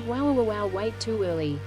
Wow, wait, too early.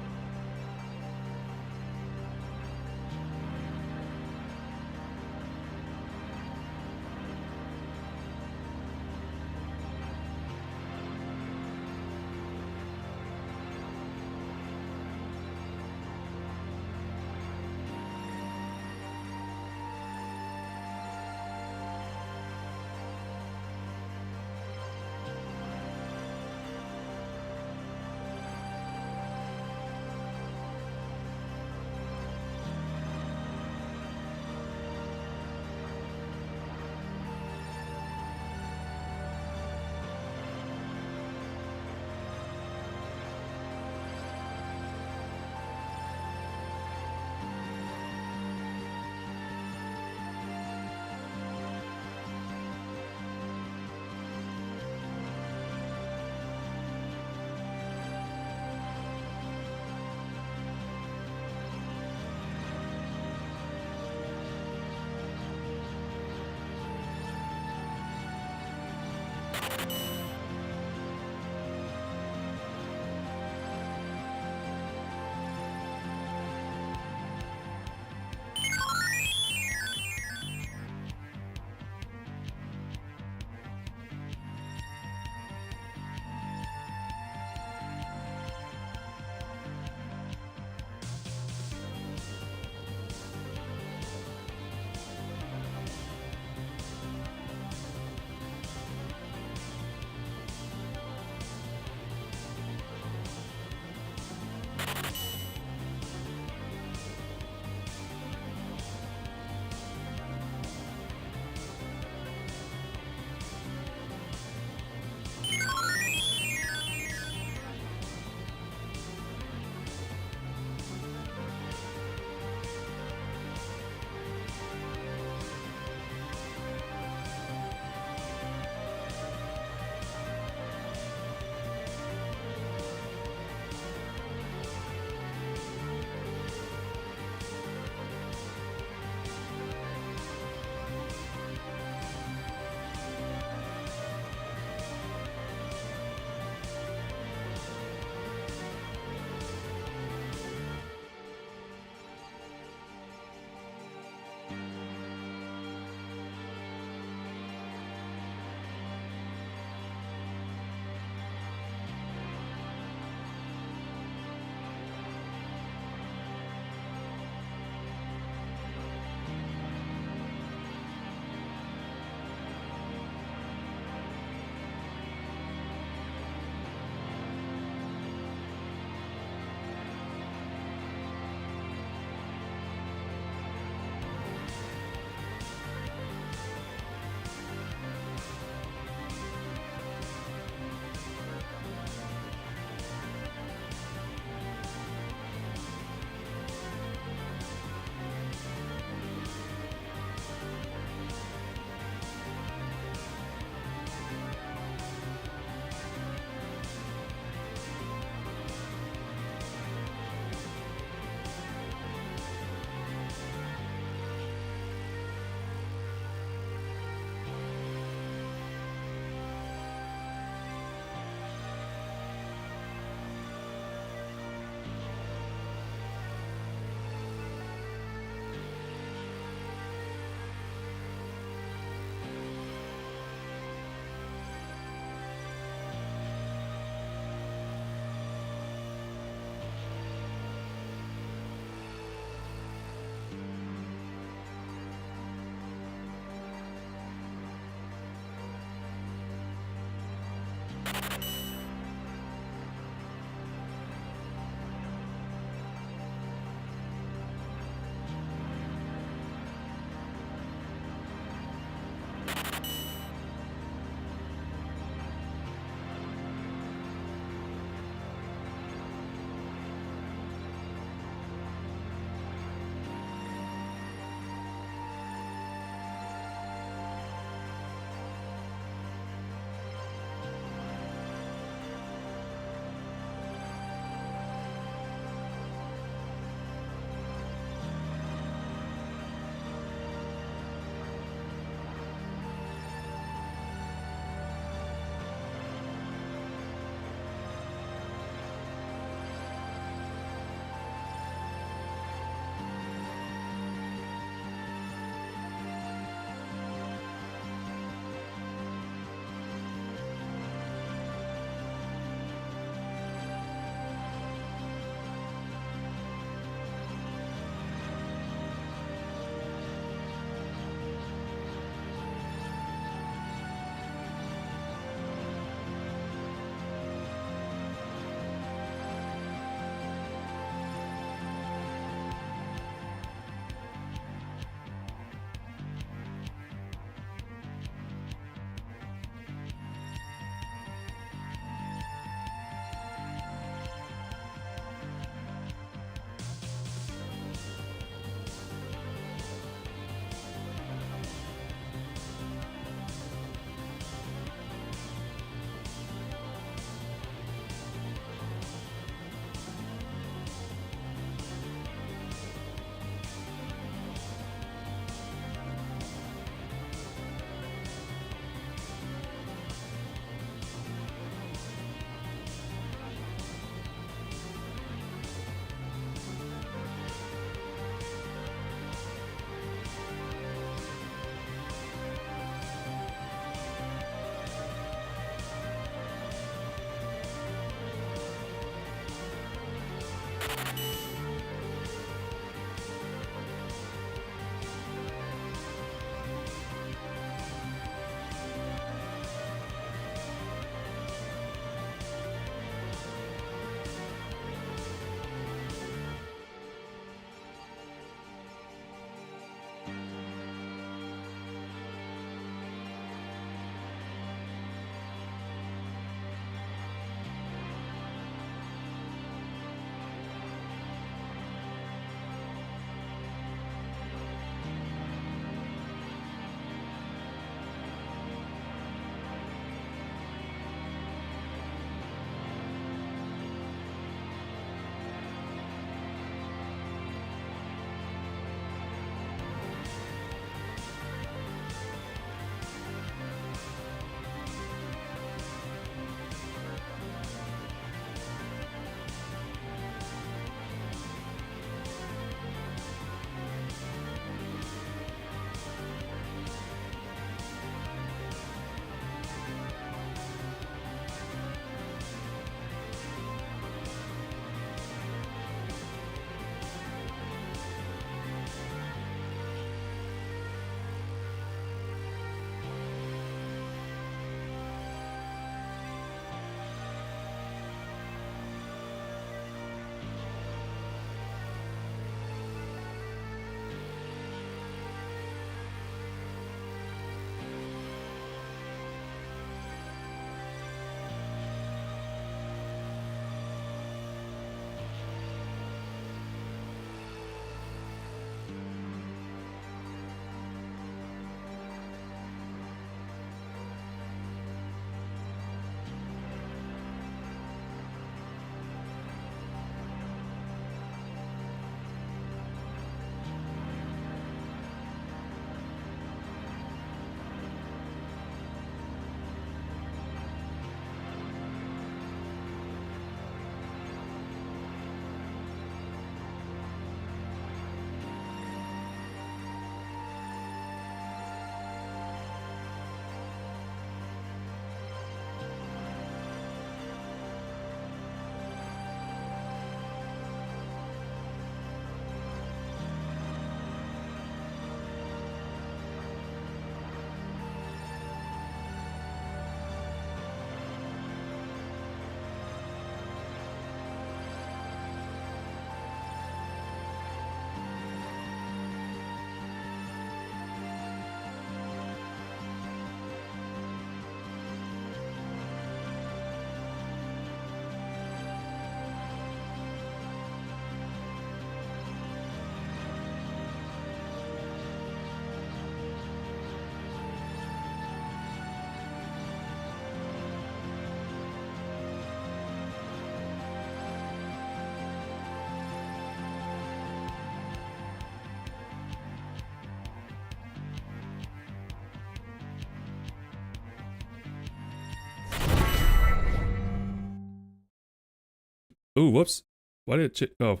Ooh, whoops. Why did it oh.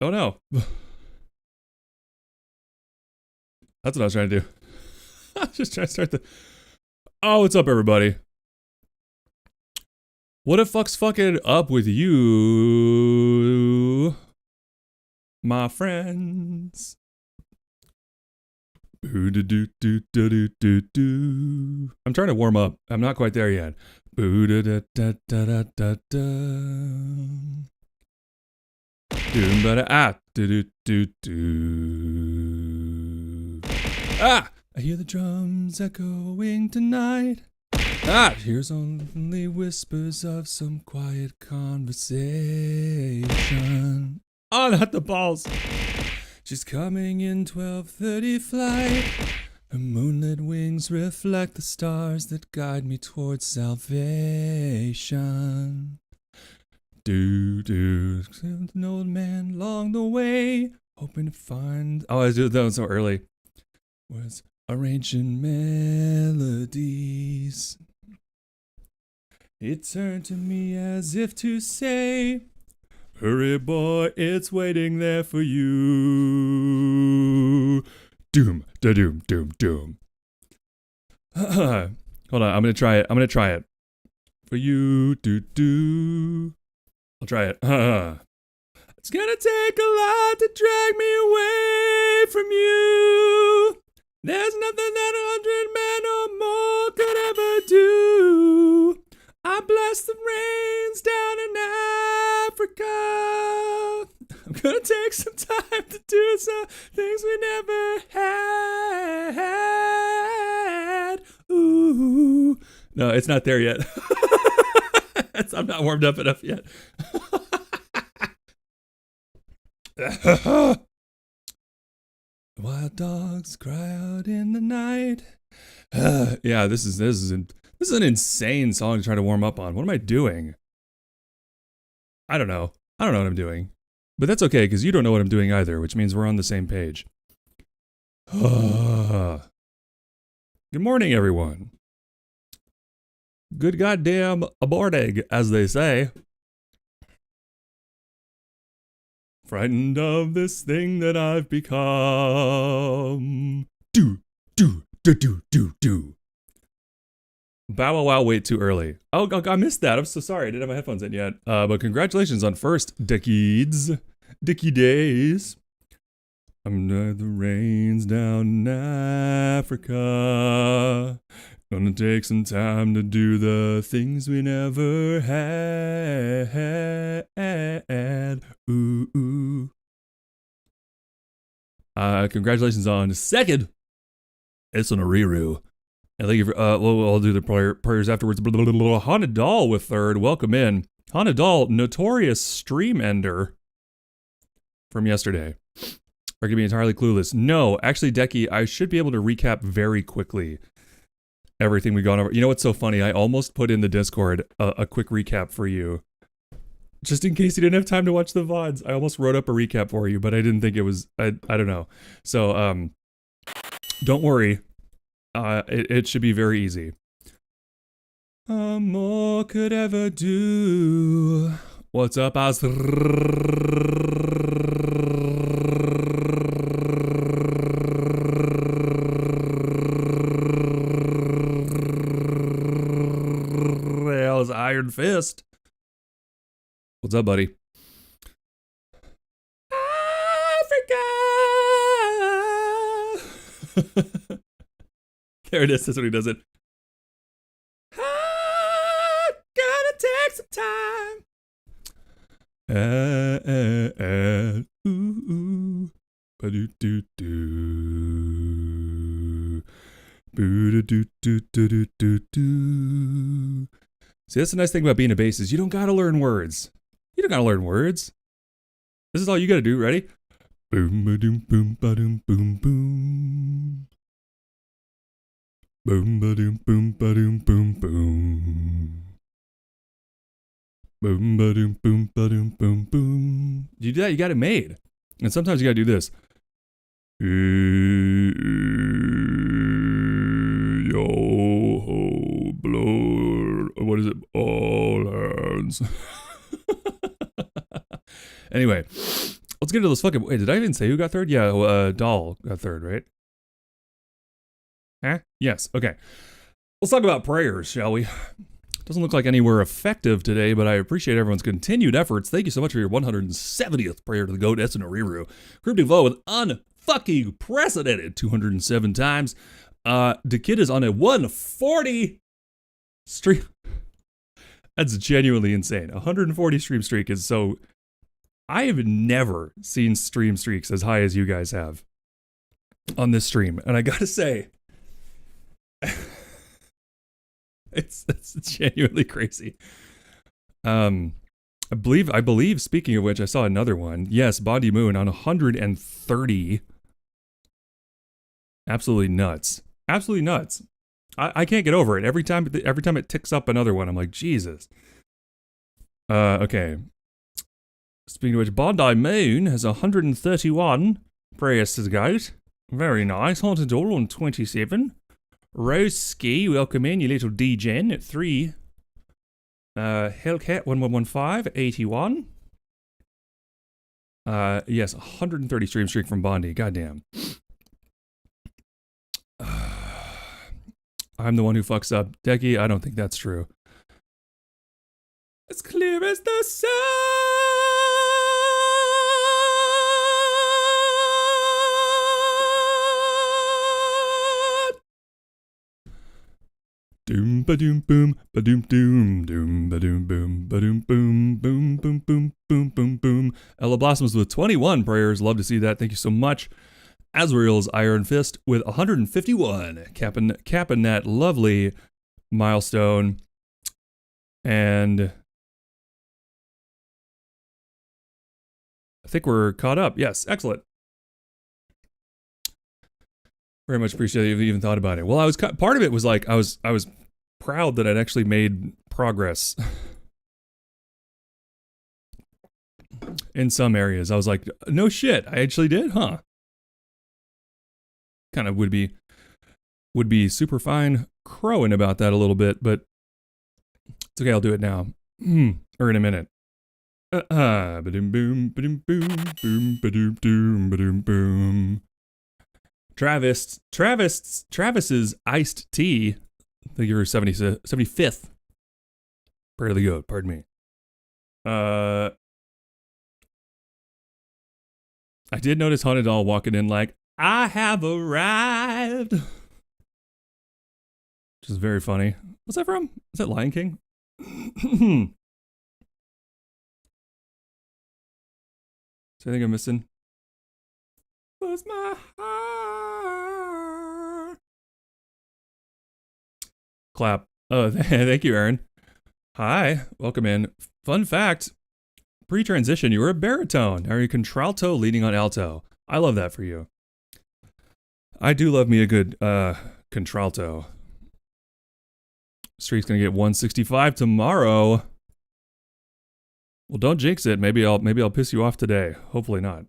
Oh no. That's what I was trying to do. I was just trying to start the... Oh, what's up, everybody? What the fuck's fucking up with you, my friends? I'm trying to warm up. I'm not quite there yet. Ah! I hear the drums echoing tonight. Ah! Here's only whispers of some quiet conversation. Oh, not the balls. She's coming in 12:30 flight. Her moonlit wings reflect the stars that guide me towards salvation. An old man along the way, hoping to find... Oh, I did that one so early. Was arranging melodies. He turned to me as if to say, hurry boy, it's waiting there for you. Doom, da doom, doom, doom. Hold on, I'm gonna try it. For you, do. I'll try it. It's gonna take a lot to drag me away from you. There's nothing that 100 men or more could ever do. I bless the rains down in Africa. I'm gonna take some time to do some things we never had. Ooh. No, it's not there yet. I'm not warmed up enough yet. Wild dogs cry out in the night. Yeah, this is an insane song to try to warm up on. What am I doing? I don't know what I'm doing. But that's okay, because you don't know what I'm doing either, which means we're on the same page. Good morning, everyone. Good goddamn aborting, as they say. Frightened of this thing that I've become. Do. Bow wow wow, wait too early. Oh, I missed that. I'm so sorry. I didn't have my headphones in yet. But congratulations on first decades. Dicky days. Under the rains down in Africa. Gonna take some time to do the things we never had. Ooh. Congratulations on second. It's an Ariru. And thank you for, I'll do the prayers afterwards. Haunted Doll with third. Welcome in. Haunted Doll, notorious stream ender from yesterday. Or can be entirely clueless. No, actually, Decky, I should be able to recap very quickly everything we've gone over. You know what's so funny? I almost put in the Discord a quick recap for you. Just in case you didn't have time to watch the VODs. I almost wrote up a recap for you, but I didn't think it was... I don't know. So, don't worry. It should be very easy. More could ever do. What's up, Rails Iron Fist? What's up, buddy? Africa! There it is. That's when he does it. I gotta take some time. Ooh. Ba-do-do-do. Boo-do-do-do-do-do-do. See, that's the nice thing about being a bass is you don't gotta learn words. You don't gotta learn words. This is all you gotta do. Ready? Boom, ba-doom, boom, ba-doom, boom, boom. Boom, ba-doom, boom, ba-doom, boom, boom. Boom, ba-doom, boom, ba-doom, boom, boom. You do that, you got it made. And sometimes you gotta do this. Yo ho, blow. What is it? All hands. Anyway, let's get into those fucking. Wait, did I even say who got third? Yeah, Doll got third, right? Huh? Yes. Okay. Let's talk about prayers, shall we? Doesn't look like any were effective today, but I appreciate everyone's continued efforts. Thank you so much for your 170th prayer to the GOAT, Essenoriru. Group Devo with unfucking precedented 207 times. The kid is on a 140 stream. That's genuinely insane. 140 stream streak is so... I have never seen stream streaks as high as you guys have on this stream. And I gotta say... It's genuinely crazy. I believe, speaking of which, I saw another one. Yes, Bondi Moon on 130. Absolutely nuts. Absolutely nuts. I can't get over it. Every time it ticks up another one, I'm like, Jesus. Okay. Speaking of which, Bondi Moon has 131 prayers to the GOAT. Very nice. Haunted Doll on 27. Rose Ski, welcome in, you little D-Gen at 3. Hellcat 1115, 81. Yes, 130 stream streak from Bondi. Goddamn. I'm the one who fucks up. Decky, I don't think that's true. As clear as the sun. Doom ba doom boom ba doom doom doom ba doom boom ba doom boom boom boom boom boom boom boom. Ella Blossoms with 21 prayers. Love to see that. Thank you so much. Azrael's Iron Fist with 151, capping that lovely milestone. And I think we're caught up. Yes, excellent. Very much appreciate you even thought about it. Well, I was part of it was like I was proud that I'd actually made progress in some areas. I was like, no shit, I actually did, huh? Kind of would be super fine crowing about that a little bit, but it's okay. I'll do it now or in a minute. Ba-doom boom, ba-doom boom, boom, ba-doom doom, ba-doom boom. Travis's iced tea. I think you're 75th. Prayer to the GOAT, pardon me. I did notice Haunted Doll walking in like, I have arrived. Which is very funny. What's that from? Is that Lion King? Is there anything I'm missing? Was my heart. Clap. Oh, thank you, Aaron. Hi, welcome in. Fun fact, pre-transition, you were a baritone. Now you're contralto leading on alto. I love that for you. I do love me a good contralto. Streak's gonna get 165 tomorrow. Well, don't jinx it. Maybe I'll piss you off today. Hopefully not.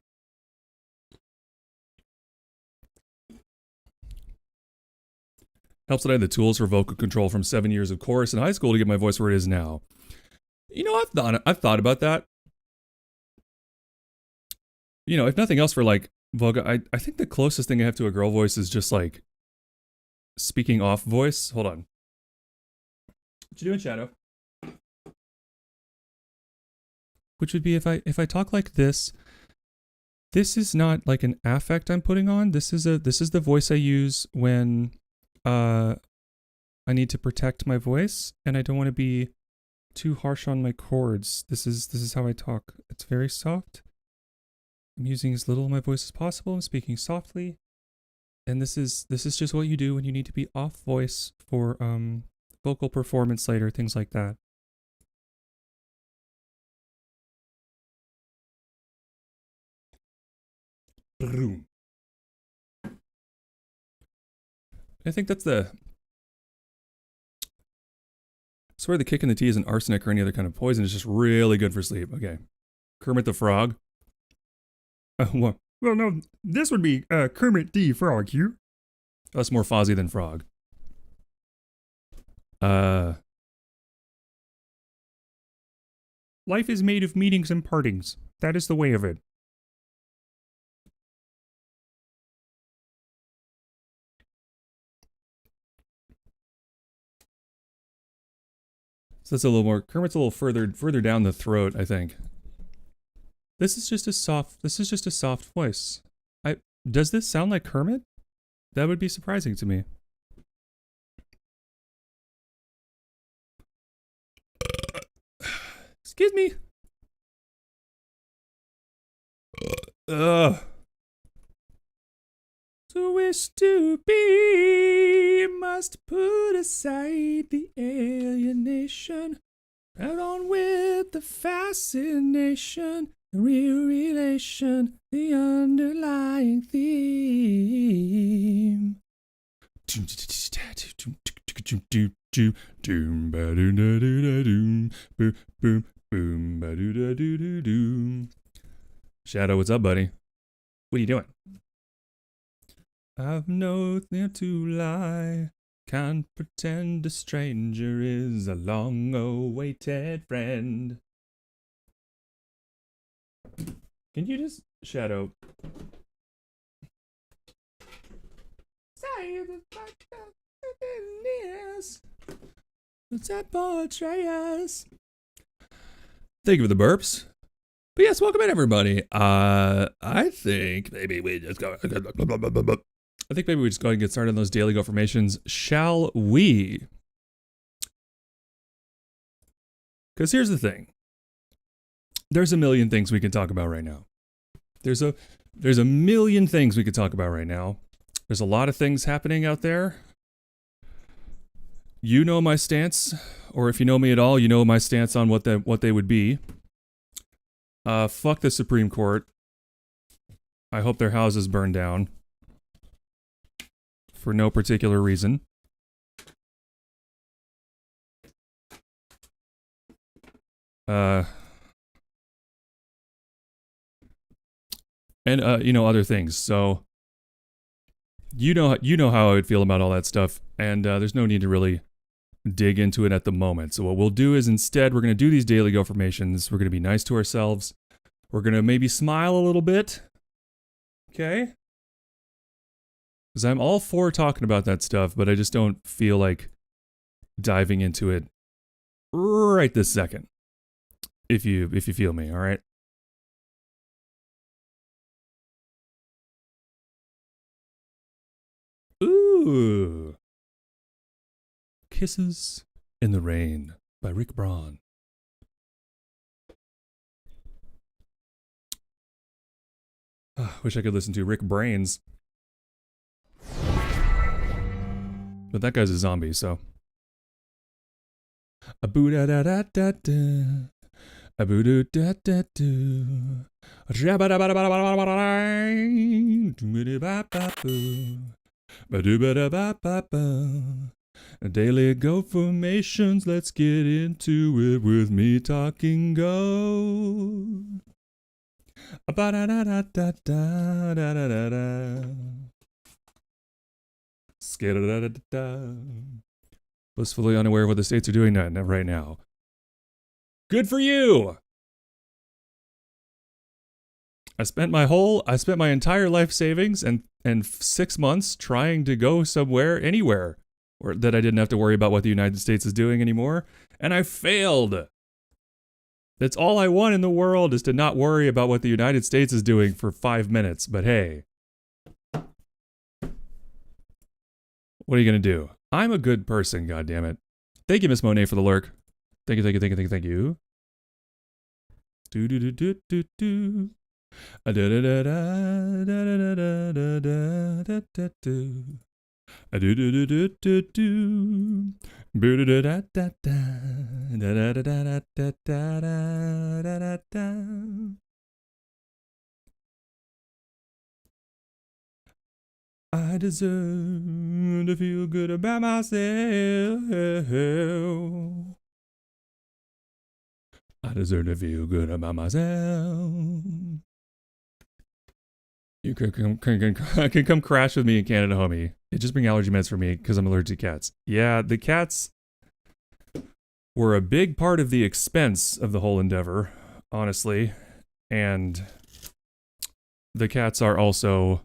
Helps that I had the tools for vocal control from 7 years of chorus in high school to get my voice where it is now. You know, I've thought about that. You know, if nothing else for like vocal, I think the closest thing I have to a girl voice is just like speaking off voice. Hold on. What you doing, Shadow? Which would be if I talk like this. This is not like an affect I'm putting on. This is the voice I use when I need to protect my voice and I don't want to be too harsh on my chords. This is how I talk. It's very soft. I'm using as little of my voice as possible. I'm speaking softly. And this is just what you do when you need to be off voice for vocal performance later, things like that. Boom. I think that's I swear the kick in the tea isn't arsenic or any other kind of poison. It's just really good for sleep. Okay. Kermit the Frog. Well, no, this would be Kermit the Frog here. That's more Fozzie than Frog. Life is made of meetings and partings. That is the way of it. So that's a little more. Kermit's a little further down the throat, I think. This is just a soft voice. Does this sound like Kermit? That would be surprising to me. Excuse me. To wish to be must put aside the alienation. Right on with the fascination, the real relation, the underlying theme. Shadow, what's up, buddy? What are you doing? I've nothing to lie. Can't pretend a stranger is a long-awaited friend. Can you just, Shadow? Say the fact that it is. What's that portray us? Thank you for the burps. But yes, welcome in, everybody. I think maybe we just go. I think maybe we just go ahead and get started on those daily go formations. Shall we? Because here's the thing. There's a million things we can talk about right now. There's a million things we could talk about right now. There's a lot of things happening out there. You know my stance, or if you know me at all, you know my stance on what they would be. Fuck the Supreme Court. I hope their houses burn down. For no particular reason. And other things. So you know how I would feel about all that stuff, and there's no need to really dig into it at the moment. So what we'll do is instead we're going to do these daily go formations. We're going to be nice to ourselves. We're going to maybe smile a little bit. Okay? Because I'm all for talking about that stuff, but I just don't feel like diving into it right this second. If you feel me, all right? Ooh. Kisses in the Rain by Rick Braun. Wish I could listen to Rick Brains. But that guy's a zombie, so. A boo da da da da da. A boo doo da da doo. A jabba da ba da ba da ba da ba da. Doo ba ba boo. Ba doo ba da ba ba ba. Daily go formations, let's get into it with me talking go. Ba da da da da da da da da da. Skidda-da-da-da-da. Blissfully unaware of what the states are doing right now. Good for you! I spent my entire life savings and 6 months trying to go somewhere, anywhere, or that I didn't have to worry about what the United States is doing anymore, and I failed. That's all I want in the world, is to not worry about what the United States is doing for 5 minutes, but hey. What are you going to do? I'm a good person, goddammit. Thank you, Miss Monet, for the lurk. Thank you. Do do do do do do. Da da da da da da da da da da do. Do do do do do do. Boo da da da da da da da da da da da da da. I deserve to feel good about myself. I deserve to feel good about myself. You can come crash with me in Canada, homie. Just bring allergy meds for me because I'm allergic to cats. Yeah, the cats were a big part of the expense of the whole endeavor, honestly. And the cats are also...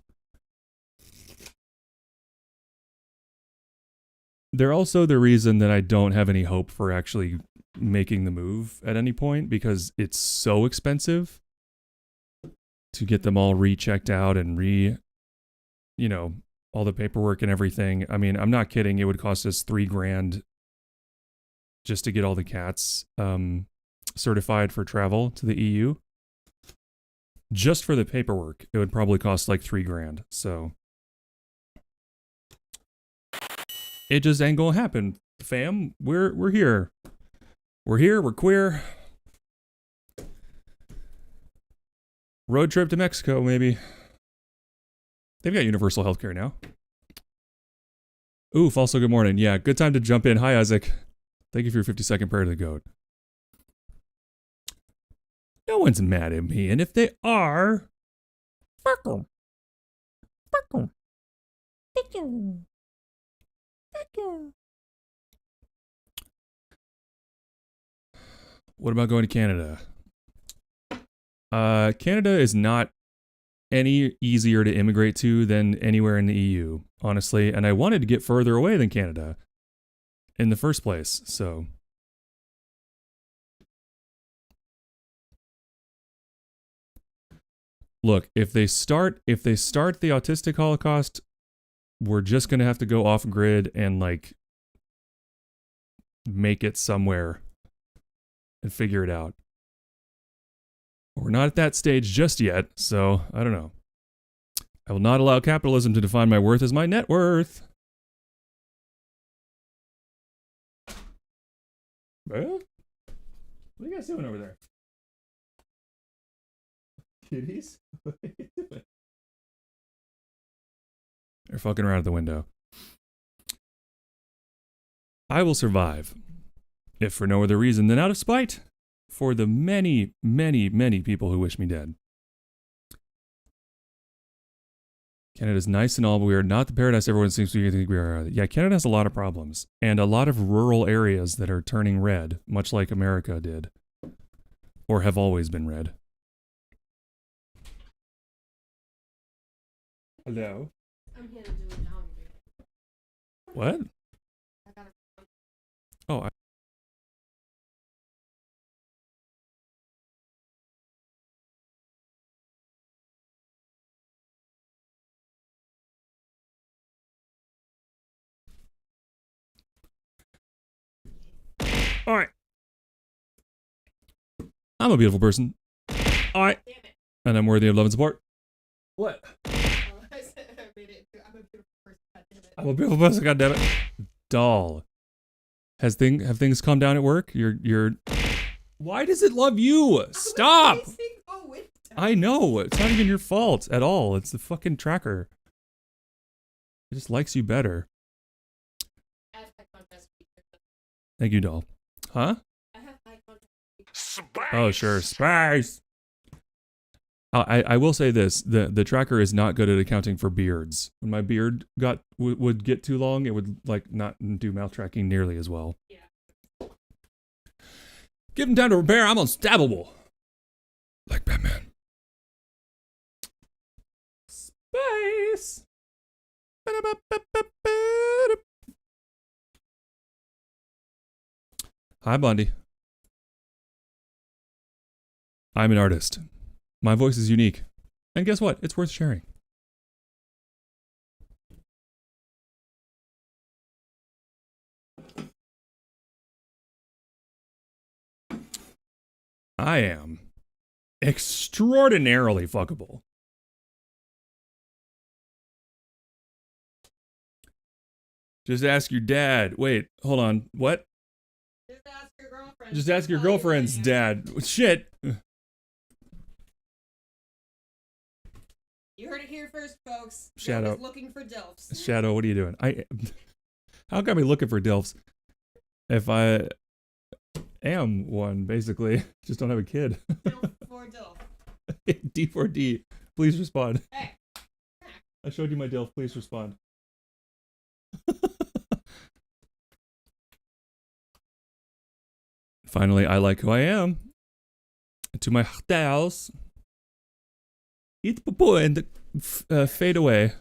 They're also the reason that I don't have any hope for actually making the move at any point, because it's so expensive to get them all rechecked out and you know, all the paperwork and everything. I mean, I'm not kidding. It would cost us $3,000 just to get all the cats certified for travel to the EU. Just for the paperwork, it would probably cost like $3,000. So it just ain't gonna happen, fam. We're here. We're here. We're queer. Road trip to Mexico, maybe. They've got universal healthcare now. Oof, also good morning. Yeah, good time to jump in. Hi, Isaac. Thank you for your 50-second prayer to the goat. No one's mad at me, and if they are, fuck them. Fuck them. Fuck them. Fuck them. What about going to Canada? Canada is not any easier to immigrate to than anywhere in the EU, honestly. And I wanted to get further away than Canada in the first place, so. Look, if they start the autistic holocaust, we're just gonna have to go off grid and like make it somewhere and figure it out. We're not at that stage just yet, so I don't know. I will not allow capitalism to define my worth as my net worth. What are you guys doing over there? Kitties? What are you doing? They're fucking around at the window. I will survive, if for no other reason than out of spite for the many, many, many people who wish me dead. Canada's nice and all, but we are not the paradise everyone seems to think we are. Yeah, Canada has a lot of problems, and a lot of rural areas that are turning red, much like America did, or have always been red. Hello? I'm here to do it now. What? Oh, all right. I'm a beautiful person. All right. And I'm worthy of love and support. What? I'm a beautiful person, goddammit. Doll. Have things calmed down at work? You're Why does it love you? Stop! I know. It's not even your fault at all. It's the fucking tracker. It just likes you better. Thank you, doll. Huh? Oh, sure. Spice! I will say this: the tracker is not good at accounting for beards. When my beard would get too long, it would like not do mouth tracking nearly as well. Yeah. Give him time to repair. I'm unstabbable, like Batman. Space. Hi, Bundy. I'm an artist. My voice is unique. And guess what? It's worth sharing. I am extraordinarily fuckable. Just ask your dad. Wait, hold on. What? Just ask your girlfriend. Just ask your girlfriend's dad. Shit. You heard it here first, folks. Shadow. Joe is looking for DILFs. Shadow, what are you doing? How come I be looking for DILFs if I am one, basically? Just don't have a kid. DILF for DILF. D4D, please respond. Hey. I showed you my DILF, please respond. Finally, I like who I am. To my hotels. Eat the poo and fade away.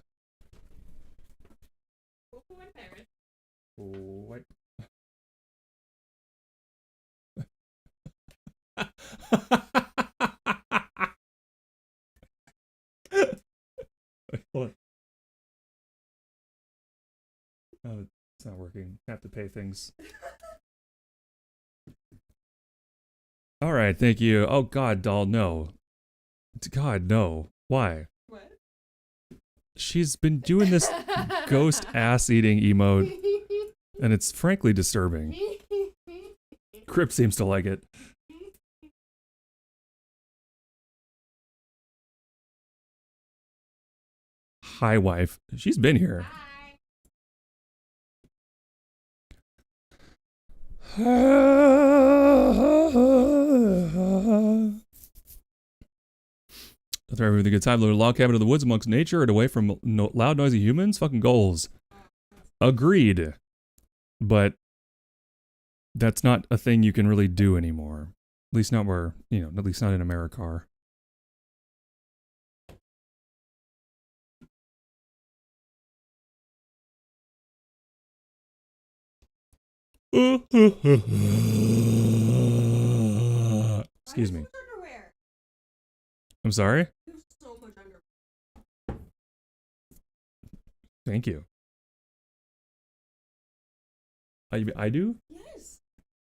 Poo-poo and parrot. What? Wait, hold on. Oh, it's not working. I have to pay things. All right, thank you. Oh God, doll, no. God, no. Why? What? She's been doing this ghost ass eating emote, and it's frankly disturbing. Crip seems to like it. Hi, wife. She's been here. Thriving with a good time, live in a log cabin in the woods amongst nature and away from loud, noisy humans. Fucking goals. Agreed. But that's not a thing you can really do anymore. At least not where, at least not in America. Excuse me. I'm sorry? You have so much underwear. Thank you. I do? Yes.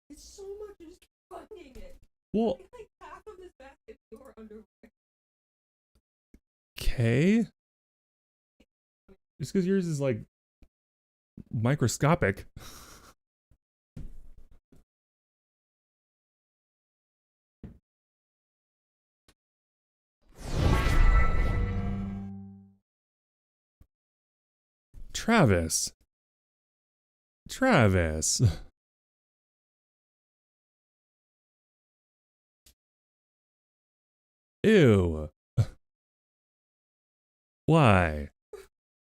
It's so much. You just keep finding it. Well, Like half of this basket is your underwear. okay. Just because yours is like microscopic. Travis. Ew. Why?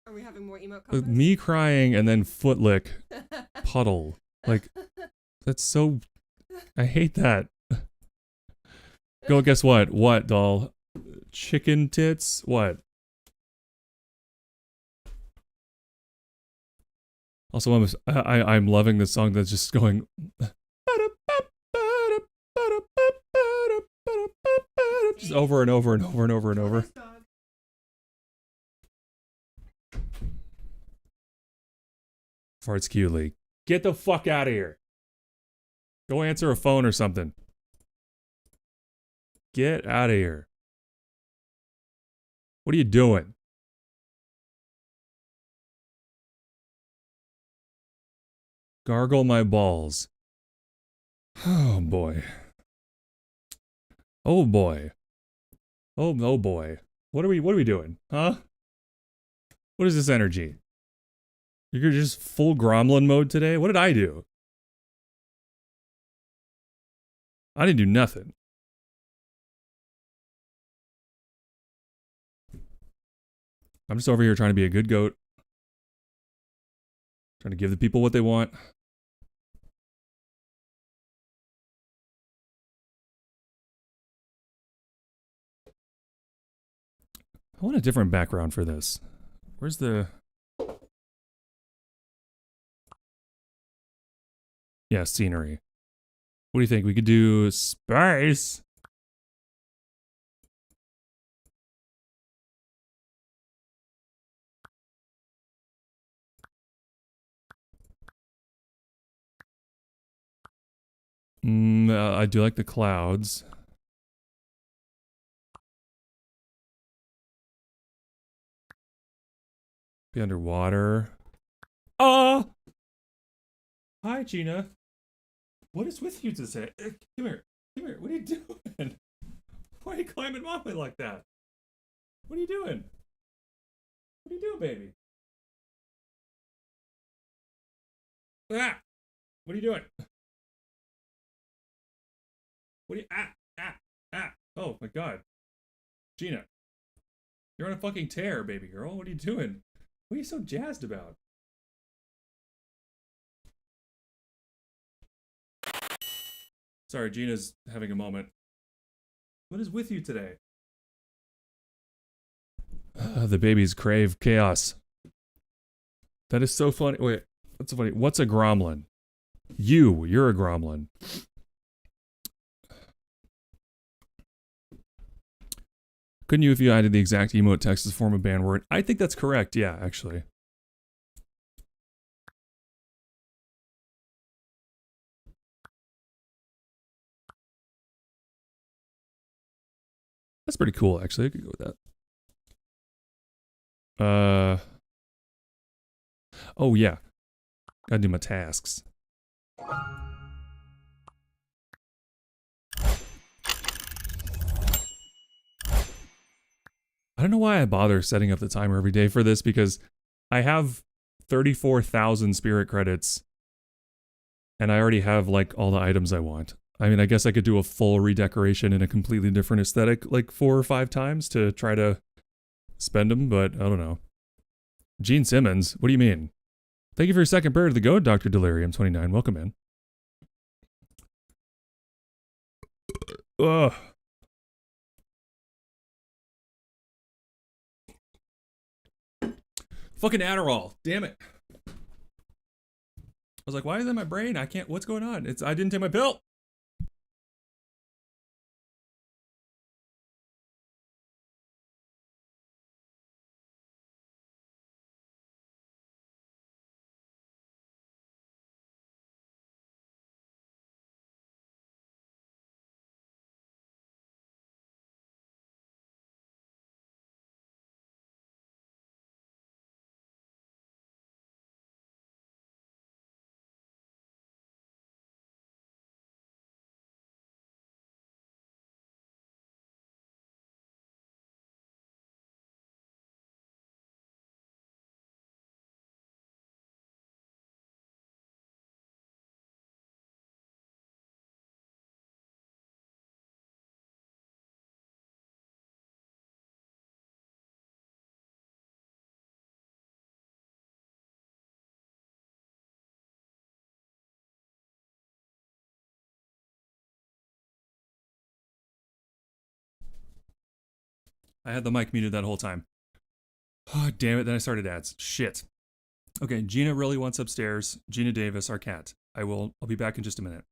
Are we having more emo comments? Me crying and then foot lick puddle. Like, that's so... I hate that. Go, guess what? What, doll? Chicken tits? What? Also, I'm loving this song that's just going... Just over and over and over and over and over. Farts cutely. Get the fuck out of here. Go answer a phone or something. Get out of here. What are you doing? Gargle my balls. Oh boy. Oh boy. Oh boy. What are we doing? Huh? What is this energy? You're just full gremlin mode today? What did I do? I didn't do nothing. I'm just over here trying to be a good goat. Trying to give the people what they want. I want a different background for this. Where's the... Yeah, scenery. What do you think? We could do space. I do like the clouds. Be underwater. Oh! Hi, Gina. What is with you today? Come here. Come here. What are you doing? Why are you climbing on me like that? What are you doing? What are you doing, baby? Ah! What are you doing? What are you... Oh, my God. Gina. You're on a fucking tear, baby girl. What are you doing? What are you so jazzed about? Sorry, Gina's having a moment. What is with you today? The babies crave chaos. That is so funny. Wait, what's so funny? What's a gromlin? You're a gromlin. Couldn't you if you added the exact emote text as a form of banned word? I think that's correct, yeah, actually. That's pretty cool, actually. I could go with that. Oh yeah. Gotta do my tasks. I don't know why I bother setting up the timer every day for this, because I have 34,000 spirit credits and I already have like all the items I want. I mean, I guess I could do a full redecoration in a completely different aesthetic like 4 or 5 times to try to spend them, but I don't know. Gene Simmons, what do you mean? Thank you for your second prayer to the goat, Dr. Delirium29. Welcome in. Ugh. Fucking Adderall. Damn it. I was like, why is that in my brain? I can't, what's going on? I didn't take my pill. I had the mic muted that whole time. Oh, damn it. Then I started ads. Shit. Okay, Gina really wants upstairs. Gina Davis, our cat. I'll be back in just a minute.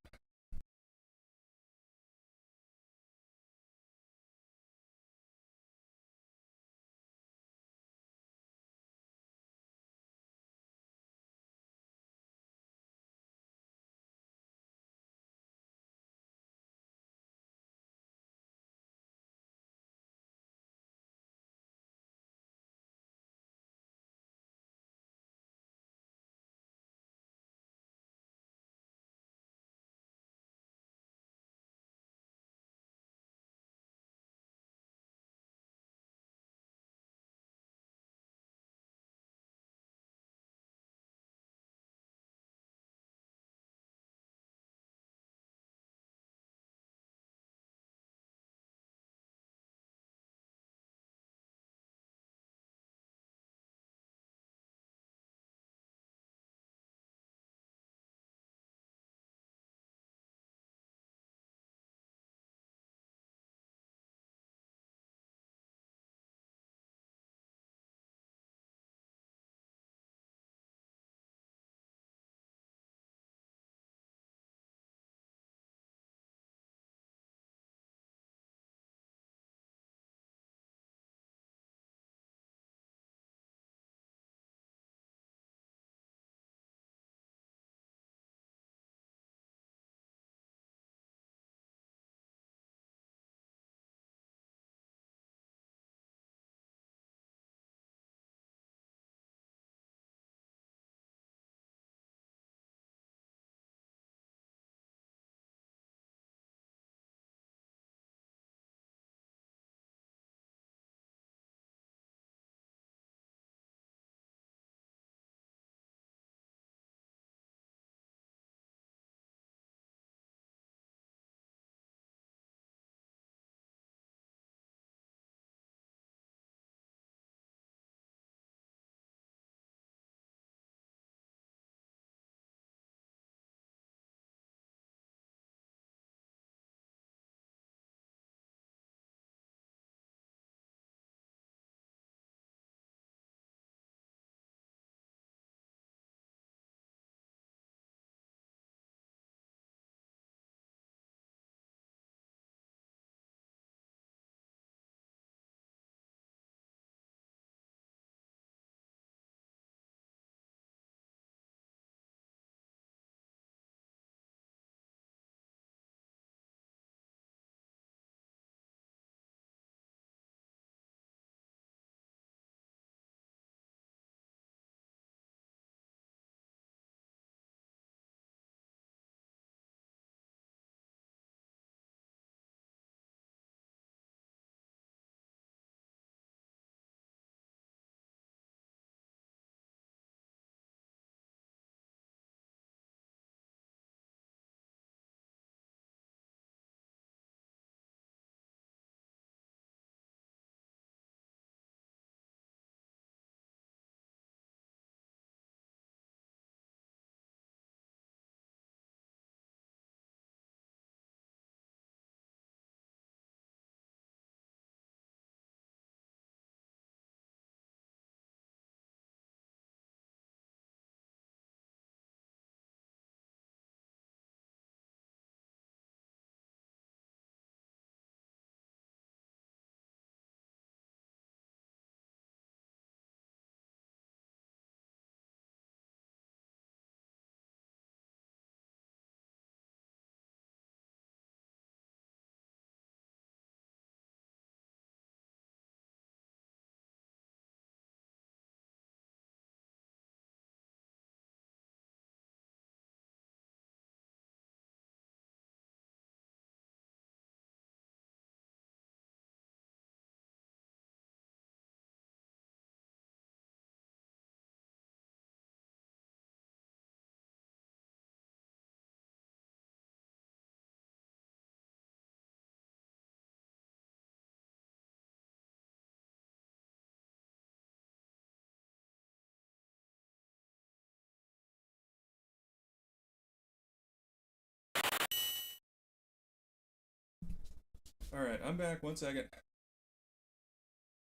Alright, I'm back. 1 second.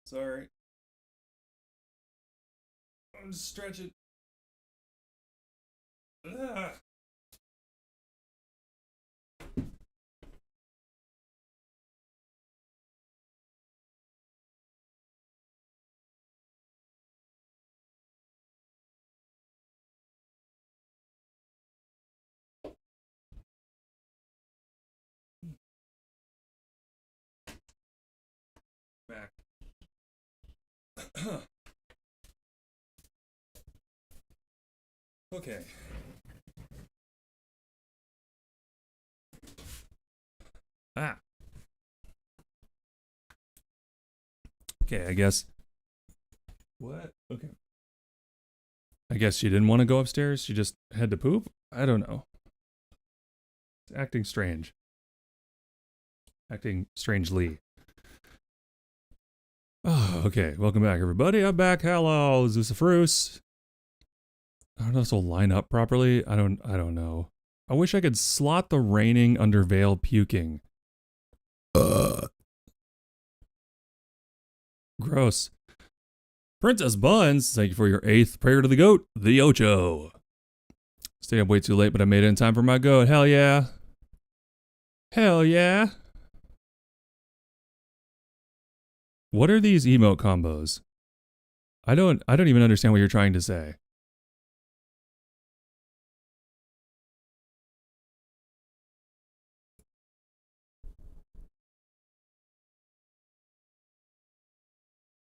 Sorry. I'm just stretching. Ah. Back. Okay. Ah. Okay, I guess. What? Okay. I guess she didn't want to go upstairs. She just had to poop? I don't know. It's acting strange. Acting strangely. Oh, okay. Welcome back, everybody. I'm back. Hello, Zeusafrus. I don't know if this will line up properly. I don't know. I wish I could slot the raining under veil puking. Gross. Princess Buns, thank you for your 8th prayer to the goat, the Ocho. Stayed up way too late, but I made it in time for my goat. Hell yeah. Hell yeah. What are these emote combos? I don't even understand what you're trying to say.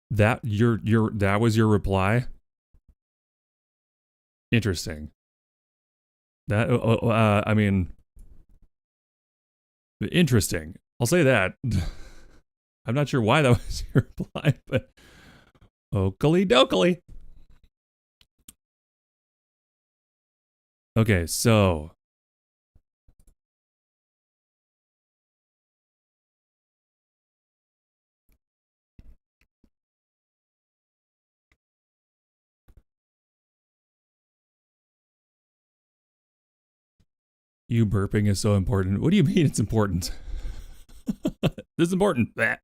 That that was your reply? Interesting. That I mean, interesting. I'll say that. I'm not sure why that was your reply, but okily dokily. Okay, so you burping is so important. What do you mean it's important? This is important. That.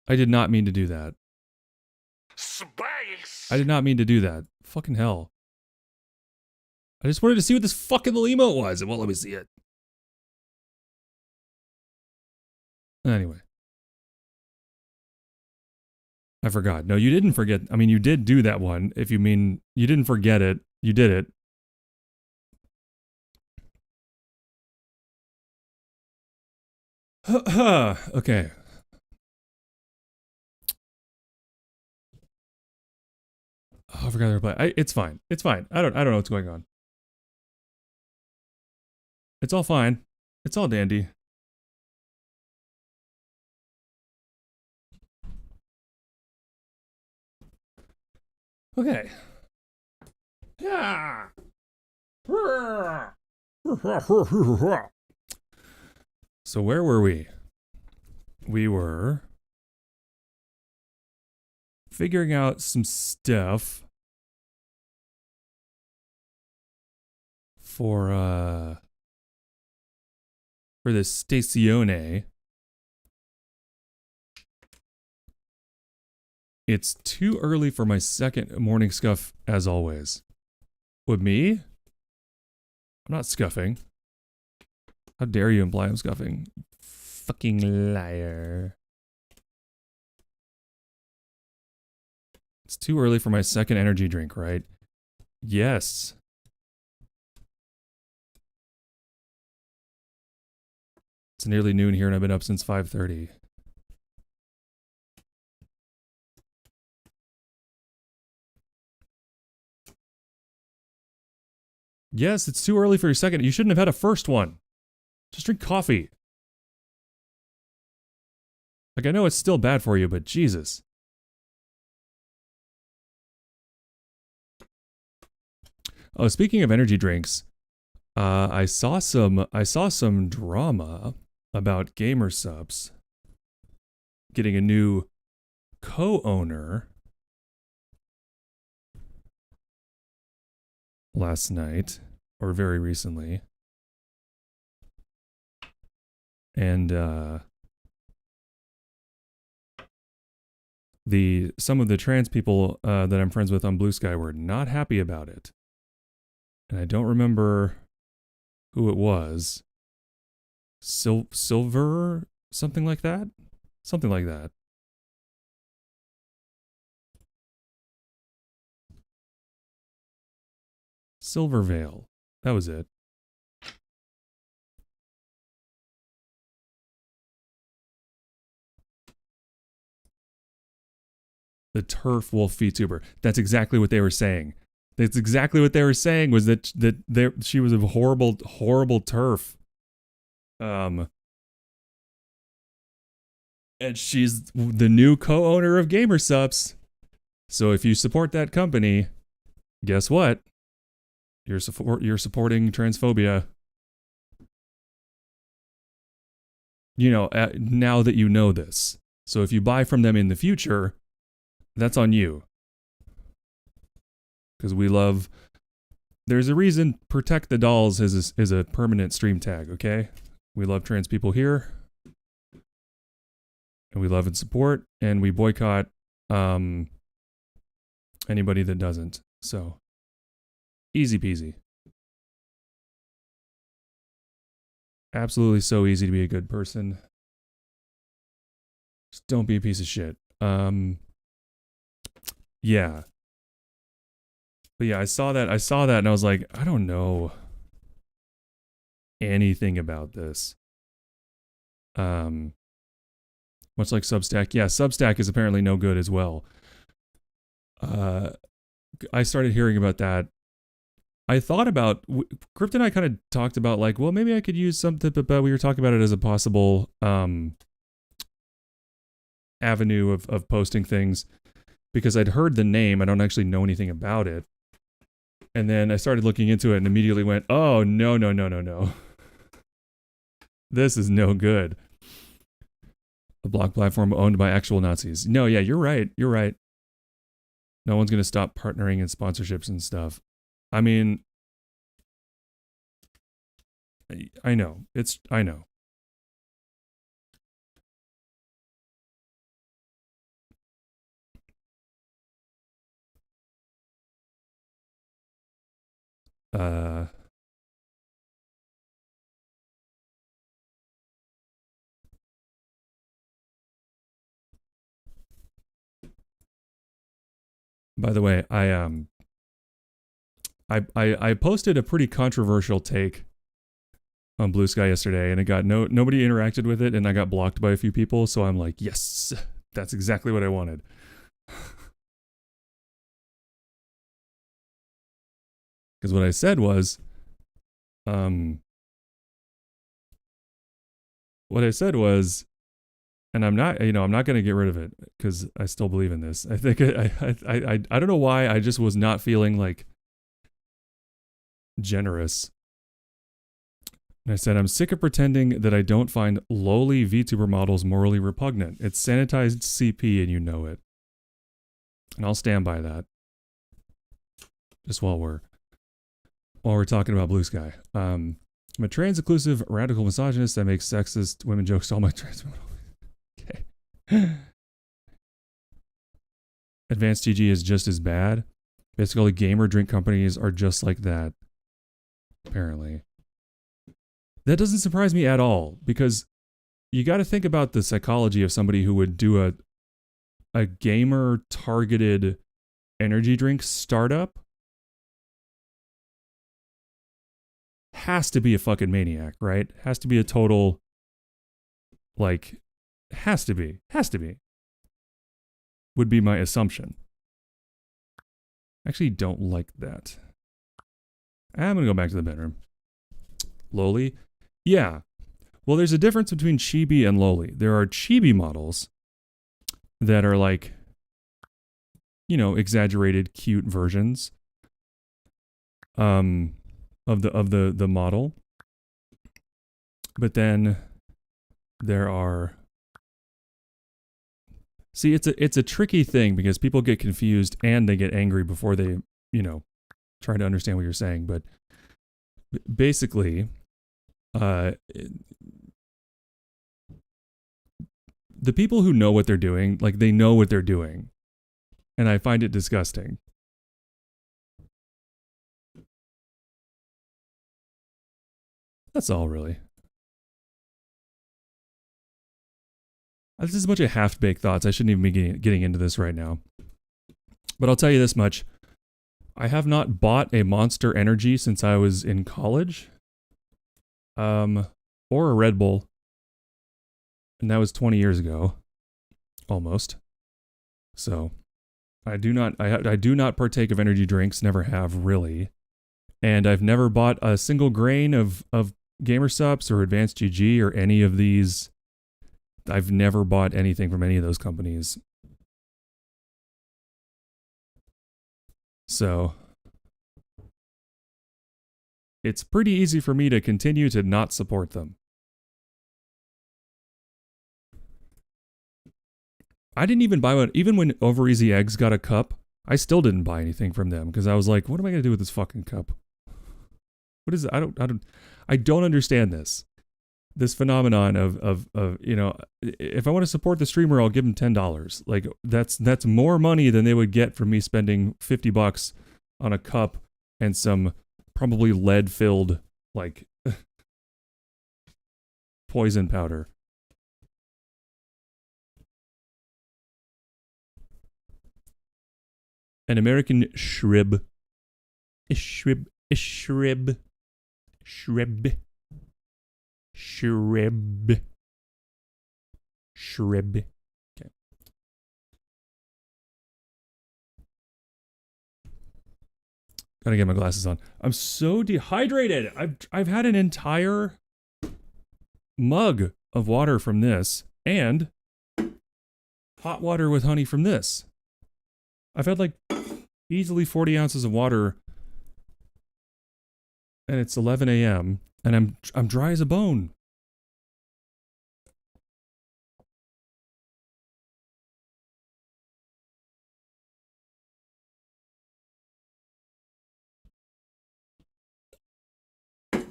I did not mean to do that. Space! I did not mean to do that. Fucking hell. I just wanted to see what this fucking little emote was. Well, let me see it. Anyway. I forgot. No, you didn't forget. I mean, you did do that one. If you mean you didn't forget it, you did it. Okay. Oh, I forgot to reply. It's fine. It's fine. I don't know what's going on. It's all fine. It's all dandy. Okay. Yeah. So where were we? We were figuring out some stuff for the stazione. It's too early for my second morning scuff, as always. With me? I'm not scuffing. How dare you imply I'm scuffing? Fucking liar. It's too early for my second energy drink, right? Yes. It's nearly noon here and I've been up since 5:30. Yes, it's too early for your second. You shouldn't have had a first one. Just drink coffee. Like, I know it's still bad for you, but Jesus. Oh, speaking of energy drinks, I saw some drama about Gamer Subs getting a new co-owner last night, or very recently. And some of the trans people that I'm friends with on Blue Sky were not happy about it. And I don't remember who it was. Silver, something like that? Something like that. Silver Veil. That was it. The turf wolf VTuber. That's exactly what they were saying. That's exactly what they were saying, was that she was a horrible turf. And she's the new co-owner of GamerSups. So if you support that company, guess what? You're supporting transphobia. You know, now that you know this. So if you buy from them in the future, that's on you. Because we love... There's a reason Protect the Dolls is a permanent stream tag, okay? We love trans people here. And we love and support. And we boycott anybody that doesn't. So, easy peasy. Absolutely so easy to be a good person. Just don't be a piece of shit. Yeah. But yeah, I saw that and I was like, I don't know anything about this. Much like Substack. Yeah, Substack is apparently no good as well. I started hearing about that. I thought about, Crypt and I kind of talked about like, well, maybe I could use something, but we were talking about it as a possible avenue of posting things, because I'd heard the name. I don't actually know anything about it. And then I started looking into it and immediately went, oh, no. This is no good. A blog platform owned by actual Nazis. No, yeah, you're right. No one's going to stop partnering and sponsorships and stuff. I mean, I know. I know. By the way, I posted a pretty controversial take on Blue Sky yesterday, and it got nobody interacted with it, and I got blocked by a few people. So I'm like, yes, that's exactly what I wanted. Because what I said was, and I'm not going to get rid of it because I still believe in this. I think I don't know why. I just was not feeling like generous. And I said, I'm sick of pretending that I don't find lowly VTuber models morally repugnant. It's sanitized CP and you know it. And I'll stand by that. Just while we're talking about Blue Sky. I'm a trans-inclusive radical misogynist that makes sexist women jokes to all my trans models. Okay. Advanced TG is just as bad. Basically, all the gamer drink companies are just like that. Apparently. That doesn't surprise me at all, because you got to think about the psychology of somebody who would do a gamer-targeted energy drink startup. Has to be a fucking maniac, right? Has to be a total, like, has to be. Would be my assumption. Actually, don't like that. I'm gonna go back to the bedroom. Lowly? Yeah. Well, there's a difference between chibi and lowly. There are chibi models that are like, exaggerated, cute versions of the model. But then there are... See, it's a tricky thing because people get confused and they get angry before they, try to understand what you're saying. But basically, the people who know what they're doing, like they know what they're doing. And I find it disgusting. That's all, really. This is a bunch of half-baked thoughts. I shouldn't even be getting into this right now. But I'll tell you this much. I have not bought a Monster Energy since I was in college. Or a Red Bull. And that was 20 years ago. Almost. So, I do not partake of energy drinks, never have really. And I've never bought a single grain of GamerSups or Advanced GG or any of these. I've never bought anything from any of those companies. So, it's pretty easy for me to continue to not support them. I didn't even buy one, even when Over Easy Eggs got a cup, I still didn't buy anything from them because I was like, what am I going to do with this fucking cup? What is it? I don't understand this. This phenomenon of you know, if I want to support the streamer, I'll give them $10. Like that's more money than they would get from me spending $50 on a cup and some probably lead-filled like poison powder. An American shrib. Shrib. Okay. Gotta get my glasses on. I'm so dehydrated. I've had an entire mug of water from this and hot water with honey from this. I've had like easily 40 ounces of water and it's 11 a.m. and I'm dry as a bone.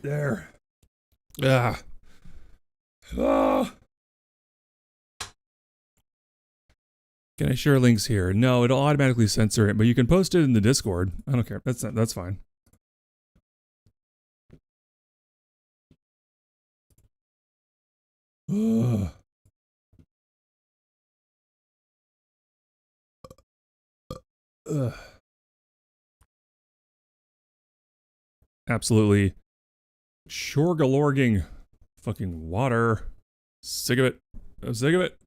There. Ah. Ah. Can I share links here? No, it'll automatically censor it, but you can post it in the Discord. I don't care. That's fine. Ugh. Ugh. Absolutely. Shorgalorging. Fucking water. Sick of it. I'm sick of it.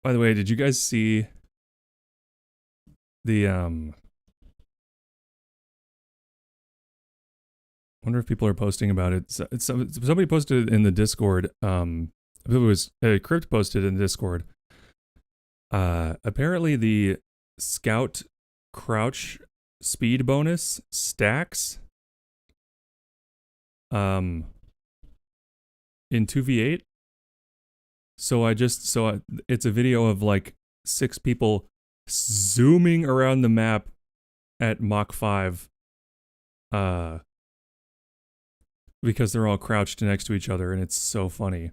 By the way, did you guys see the wonder if people are posting about it. Somebody posted in the Discord. It was Crypt posted in the Discord. Apparently the Scout crouch speed bonus stacks in 2v8. It's a video of like 6 people zooming around the map at Mach 5 because they're all crouched next to each other and it's so funny.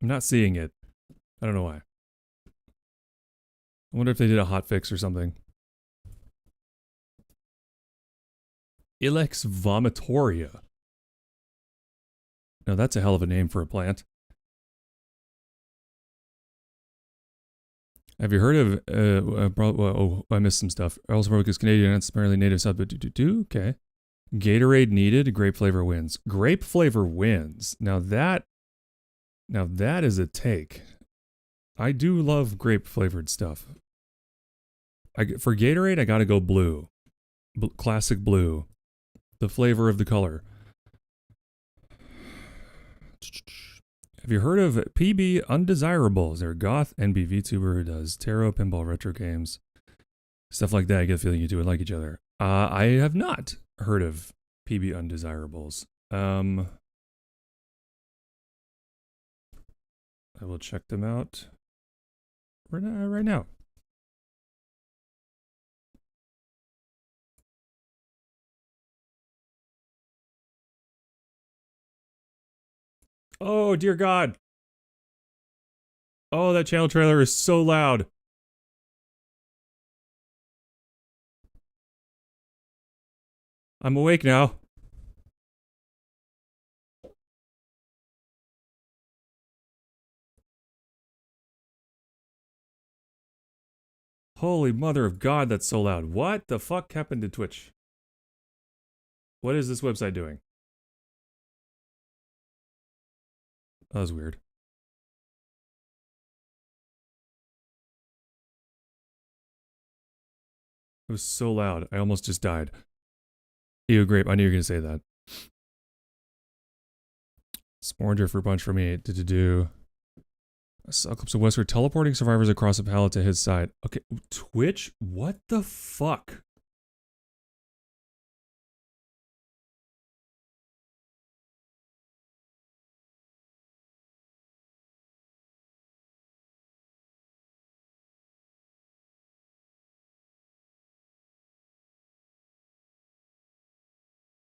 I'm not seeing it. I don't know why. I wonder if they did a hotfix or something. Ilex vomitoria. Now that's a hell of a name for a plant. Have you heard of, I missed some stuff. Also because Canadian, it's primarily native south, but okay. Gatorade needed, grape flavor wins. Grape flavor wins. Now that is a take. I do love grape flavored stuff. For Gatorade, I gotta go blue. Classic blue. The flavor of the color. Have you heard of PB Undesirables? They're a goth NB VTuber who does tarot, pinball, retro games. Stuff like that. I get the feeling you two would like each other. I have not heard of PB undesirables. I will check them out right now. Oh, dear God. Oh, that channel trailer is so loud. I'm awake now. Holy mother of God, that's so loud. What the fuck happened to Twitch? What is this website doing? That was weird. It was so loud. I almost just died. Ew, grape. I knew you were going to say that. Sporanger for bunch for me. Do. Cyclops of Westward teleporting survivors across a pallet to his side. Okay, Twitch? What the fuck?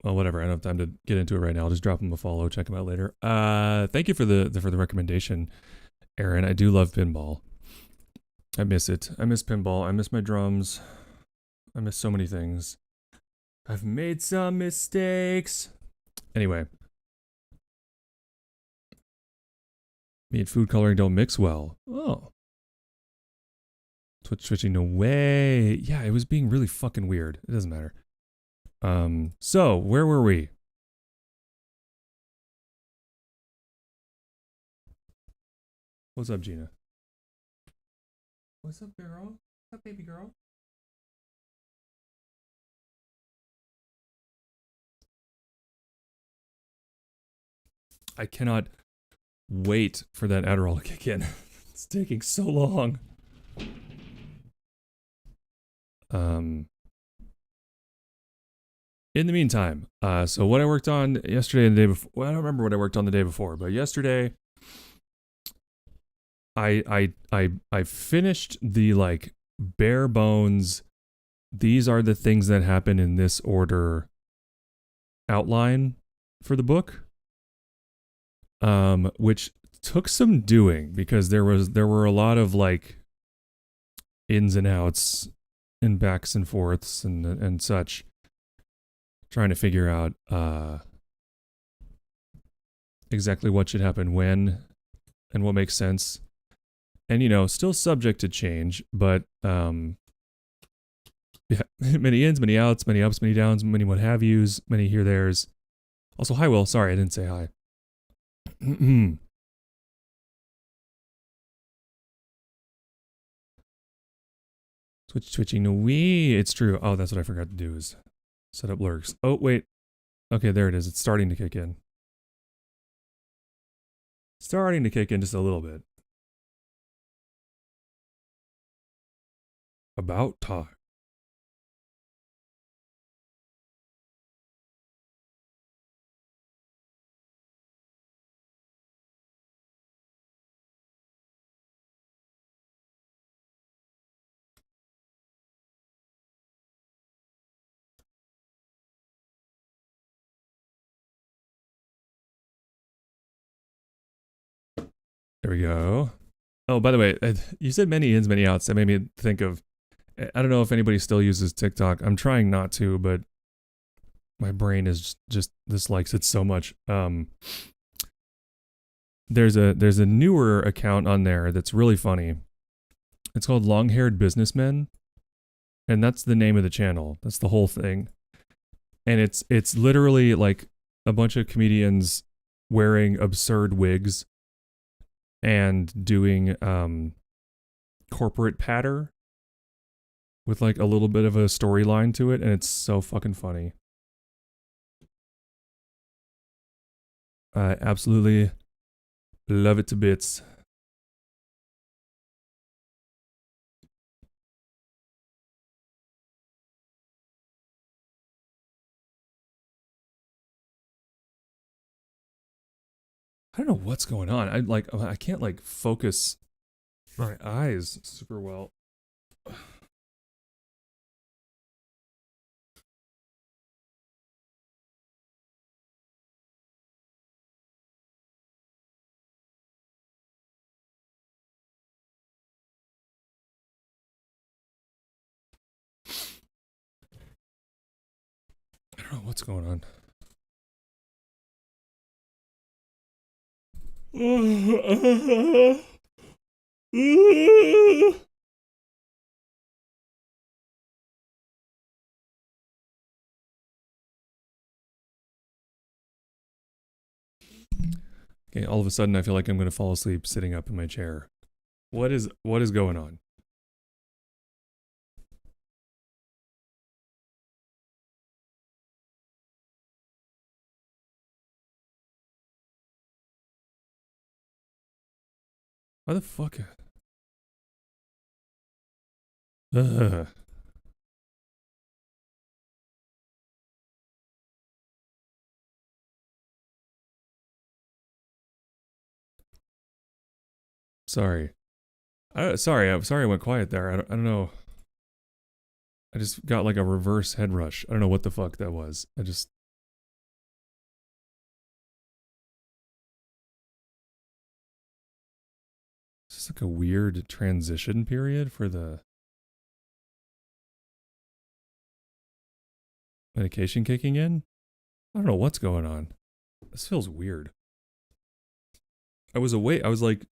Well, whatever. I don't have time to get into it right now. I'll just drop him a follow. Check him out later. Thank you for the recommendation, Aaron. I do love pinball. I miss it. I miss pinball. I miss my drums. I miss so many things. I've made some mistakes. Anyway. Me and food coloring don't mix well. Oh. Twitch switching away. Yeah, it was being really fucking weird. It doesn't matter. So where were we? What's up, Gina? What's up, girl? What's up, baby girl? I cannot wait for that Adderall to kick in. It's taking so long. In the meantime, so what I worked on yesterday and the day before, well, I don't remember what I worked on the day before, but yesterday I finished the like bare bones, these are the things that happen in this order outline for the book. Which took some doing because there were a lot of like ins and outs and backs and forths and such, trying to figure out exactly what should happen when and what makes sense, and you know, still subject to change, but yeah, many ins, many outs, many ups, many downs, many what have yous, many here there's. Also, hi Will, sorry I didn't say hi. Switching to Wii. It's true. Oh, that's what I forgot to do is set up lurks. Oh, wait. Okay, there it is. It's starting to kick in. Starting to kick in just a little bit. About time. There we go. Oh, by the way, you said many ins, many outs. That made me think of, I don't know if anybody still uses TikTok. I'm trying not to, but my brain is just dislikes it so much. There's a newer account on there that's really funny. It's called Long Haired Businessmen, and that's the name of the channel. That's the whole thing, and it's literally like a bunch of comedians wearing absurd wigs and doing corporate patter with like a little bit of a storyline to it, and it's so fucking funny. I absolutely love it to bits. I don't know what's going on. I can't like focus my eyes super well. I don't know what's going on. Okay, all of a sudden I feel like I'm going to fall asleep sitting up in my chair. What is going on? Why the fuck? Ugh. Sorry. Sorry I went quiet there. I don't know. I just got like a reverse head rush. I don't know what the fuck that was. Is this like a weird transition period for the medication kicking in? I don't know what's going on. This feels weird. I was awake. I was like,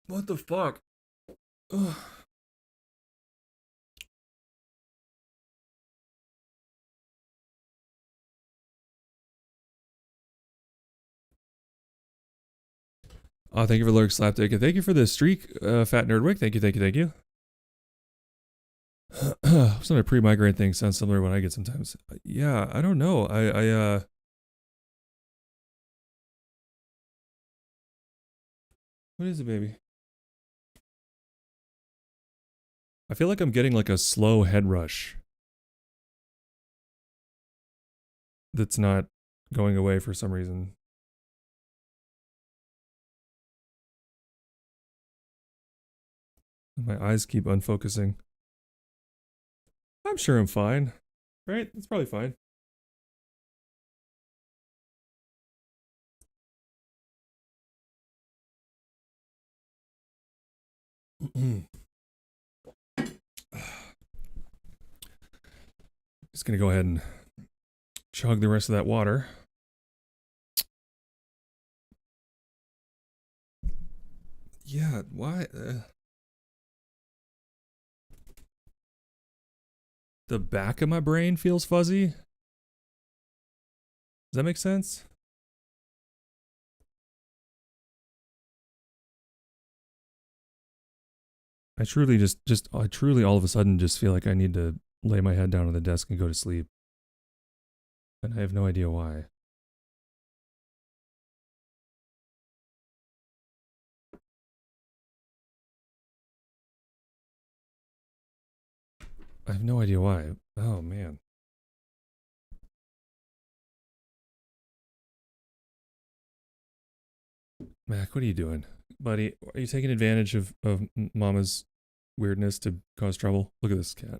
what the fuck? Ugh. Oh, thank you for Lurk Slapdick. And thank you for the streak, Fat Nerdwick. Thank you. Some of the pre-migraine thing sounds similar to what I get sometimes. Yeah, I don't know. What is it, baby? I feel like I'm getting like a slow head rush that's not going away for some reason. My eyes keep unfocusing. I'm sure I'm fine. Right? It's probably fine. Just gonna go ahead and chug the rest of that water. Yeah, why? The back of my brain feels fuzzy. Does that make sense? I truly I truly all of a sudden just feel like I need to lay my head down on the desk and go to sleep. And I have no idea why. I have no idea why. Oh, man. Mac, what are you doing? Buddy, are you taking advantage of Mama's weirdness to cause trouble? Look at this cat.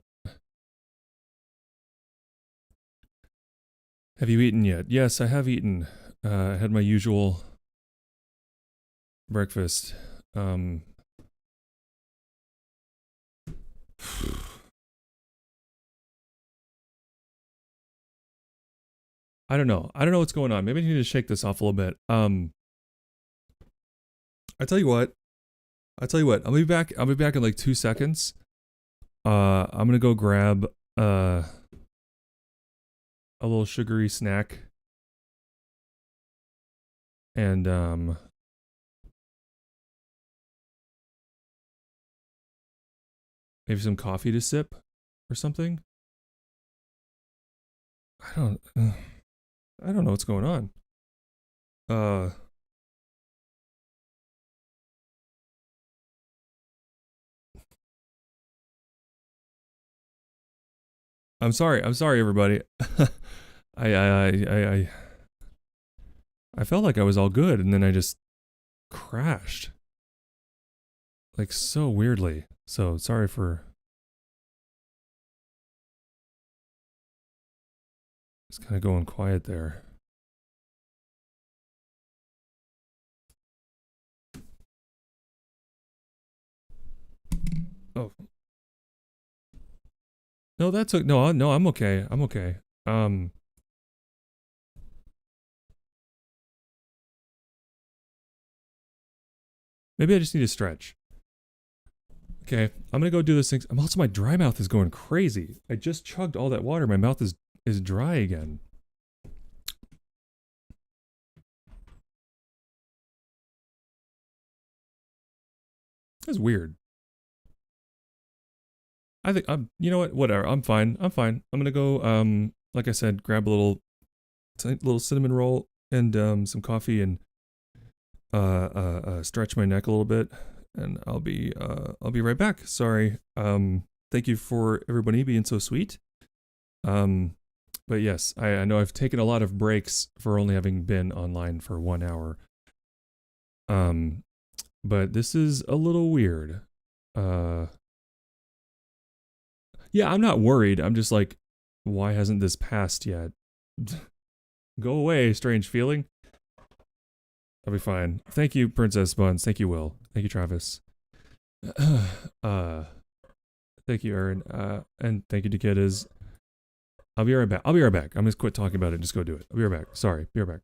Have you eaten yet? Yes, I have eaten. I had my usual breakfast. I don't know. I don't know what's going on. Maybe I need to shake this off a little bit. I tell you what. I'll be back in like 2 seconds. I'm gonna go grab a little sugary snack. And maybe some coffee to sip or something. I don't know what's going on. I'm sorry. I'm sorry, everybody. I, I, I, I, I felt like I was all good, and then I just crashed. Like, so weirdly. So, sorry for... Just kind of going quiet there. Oh. No, that's... No, I'm okay. I'm okay. Maybe I just need to stretch. Okay, I'm gonna go do this thing. I'm also, my dry mouth is going crazy. I just chugged all that water. My mouth is dry again. That's weird. I think you know what? Whatever. I'm fine. I'm fine. I'm gonna go. Like I said, grab a little cinnamon roll and some coffee and stretch my neck a little bit, and I'll be right back. Sorry. Thank you for everybody being so sweet. But yes, I know I've taken a lot of breaks for only having been online for 1 hour. But this is a little weird. Yeah, I'm not worried. I'm just like, why hasn't this passed yet? Go away, strange feeling. I'll be fine. Thank you, Princess Buns. Thank you, Will. Thank you, Travis. Thank you, Aaron. And thank you to Kiddas. I'll be right back. I'm gonna quit talking about it and just go do it. I'll be right back. Sorry. Be right back.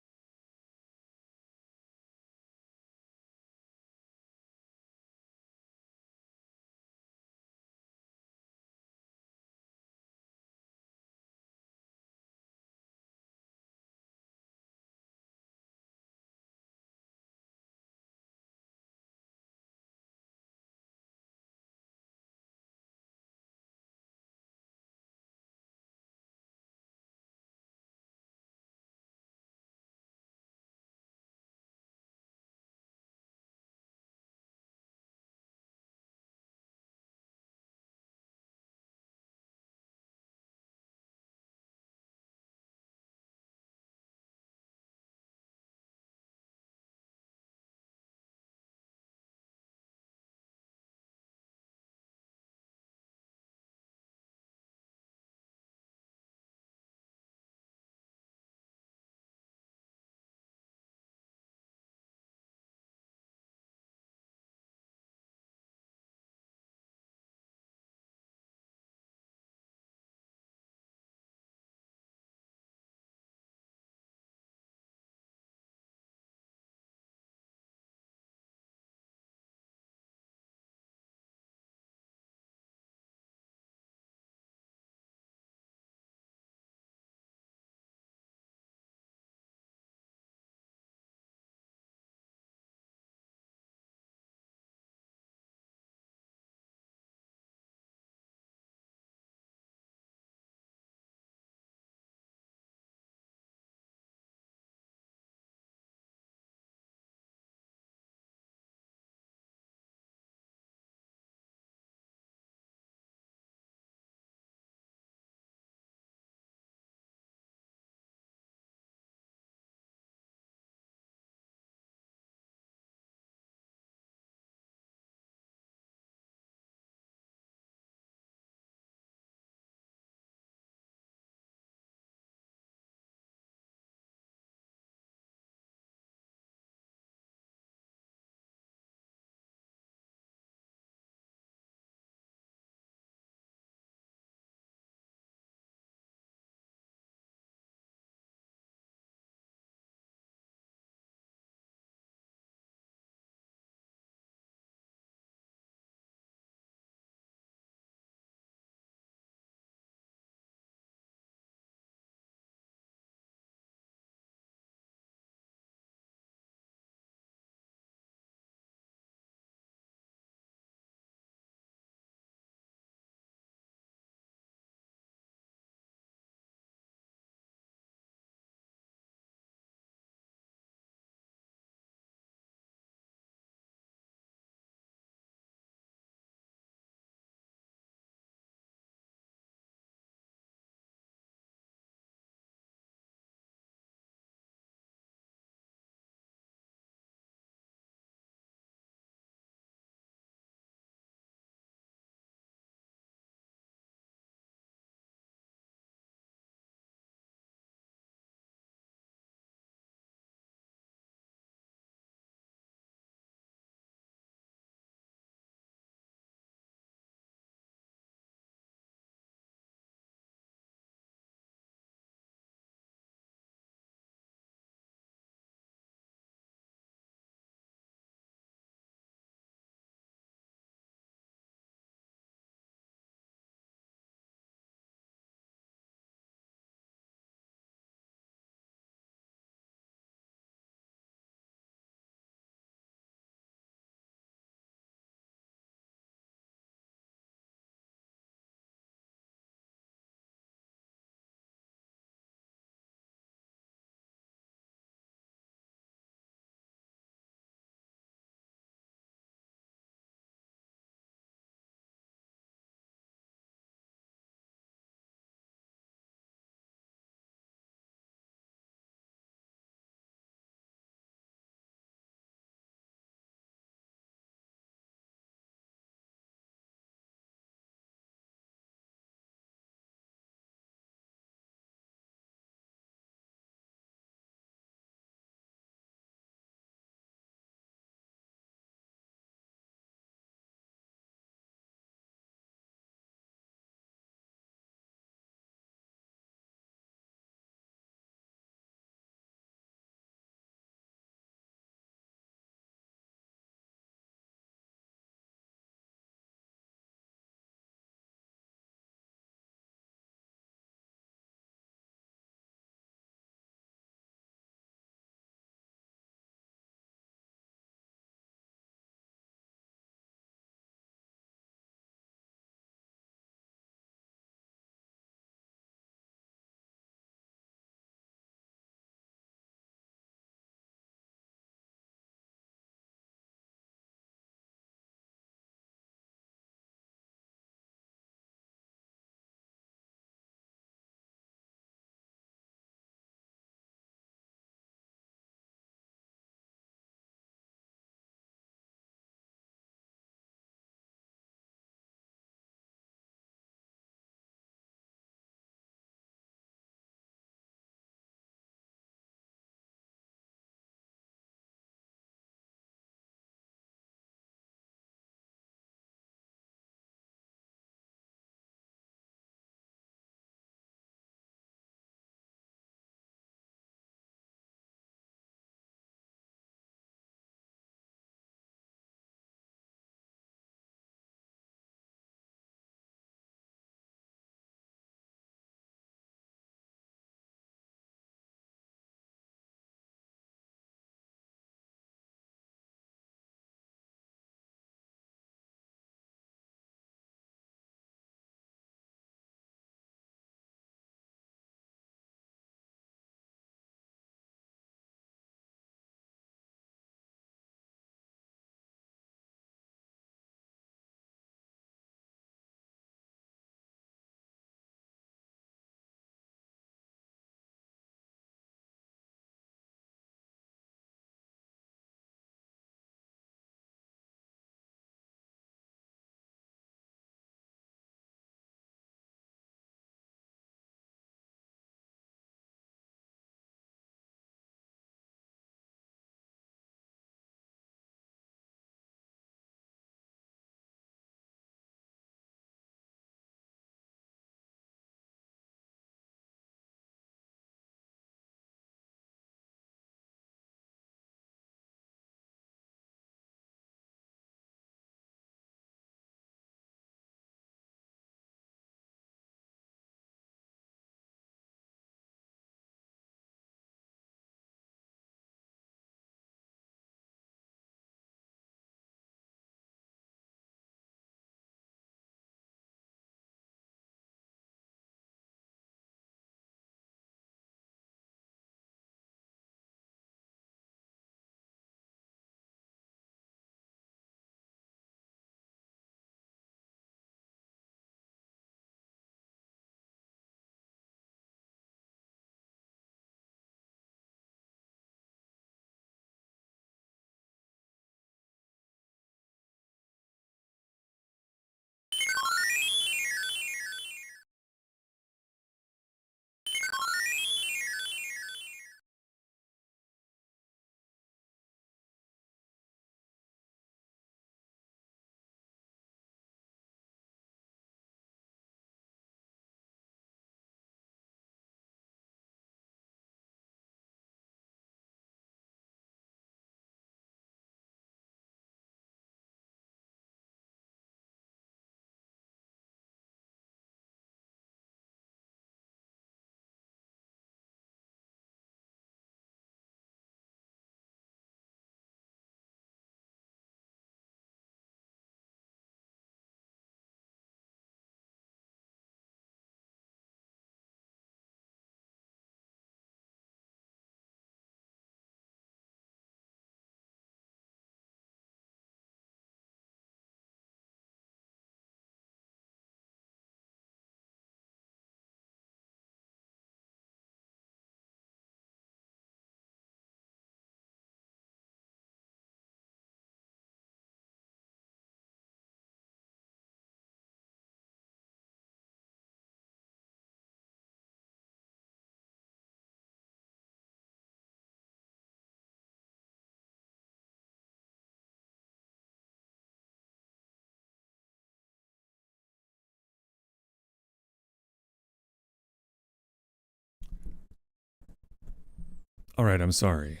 All right, I'm sorry.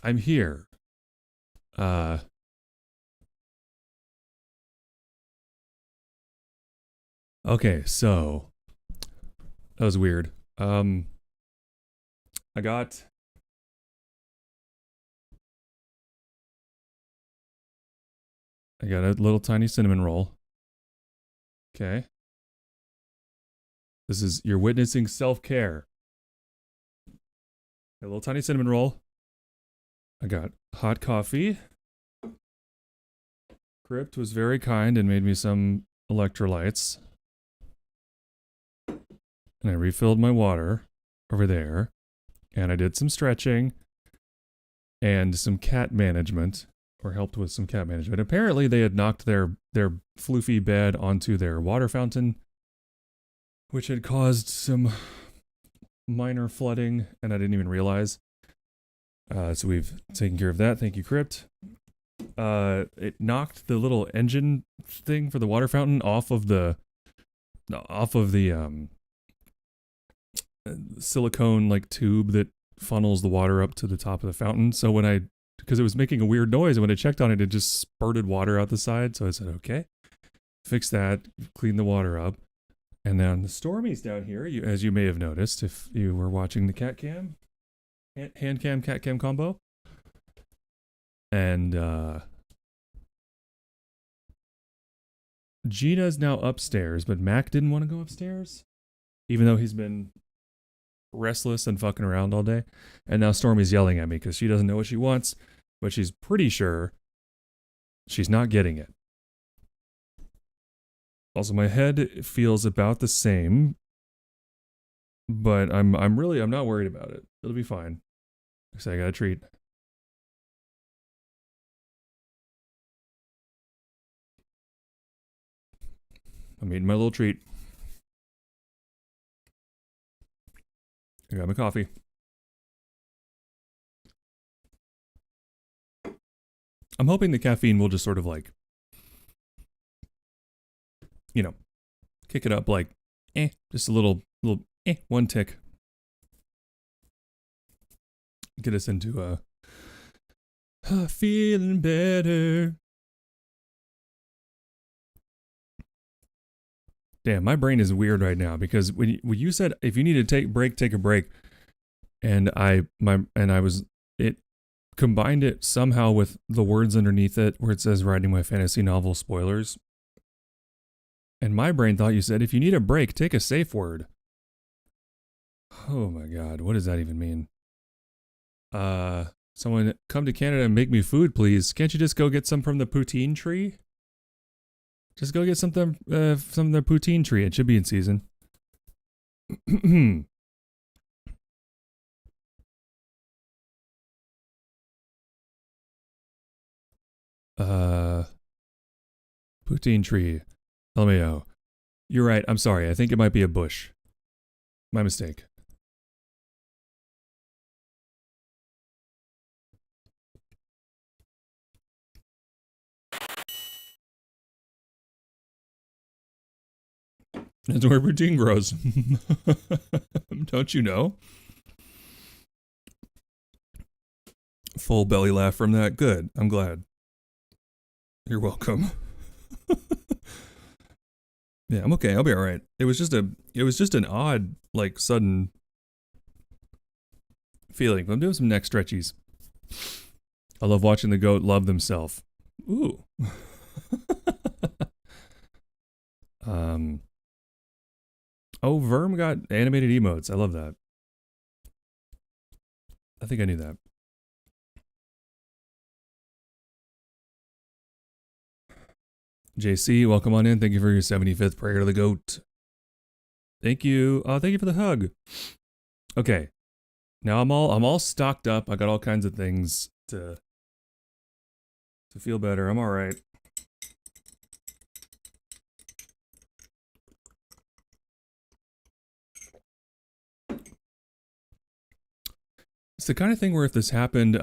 I'm here. Okay, so that was weird. I got a little tiny cinnamon roll. Okay. You're witnessing self-care. A little tiny cinnamon roll. I got hot coffee. Crypt was very kind and made me some electrolytes. And I refilled my water over there. And I did some stretching and some cat management, or helped with some cat management. Apparently they had knocked their floofy bed onto their water fountain, which had caused some minor flooding, and I didn't even realize. So we've taken care of that. Thank you, Crypt. It knocked the little engine thing for the water fountain off of the silicone like tube that funnels the water up to the top of the fountain. So because it was making a weird noise, and when I checked on it, it just spurted water out the side. So I said, okay, fix that, clean the water up. And then the Stormy's down here, as you may have noticed if you were watching the cat cam, hand cam, cat cam combo. And Gina's now upstairs, but Mac didn't want to go upstairs, even though he's been restless and fucking around all day. And now Stormy's yelling at me because she doesn't know what she wants, but she's pretty sure she's not getting it. Also, my head feels about the same, but I'm not worried about it. It'll be fine. So I got a treat. I'm eating my little treat. I got my coffee. I'm hoping the caffeine will just sort of like, kick it up like, just a little, one tick. Get us into feeling better. Damn, my brain is weird right now because when you said if you need to take a break, and it combined it somehow with the words underneath it where it says writing my fantasy novel spoilers. And my brain thought you said if you need a break, take a safe word. Oh my god, what does that even mean? Someone come to Canada and make me food, please. Can't you just go get some from the poutine tree? Just go get something from the poutine tree. It should be in season. Poutine tree. LMAO. You're right. I'm sorry. I think it might be a bush. My mistake. That's where poutine grows. Don't you know? Full belly laugh from that. Good. I'm glad. You're welcome. Yeah, I'm okay. I'll be all right. It was just an odd, like, sudden feeling. I'm doing some neck stretchies. I love watching the goat love themselves. Ooh. Oh, Verm got animated emotes. I love that. I think I knew that. JC, welcome on in. Thank you for your 75th prayer to the goat. Thank you. Thank you for the hug. Okay. Now I'm all stocked up. I got all kinds of things to feel better. I'm all right. It's the kind of thing where if this happened,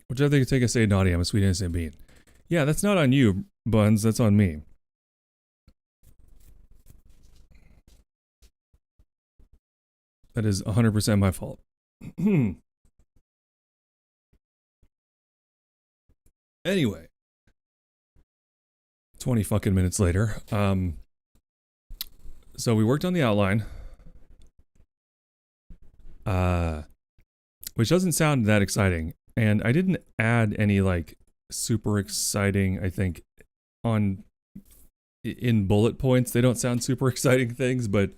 which I think take a say naughty, I'm a sweet innocent being. Yeah, that's not on you, Buns. That's on me. That is 100% my fault. Anyway, 20 fucking minutes later. So we worked on the outline. Which doesn't sound that exciting. And I didn't add any like super exciting, I think, in bullet points. They don't sound super exciting things, but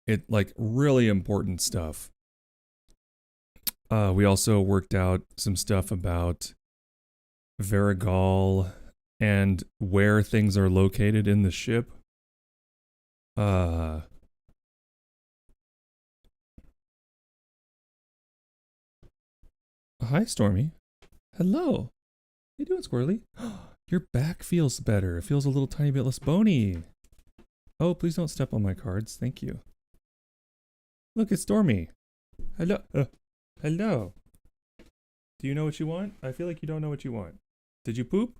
it like really important stuff. We also worked out some stuff about Varigal and where things are located in the ship. Hi, Stormy. Hello. How you doing, Squirrely? Your back feels better. It feels a little tiny bit less bony. Oh, please don't step on my cards. Thank you. Look, it's Stormy. Hello. Hello. Do you know what you want? I feel like you don't know what you want. Did you poop?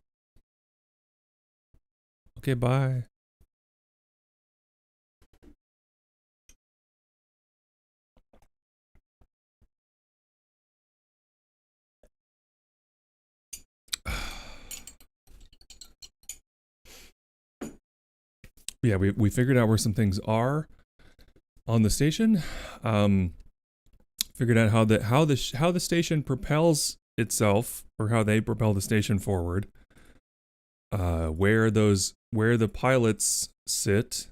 Okay, bye. Yeah, we figured out where some things are on the station. Figured out how the station propels itself, or how they propel the station forward. Where the pilots sit.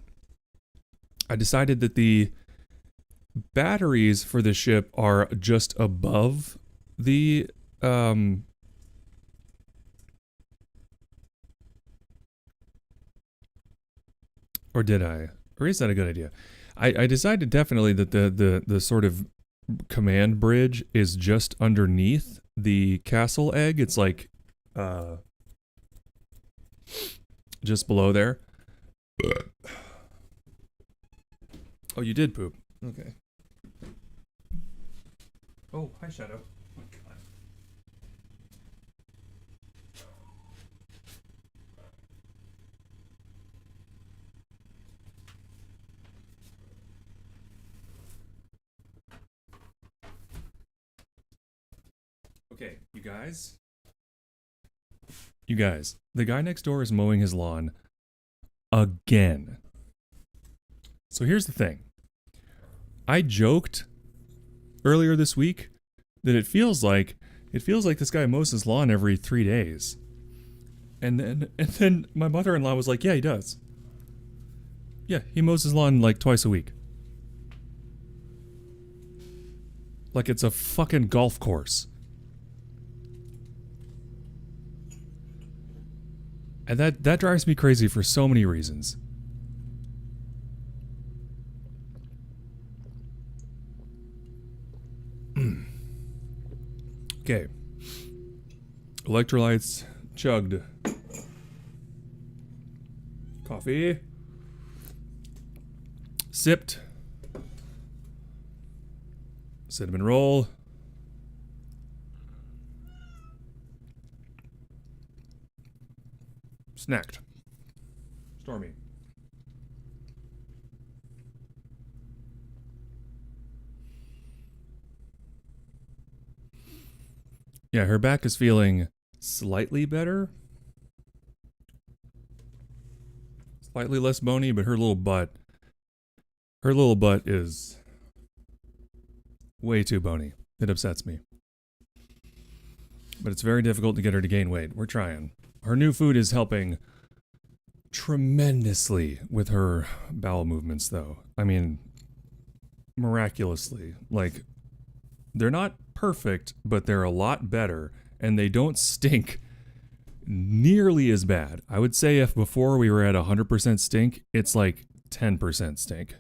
I decided that the batteries for the ship are just above the or did I? Or is that a good idea? I decided definitely that the sort of command bridge is just underneath the castle egg. It's like just below there. Oh, you did poop. Okay. Oh, hi, Shadow. Oh my God. Okay, you guys. The guy next door is mowing his lawn again. So here's the thing. I joked earlier this week that it feels like this guy mows his lawn every 3 days. And then my mother-in-law was like, "Yeah, he does. Yeah, he mows his lawn like twice a week. Like it's a fucking golf course." And that drives me crazy for so many reasons. Okay. Electrolytes chugged. Coffee. Sipped. Cinnamon roll. Snacked. Stormy. Yeah, her back is feeling slightly better. Slightly less bony, but her little butt is way too bony. It upsets me. But it's very difficult to get her to gain weight. We're trying. Her new food is helping tremendously with her bowel movements, though. I mean, miraculously. Like, they're not perfect, but they're a lot better, and they don't stink nearly as bad. I would say if before we were at 100% stink, it's like 10% stink.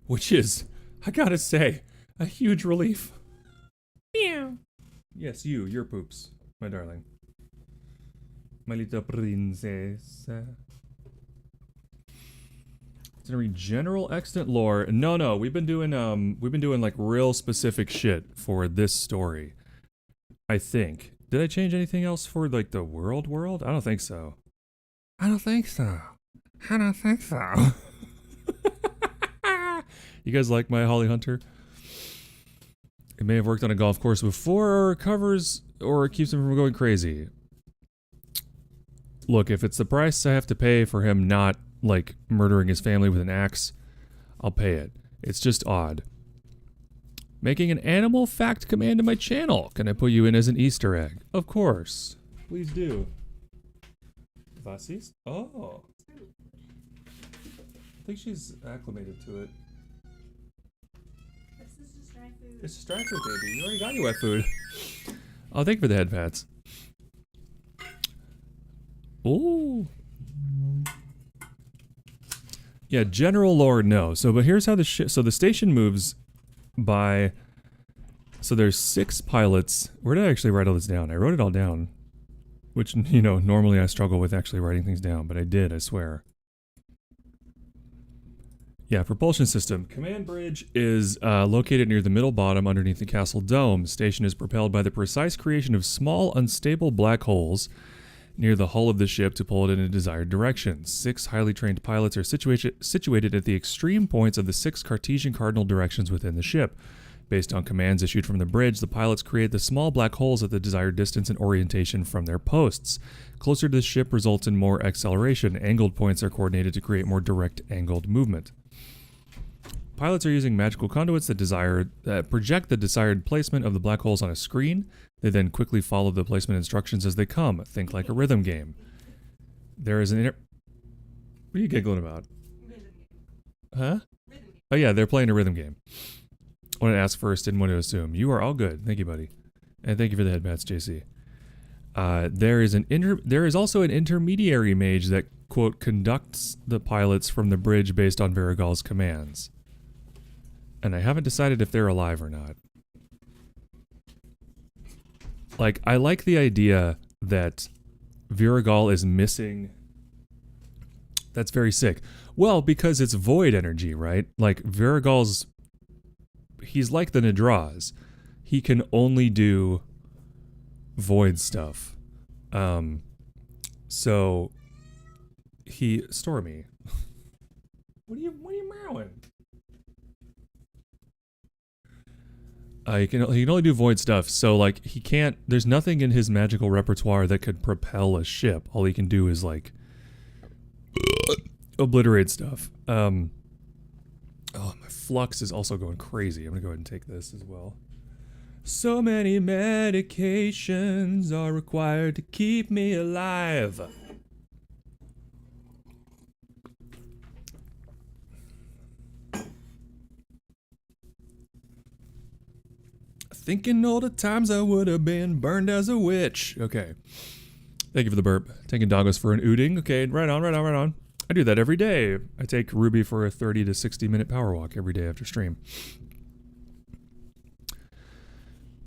Which is, I gotta say, a huge relief. Meow. Yes, your poops, my darling. My little princess. It's gonna read general extant lore. No, we've been doing like real specific shit for this story. I think. Did I change anything else for like the world? I don't think so. You guys like my Holly Hunter? It may have worked on a golf course before, or covers, or keeps him from going crazy. Look, if it's the price I have to pay for him not, like, murdering his family with an axe, I'll pay it. It's just odd. Making an animal fact command in my channel. Can I put you in as an Easter egg? Of course. Please do. Vasis? Oh. I think she's acclimated to it. This is just dry food. It's just dry food, baby. You already got your wet food. Oh, thank you for the head pats. Ooh. Yeah, general lore, no. So, but here's how the so the station moves by. So there's 6 pilots. Where did I actually write all this down? I wrote it all down. Which, you know, normally I struggle with actually writing things down, but I did, I swear. Yeah, propulsion system. Command bridge is located near the middle bottom underneath the castle dome. Station is propelled by the precise creation of small, unstable black holes near the hull of the ship to pull it in a desired direction. 6 highly trained pilots are situated at the extreme points of the 6 Cartesian cardinal directions within the ship. Based on commands issued from the bridge, the pilots create the small black holes at the desired distance and orientation from their posts. Closer to the ship results in more acceleration. Angled points are coordinated to create more direct angled movement. Pilots are using magical conduits that project the desired placement of the black holes on a screen. They then quickly follow the placement instructions as they come. Think like a rhythm game. There is an What are you giggling about? Rhythm game. Huh? Rhythm game. Oh yeah, they're playing a rhythm game. I want to ask first, didn't want to assume. You are all good. Thank you, buddy. And thank you for the headbats, JC. There is also an intermediary mage that, quote, conducts the pilots from the bridge based on Varigal's commands. And I haven't decided if they're alive or not. Like, I like the idea that Virigal is missing. That's very sick. Well, because it's void energy, right? Like, Virigal's... He's like the Nadraz. He can only do void stuff. So Stormy. What are you meowing? He can only do void stuff. So like he can't. There's nothing in his magical repertoire that could propel a ship. All he can do is like obliterate stuff. Oh, my flux is also going crazy. I'm gonna go ahead and take this as well. So many medications are required to keep me alive. Thinking all the times I would have been burned as a witch. Okay. Thank you for the burp. Taking doggos for an ooting. Okay, right on. I do that every day. I take Ruby for a 30 to 60 minute power walk every day after stream.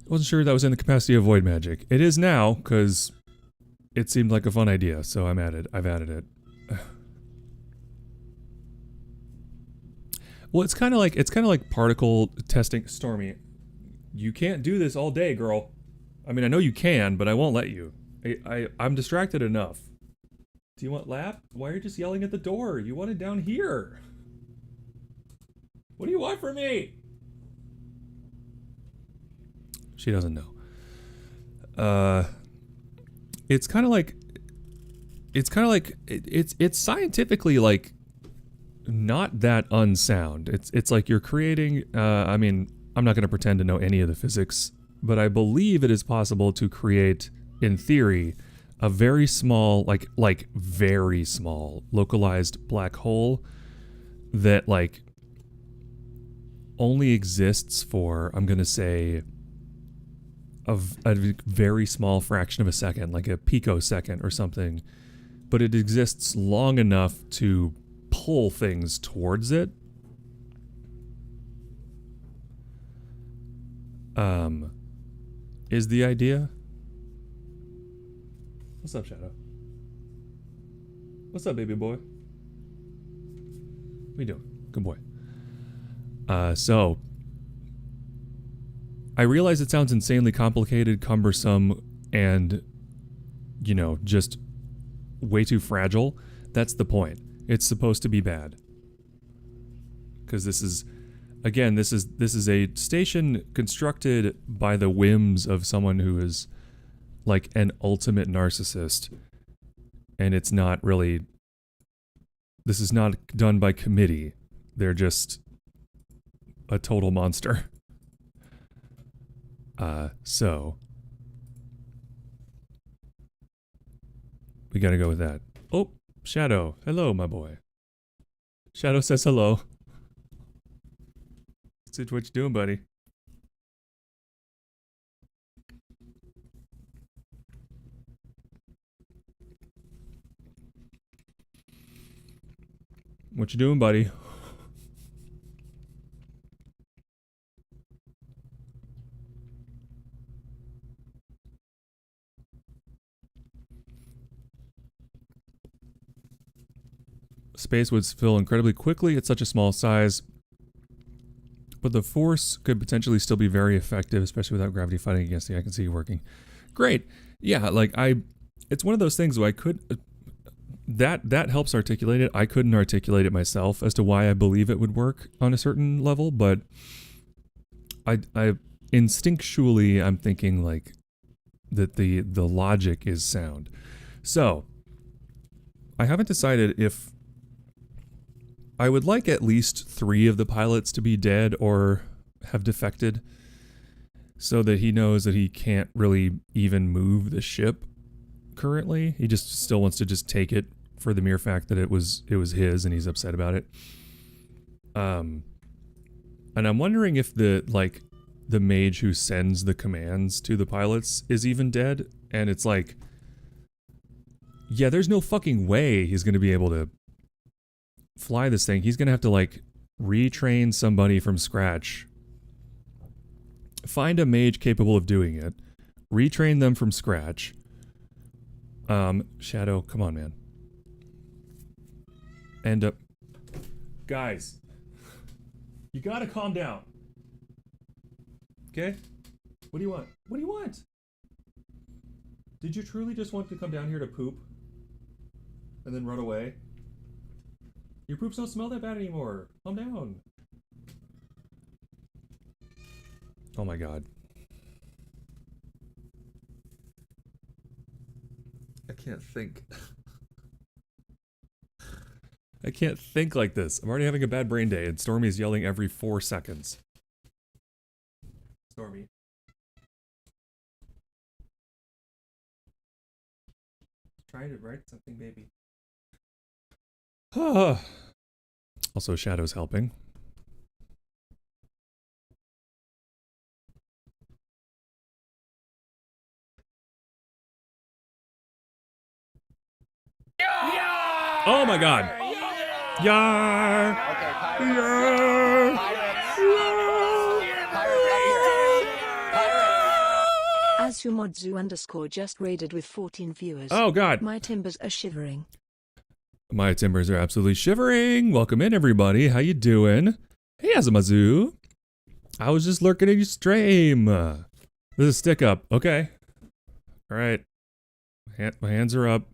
Wasn't sure that was in the capacity of void magic. It is now, because it seemed like a fun idea, so I've added it. Well, it's kind of like particle testing. Stormy, you can't do this all day, girl. I mean, I know you can, but I won't let you. I'm distracted enough. Do you want lap? Why are you just yelling at the door? You want it down here. What do you want from me? She doesn't know. It's kind of like it's scientifically like not that unsound. It's like you're creating. I mean, I'm not going to pretend to know any of the physics, but I believe it is possible to create, in theory, a very small, like very small, localized black hole that like only exists for, I'm gonna say, a very small fraction of a second, like a picosecond or something, but it exists long enough to pull things towards it. Is the idea. What's up, Shadow? What's up, baby boy? What you doing? Good boy. So I realize it sounds insanely complicated, cumbersome, and, you know, just way too fragile. That's the point. It's supposed to be bad. Because this is again, this is a station constructed by the whims of someone who is like an ultimate narcissist, and it's not really. This is not done by committee. They're just a total monster. So we gotta go with that. Oh, Shadow. Hello, my boy. Shadow says hello. See what you doing, buddy? What you doing, buddy? Space would fill incredibly quickly at such a small size, but the force could potentially still be very effective, especially without gravity fighting against it. I can see you working. Great. Yeah, like it's one of those things where I could, that helps articulate it. I couldn't articulate it myself as to why I believe it would work on a certain level, but I instinctually I'm thinking like that the logic is sound. So I haven't decided if I would like at least 3 of the pilots to be dead or have defected so that he knows that he can't really even move the ship currently. He just still wants to just take it for the mere fact that it was his and he's upset about it. And I'm wondering if the mage who sends the commands to the pilots is even dead, and it's like, yeah, there's no fucking way he's going to be able to fly this thing. He's gonna have to like retrain somebody from scratch, find a mage capable of doing it, retrain them from scratch. Shadow, come on, man. And guys, you gotta calm down. Okay? What do you want? What do you want? Did you truly just want to come down here to poop and then run away? Your poops don't smell that bad anymore. Calm down. Oh my god. I can't think. I can't think like this. I'm already having a bad brain day, and Stormy is yelling every 4 seconds. Stormy. Trying to write something, baby. Also, Shadow's helping. Yeah! Oh my god! Yar! Okay, Yar! Asumodzu_ just raided with 14 viewers. Oh god! My timbers are shivering. My timbers are absolutely shivering. Welcome in, everybody. How you doing? Hey, Azumazu. I was just lurking at your stream. This is stick up. Okay. All right. My hands are up.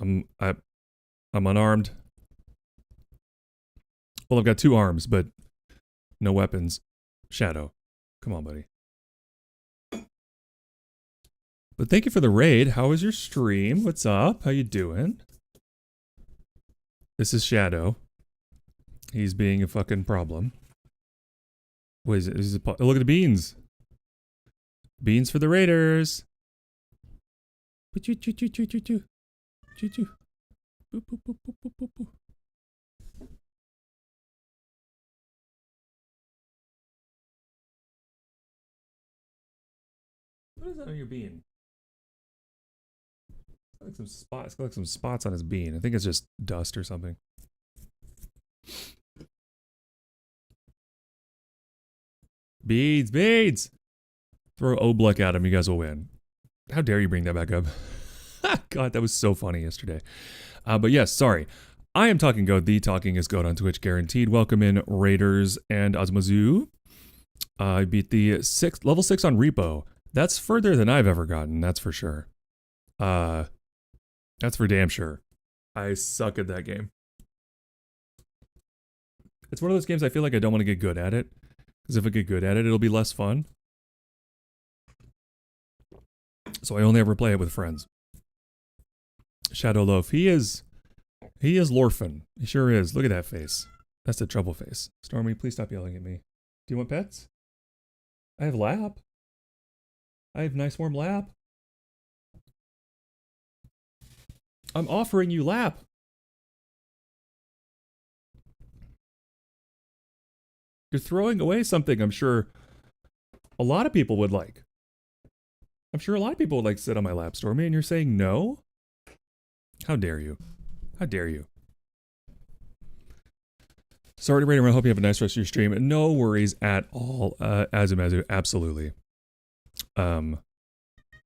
I'm unarmed. Well, I've got 2 arms, but no weapons. Shadow. Come on, buddy. But thank you for the raid. How was your stream? What's up? How you doing? This is Shadow. He's being a fucking problem. What is it? Look at the beans. Beans for the raiders. Choo choo choo choo choo choo. Choo choo. Boop boop boop boop boop boop boop. What is that on your bean? Like some spots. It's got like some spots on his bean. I think it's just dust or something. Beads, beads. Throw Oblek at him. You guys will win. How dare you bring that back up? God, that was so funny yesterday. But yes, sorry. I am Talking Goat. The Talking is Goat on Twitch, guaranteed. Welcome in, Raiders and Osmozu. I beat the level 6 on Repo. That's further than I've ever gotten. That's for sure. That's for damn sure. I suck at that game. It's one of those games I feel like I don't want to get good at it. Because if I get good at it, it'll be less fun. So I only ever play it with friends. Shadow Loaf, he is Lorphin. He sure is. Look at that face. That's the trouble face. Stormy, please stop yelling at me. Do you want pets? I have lap. I have nice warm lap. I'm offering you lap. You're throwing away something I'm sure a lot of people would like. I'm sure a lot of people would like to sit on my lap, Stormy, and you're saying no? How dare you? How dare you? Sorry to rain. I hope you have a nice rest of your stream. No worries at all, Azumazu. Absolutely.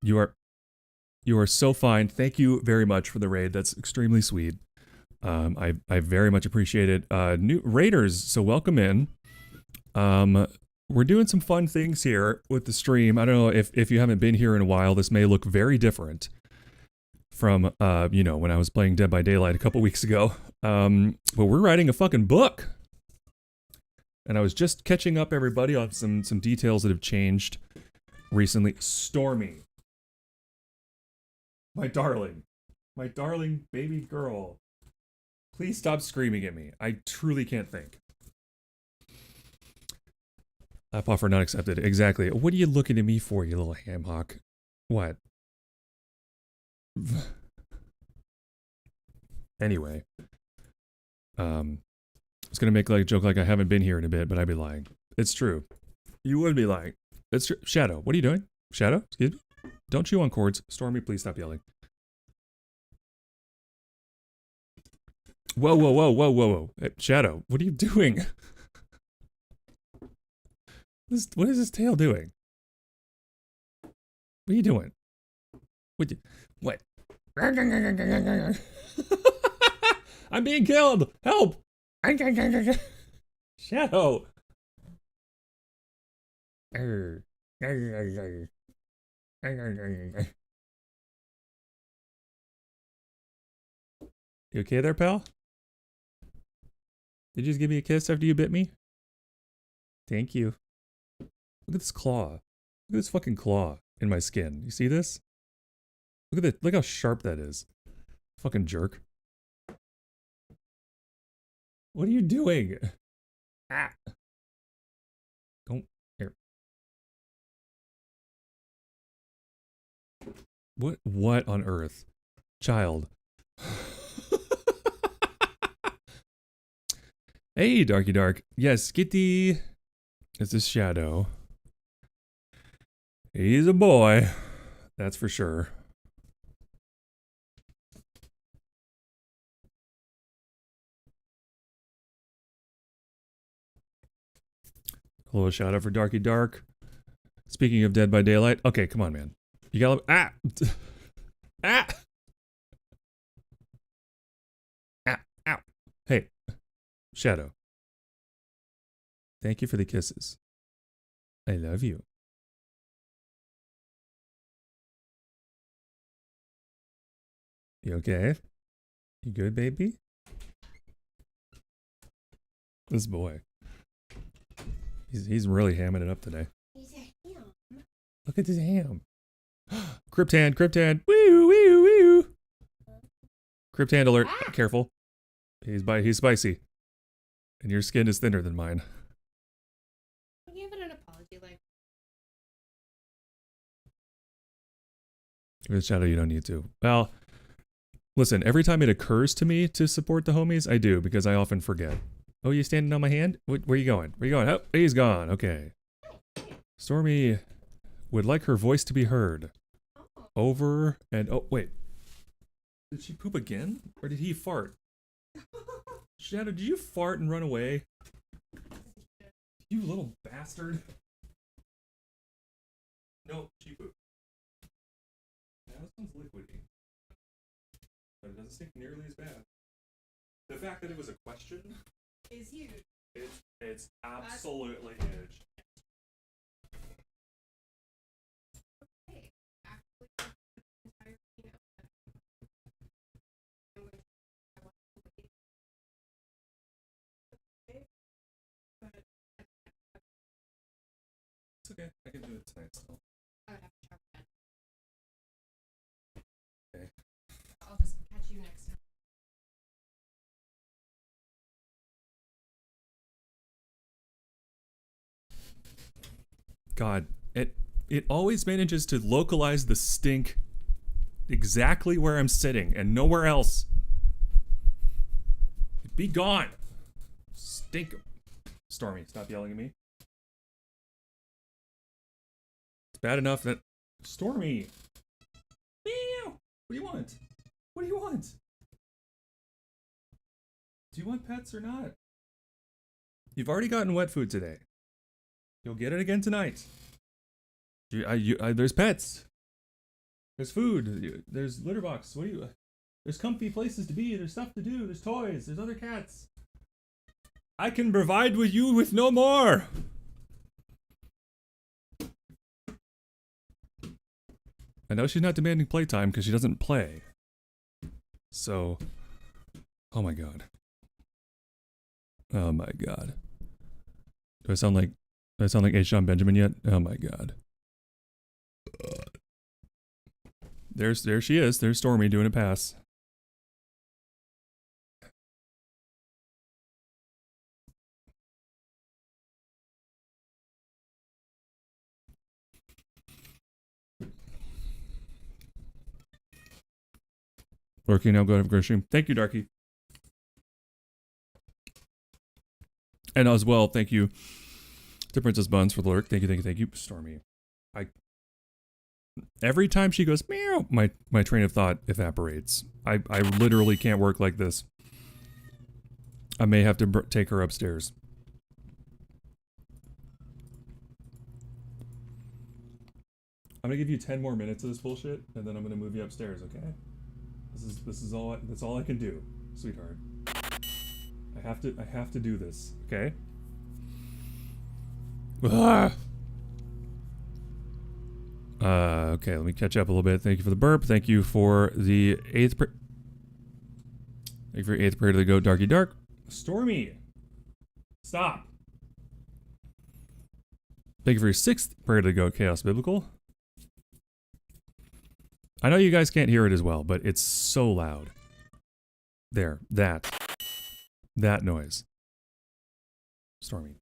You are so fine. Thank you very much for the raid. That's extremely sweet. I very much appreciate it. New raiders, so welcome in. We're doing some fun things here with the stream. I don't know if you haven't been here in a while, this may look very different from, you know, when I was playing Dead by Daylight a couple weeks ago. But we're writing a fucking book. And I was just catching up everybody on some details that have changed recently. Stormy. My darling baby girl. Please stop screaming at me. I truly can't think. App offer not accepted. Exactly. What are you looking at me for, you little ham hock? What? Anyway. I was gonna make like a joke like I haven't been here in a bit, but I'd be lying. It's true. You would be lying. It's true. Shadow, what are you doing? Shadow? Excuse me? Don't chew on cords. Stormy, please stop yelling. Whoa, whoa, whoa, whoa, whoa, whoa. Hey, Shadow, what are you doing? What is this tail doing? What are you doing? What? I'm being killed! Help! Shadow! You okay there, pal? Did you just give me a kiss after you bit me? Thank you. Look at this claw. Look at this fucking claw in my skin. You see this? Look at that. Look how sharp that is. Fucking jerk. What are you doing? Ah. Don't. Here. What on earth? Child. Hey, Darky Dark. Yes, Skitty. It's a Shadow. He's a boy. That's for sure. A little shout out for Darky Dark. Speaking of Dead by Daylight. Okay, come on, man. You gotta. Ah! Ah! Ah! Ow! Hey. Shadow. Thank you for the kisses. I love you. You okay? You good, baby? This boy. He's really hamming it up today. He's a ham. Look at this ham. Crypt hand, crypt hand. Woo, woo, woo. Crypt hand alert. Ah! Careful. He's spicy. And your skin is thinner than mine. Give it an apology, like. With Shadow, you don't need to. Well, listen, every time it occurs to me to support the homies, I do, because I often forget. Oh, you standing on my hand? Where are you going? Where are you going? Oh, he's gone. Okay. Stormy would like her voice to be heard. Over and... Oh, wait. Did she poop again? Or did he fart? Shadow, did you fart and run away? You little bastard. No, she pooped. Now this one's liquidy. But it doesn't stink nearly as bad. The fact that it was a question Is huge. it's absolutely huge. Okay. Actually, entire, you know, I'm going to. it tonight still. I would have to shower again. Okay. I'll just catch you next time. God, it always manages to localize the stink exactly where I'm sitting and nowhere else. Be gone. Stink. Stormy, stop yelling at me. It's bad enough that Stormy. Meow. What do you want? What do you want? Do you want pets or not? You've already gotten wet food today. You'll get it again tonight. There's pets. There's food. There's litter box. What do you? There's comfy places to be. There's stuff to do. There's toys. There's other cats. I can provide with you with no more. I know she's not demanding playtime because she doesn't play. So, oh my god. Oh my god. Do I sound like H. John Benjamin yet? Oh my god. There she is. There's Stormy doing a pass. Lurky, now go to grocery. Thank you, Darky. And as well, thank you to Princess Buns for the lurk. Thank you, Stormy. Every time she goes meow, my train of thought evaporates. I literally can't work like this. I may have to take her upstairs. I'm gonna give you 10 more minutes of this bullshit, and then I'm gonna move you upstairs. Okay? That's all I can do, sweetheart. I have to do this. Okay? Ah! Okay, let me catch up a little bit. Thank you for the burp. Thank you for the 8th Thank you for your 8th prayer to the goat, Darky Dark. Stormy! Stop! Thank you for your 6th prayer to the goat, Chaos Biblical. I know you guys can't hear it as well, but it's so loud. There. That noise. Stormy.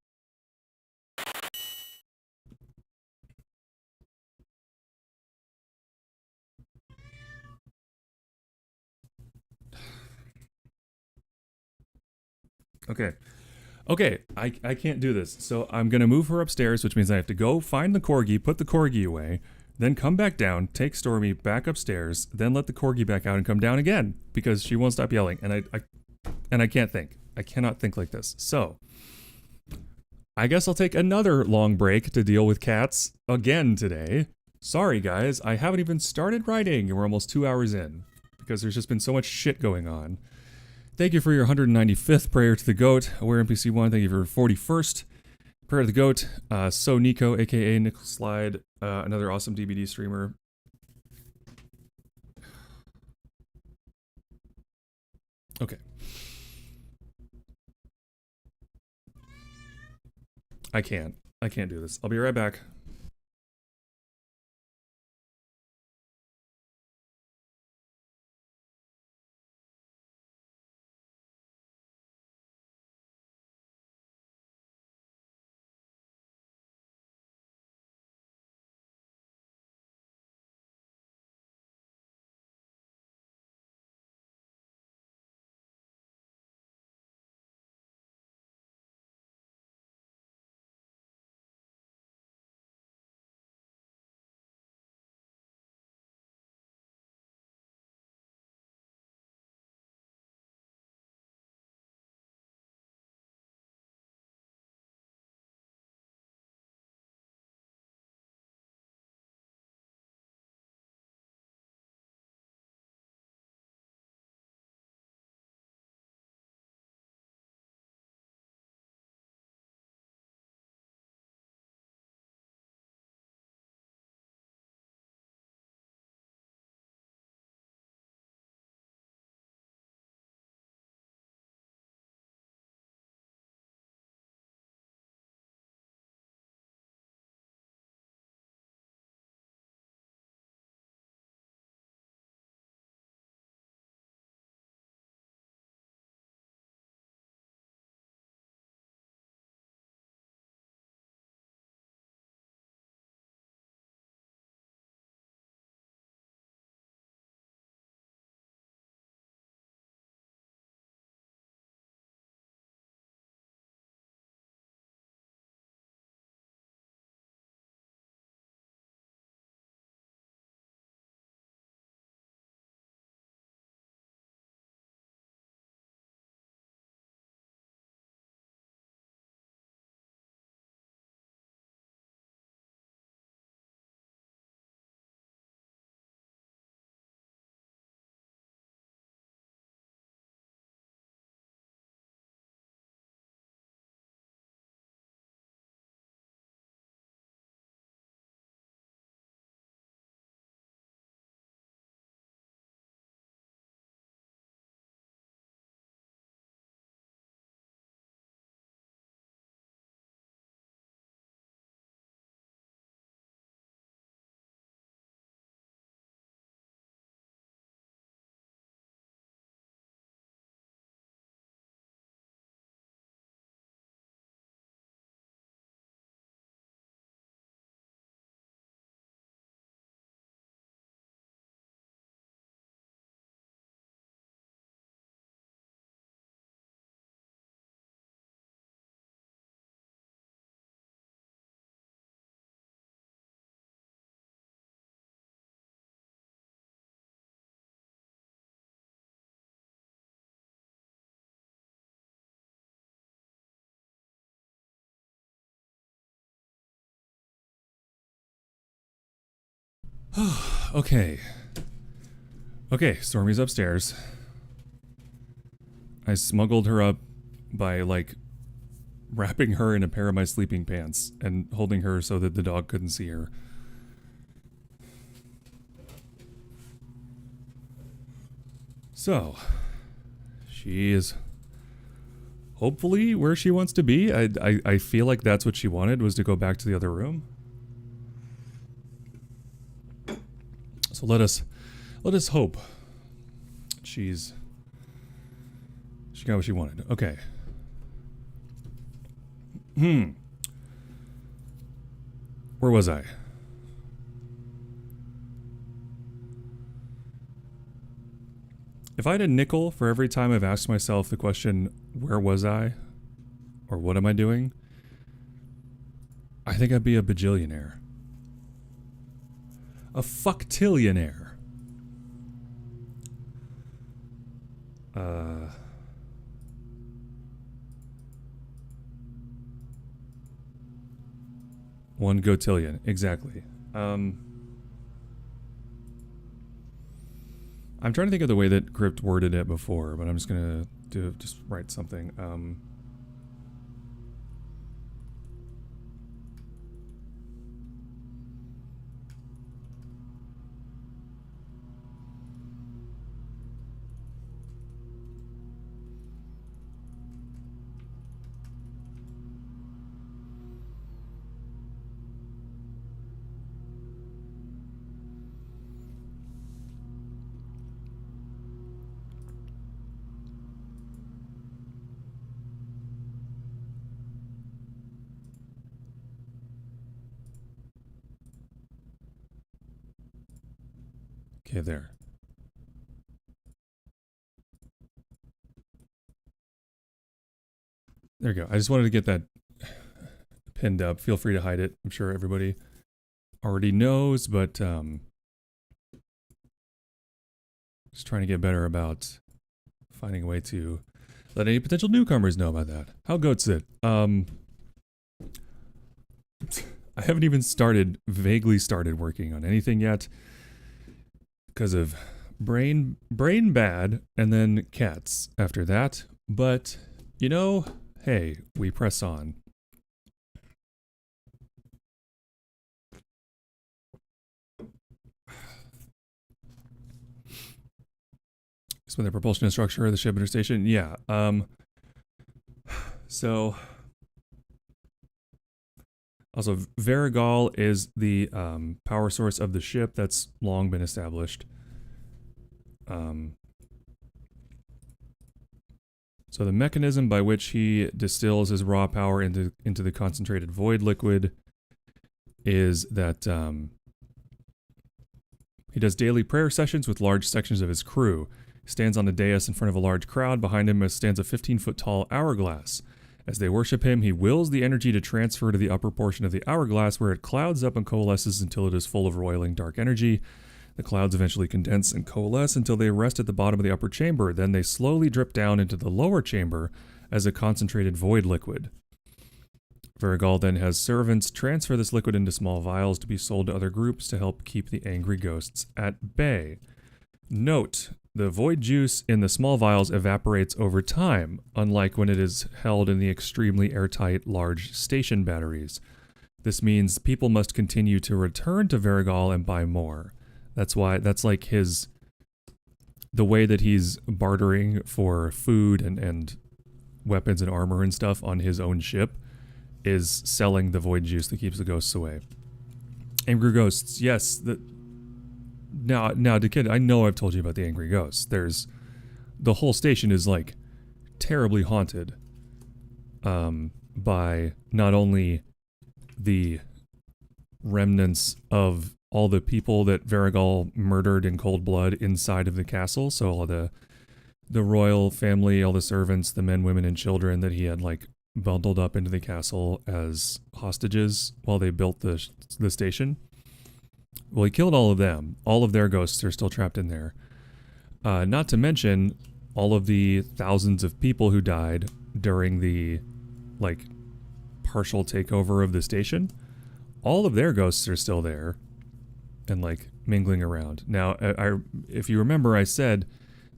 Okay, I can't do this. So I'm going to move her upstairs, which means I have to go find the corgi, put the corgi away, then come back down, take Stormy back upstairs, then let the corgi back out and come down again because she won't stop yelling. And I can't think. I cannot think like this. So I guess I'll take another long break to deal with cats again today. Sorry guys, I haven't even started writing and we're almost 2 hours in because there's just been so much shit going on. Thank you for your 195th prayer to the goat. Aware NPC1, thank you for your 41st prayer to the goat. So Nico, aka Nickel Slide, another awesome DBD streamer. Okay. I can't do this. I'll be right back. Okay. Okay, Stormy's upstairs. I smuggled her up by, like, wrapping her in a pair of my sleeping pants and holding her so that the dog couldn't see her. So, she is hopefully where she wants to be. I feel like that's what she wanted, was to go back to the other room. So let us hope she got what she wanted. Okay. Where was I? If I had a nickel for every time I've asked myself the question, where was I? Or what am I doing? I think I'd be a bajillionaire. A fucktillionaire. One gotillion, exactly. I'm trying to think of the way that Crypt worded it before, but I'm just gonna just write something. Okay, there. There you go. I just wanted to get that pinned up. Feel free to hide it. I'm sure everybody already knows, but just trying to get better about finding a way to let any potential newcomers know about that. How goat's it? I haven't even vaguely started working on anything yet because of brain bad and then cats after that. But, you know, hey, we press on. Explain the propulsion and structure of the ship interstation. Yeah. So also Varigal is the power source of the ship. That's long been established. So the mechanism by which he distills his raw power into the concentrated void liquid is that he does daily prayer sessions with large sections of his crew. He stands on a dais in front of a large crowd. Behind him stands a 15-foot tall hourglass. As they worship him, he wills the energy to transfer to the upper portion of the hourglass, where it clouds up and coalesces until it is full of roiling dark energy. The clouds eventually condense and coalesce until they rest at the bottom of the upper chamber. Then they slowly drip down into the lower chamber as a concentrated void liquid. Varigal then has servants transfer this liquid into small vials to be sold to other groups to help keep the angry ghosts at bay. Note, the void juice in the small vials evaporates over time, unlike when it is held in the extremely airtight large station batteries. This means people must continue to return to Varigal and buy more. That's like the way that he's bartering for food and weapons and armor and stuff on his own ship is selling the void juice that keeps the ghosts away. Angry ghosts, yes. Now, kid, I know I've told you about the angry ghosts. The whole station is like terribly haunted by not only the remnants of all the people that Varigal murdered in cold blood inside of the castle, so all the royal family, all the servants, the men, women, and children that he had like bundled up into the castle as hostages while they built the station. Well, he killed all of them. All of their ghosts are still trapped in there. Not to mention all of the thousands of people who died during the like partial takeover of the station. All of their ghosts are still there. and like mingling around. Now, if you remember, I said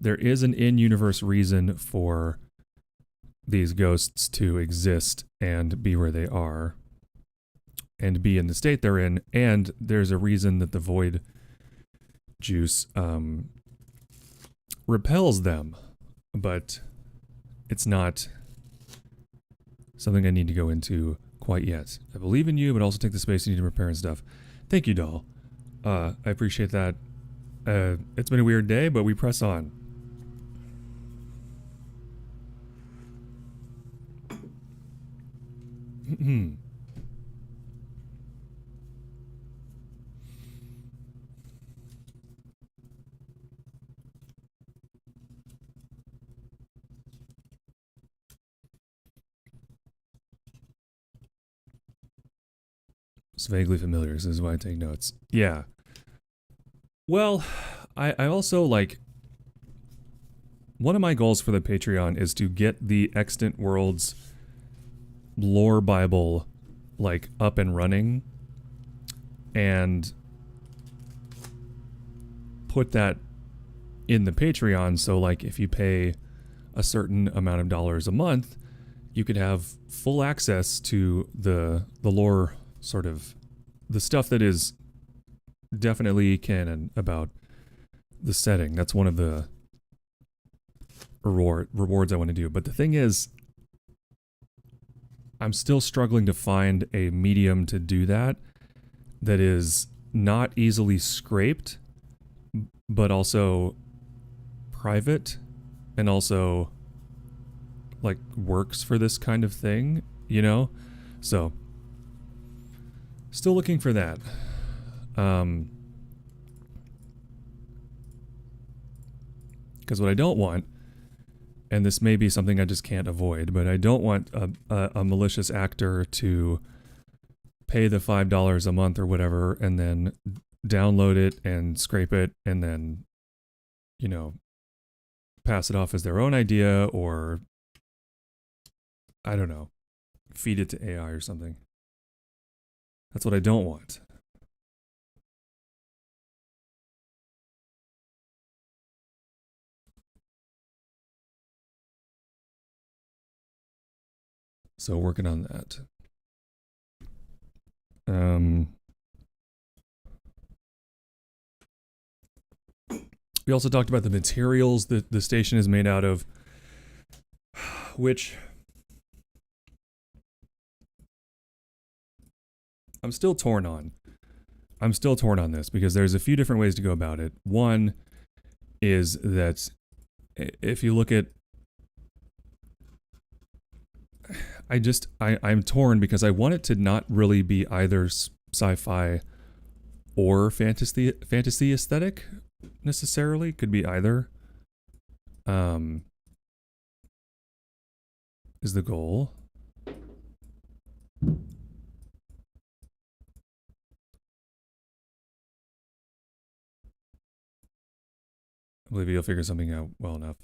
there is an in-universe reason for these ghosts to exist and be where they are and be in the state they're in, and there's a reason that the void juice repels them, but it's not something I need to go into quite yet. I believe in you, but also take the space you need to repair and stuff. Thank you, doll. I appreciate that. It's been a weird day, but we press on. It's vaguely familiar. This is why I take notes. Yeah. Well, I also like... One of my goals for the Patreon is to get the Extant Worlds lore Bible like up and running and put that in the Patreon, so like if you pay a certain amount of dollars a month, you could have full access to the lore, sort of the stuff that is definitely canon about the setting. That's one of the rewards I want to do. But the thing is, I'm still struggling to find a medium to do that is not easily scraped, but also private, and also like works for this kind of thing, you know? So still looking for that. Because what I don't want, and this may be something I just can't avoid, but I don't want a malicious actor to pay the $5 a month or whatever and then download it and scrape it and then, you know, pass it off as their own idea, or I don't know, feed it to AI or something. That's what I don't want. So working on that. We also talked about the materials that the station is made out of, which I'm still torn on. I'm still torn on this because there's a few different ways to go about it. One is that if you look at, I'm torn because I want it to not really be either sci-fi or fantasy aesthetic necessarily. Could be either. Is the goal. I believe you'll figure something out well enough.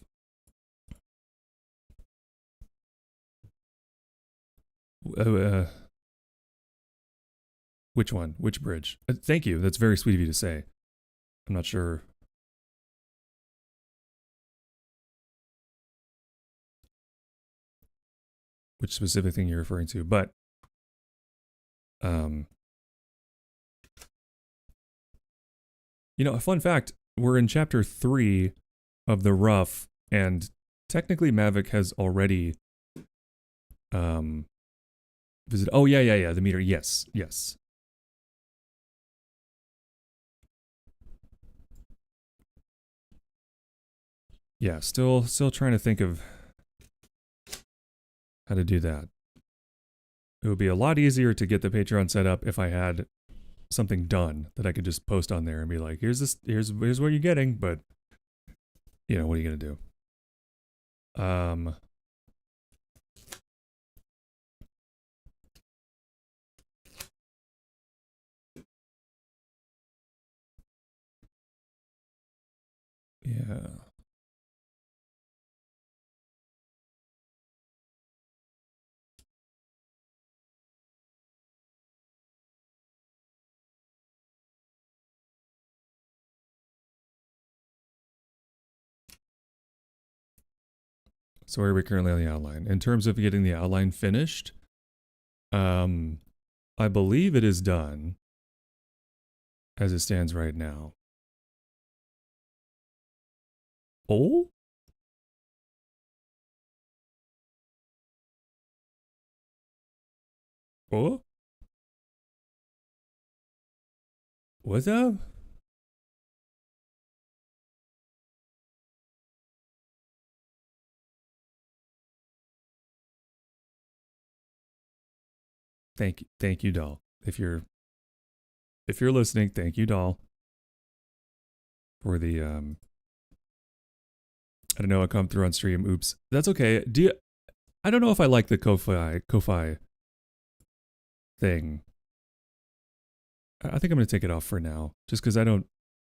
Which one? Which bridge? Thank you. That's very sweet of you to say. I'm not sure. Which specific thing you're referring to, but you know, a fun fact, we're in chapter 3 of the Rough, and technically Mavic has already visited. Oh yeah, the meter. Yes. Yeah, still trying to think of how to do that. It would be a lot easier to get the Patreon set up if I had something done that I could just post on there and be like, here's what you're getting, but you know, what are you gonna do? Yeah. So where are we currently on the outline? In terms of getting the outline finished, I believe it is done as it stands right now. Oh? Oh? What's up? Thank you, doll. If you're listening, thank you, doll, for the I don't know, I come through on stream. Oops. That's okay. I don't know if I like the Ko-Fi thing. I think I'm going to take it off for now, just because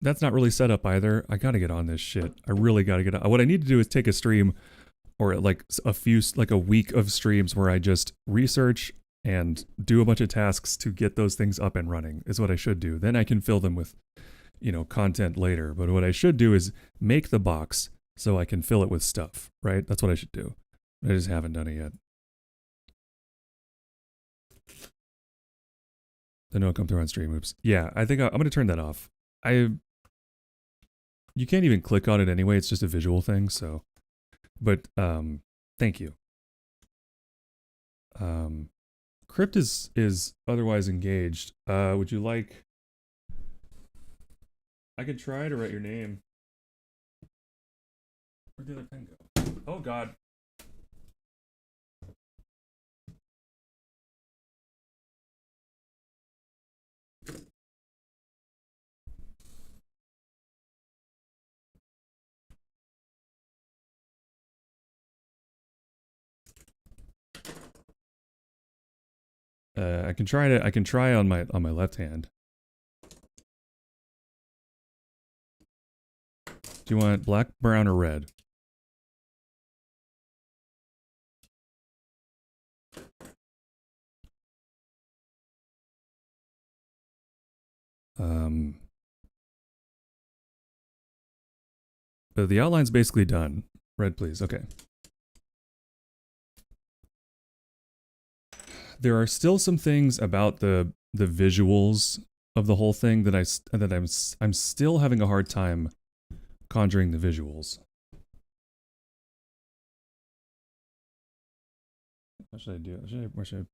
that's not really set up either. I got to get on this shit. I really got to get on. What I need to do is take a stream, or like a week of streams where I just research and do a bunch of tasks to get those things up and running is what I should do. Then I can fill them with, content later. But what I should do is make the box so I can fill it with stuff, right? That's what I should do. I just haven't done it yet. Then it'll come through on stream. Oops. Yeah, I think I'm going to turn that off. You can't even click on it anyway. It's just a visual thing. So, but thank you. Crypt is otherwise engaged. Would you like? I could try to write your name. Where'd the other pen go? Oh God. I can try on my left hand. Do you want black, brown, or red? The outline's basically done. Red, please. Okay. There are still some things about the visuals of the whole thing that I'm still having a hard time conjuring the visuals. What should I do? Where should I?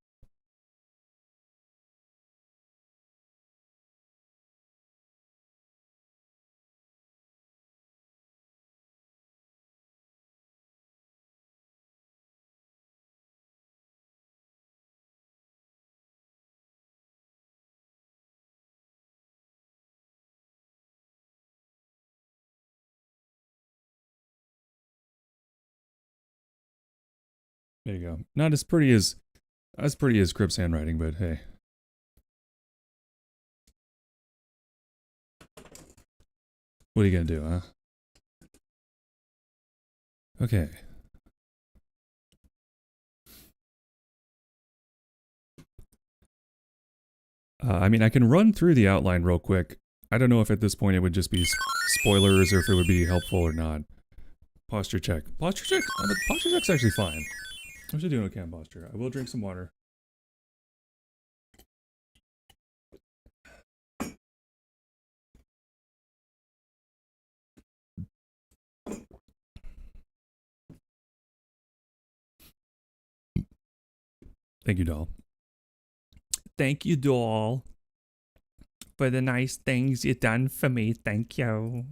There you go. Not as pretty as Crip's handwriting, but hey. What are you gonna do, huh? Okay. I mean, I can run through the outline real quick. I don't know if at this point it would just be spoilers or if it would be helpful or not. Posture check. Posture check? Posture check's actually fine. I'm just doing okay on posture. I will drink some water. Thank you, doll. Thank you, doll, for the nice things you done for me. Thank you.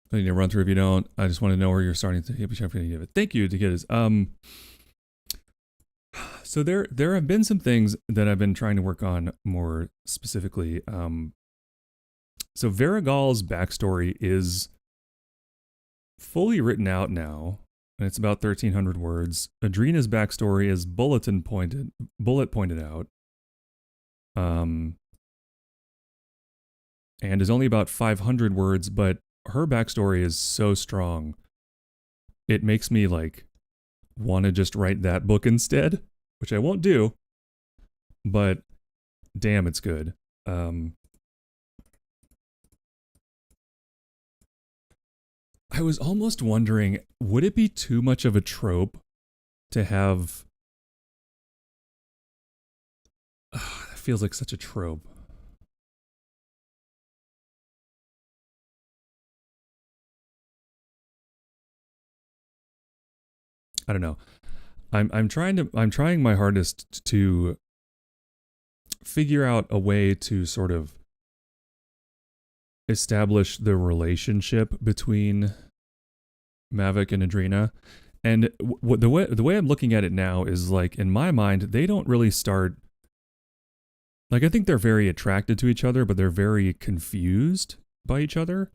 I need to run through if you don't. I just want to know where you're starting to give it. Thank you, to get us. So there have been some things that I've been trying to work on more specifically. So Varigal's backstory is fully written out now, and it's about 1,300 words. Adrena's backstory is bullet pointed out, and is only about 500 words, but her backstory is so strong. It makes me like want to just write that book instead, which I won't do, but damn, it's good. I was almost wondering, would it be too much of a trope to have... that feels like such a trope. I don't know. I'm trying my hardest to figure out a way to sort of establish the relationship between Mavic and Adrena. And the way I'm looking at it now is like, in my mind, they don't really start... Like, I think they're very attracted to each other, but they're very confused by each other.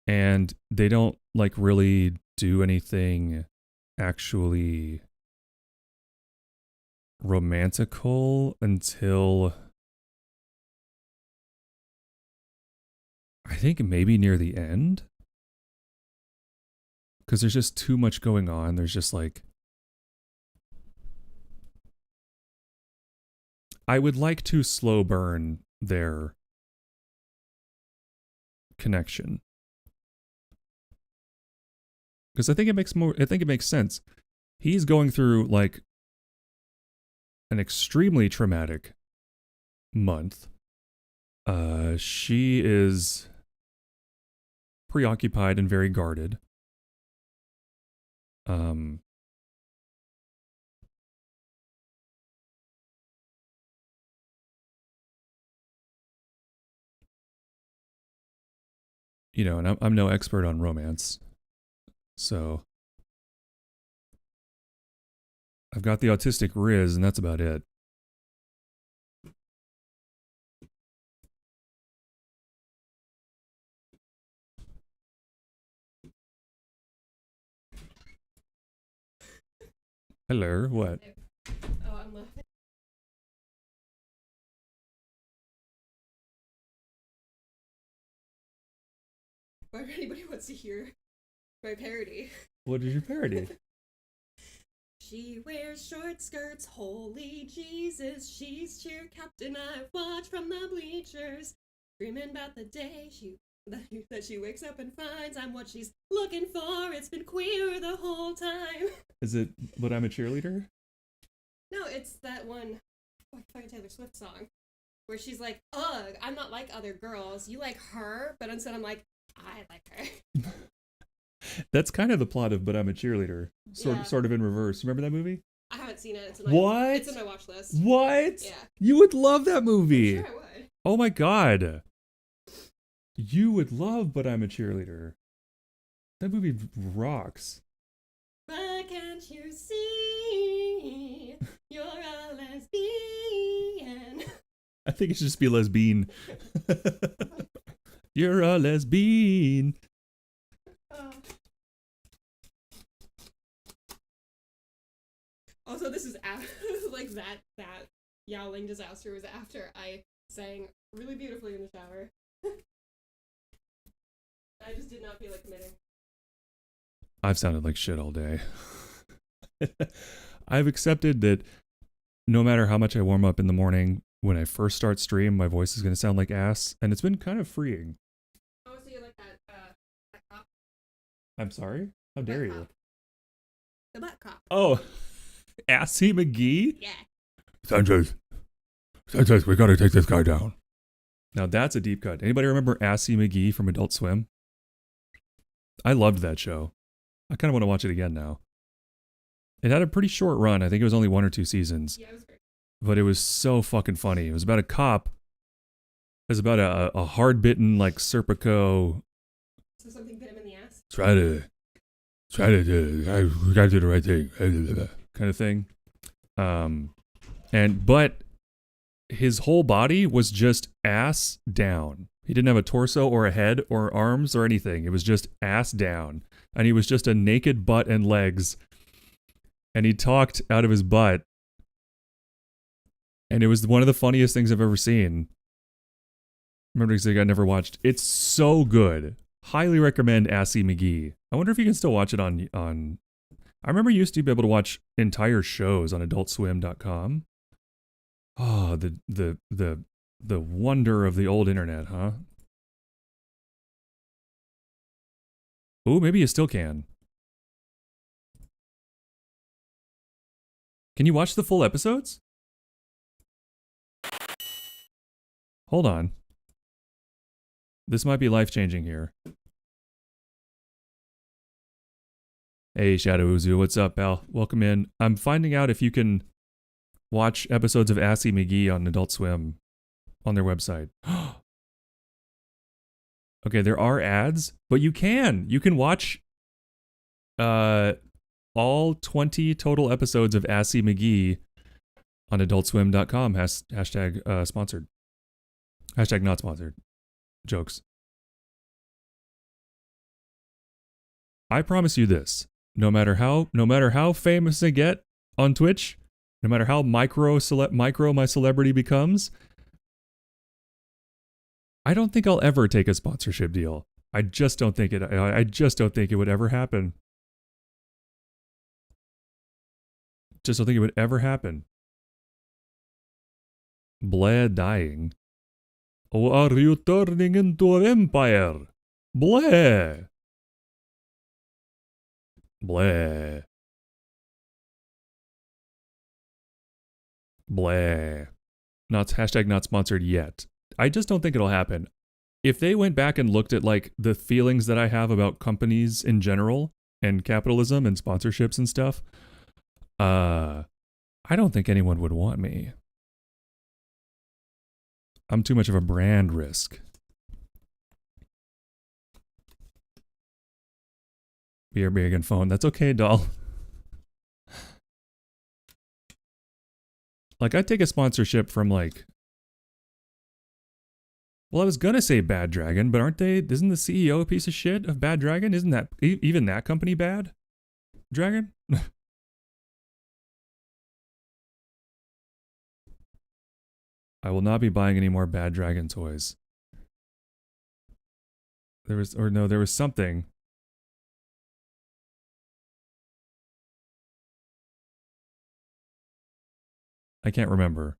And they don't, like, really do anything actually romantical until... I think maybe near the end. Because there's just too much going on. There's just like... I would like to slow burn their connection. Because I think it makes sense. He's going through like an extremely traumatic month. She is preoccupied and very guarded. You know, and I'm no expert on romance. So I've got the autistic Riz, and that's about it. Hello, what? Oh, I'm laughing. Or if anybody wants to hear my parody. What is your parody? She wears short skirts, holy Jesus. She's cheer captain I've watched from the bleachers. Dreaming about the day that she wakes up and finds I'm what she's looking for. It's been queer the whole time. Is it But I'm a Cheerleader? No, it's that one fucking Taylor Swift song where she's like, ugh, I'm not like other girls. You like her, but instead I'm like, I like her. That's kind of the plot of But I'm a Cheerleader. Yeah. Sort of in reverse. Remember that movie? I haven't seen it. What? It's in my watch list. What? Yeah. You would love that movie. I'm sure I would. Oh my god. You would love But I'm a Cheerleader. That movie rocks. But can't you see you're a lesbian? I think it should just be lesbian. You're a lesbian. Also, this is after, like that yowling disaster was after I sang really beautifully in the shower. I just did not feel like committing. I've sounded like shit all day. I've accepted that no matter how much I warm up in the morning, when I first start stream, my voice is going to sound like ass, and it's been kind of freeing. Oh, so you like that cop? I'm sorry? How dare you? The butt cop. Oh, Assy McGee? Yeah. Sanchez, we gotta take this guy down. Now that's a deep cut. Anybody remember Assy McGee from Adult Swim? I loved that show. I kind of want to watch it again now. It had a pretty short run. I think it was only 1 or 2 seasons. Yeah, it was great. But it was so fucking funny. It was about a cop. It was about a hard-bitten, like, Serpico. So something bit him in the ass? Try to we gotta do the right thing. Kind of thing. But his whole body was just ass down. He didn't have a torso or a head or arms or anything. It was just ass down. And he was just a naked butt and legs. And he talked out of his butt. And it was one of the funniest things I've ever seen. Remember to I never watched. It's so good. Highly recommend Assy McGee. I wonder if you can still watch it on. I remember you used to be able to watch entire shows on AdultSwim.com. Oh, the wonder of the old internet, huh? Oh, maybe you still can. Can you watch the full episodes? Hold on. This might be life-changing here. Hey, Shadow Uzu, what's up, pal? Welcome in. I'm finding out if you can watch episodes of Assy McGee on Adult Swim on their website. Okay, there are ads, but you can. You can watch all 20 total episodes of Assy McGee on adultswim.com. Hashtag sponsored. Hashtag not sponsored. Jokes. I promise you this. No matter how famous I get on Twitch, no matter how micro my celebrity becomes, I don't think I'll ever take a sponsorship deal. I just don't think it would ever happen. Just don't think it would ever happen. Bleh dying. Oh, are you turning into a vampire? Bleh. Bleh. Bleh. Hashtag not sponsored yet. I just don't think it'll happen. If they went back and looked at like the feelings that I have about companies in general and capitalism and sponsorships and stuff, I don't think anyone would want me. I'm too much of a brand risk. BRB and phone. That's okay, doll. Like, I'd take a sponsorship from like... Well, I was gonna say Bad Dragon, but aren't they... Isn't the CEO a piece of shit of Bad Dragon? Isn't that... Even that company bad? Dragon? I will not be buying any more Bad Dragon toys. There was something... I can't remember.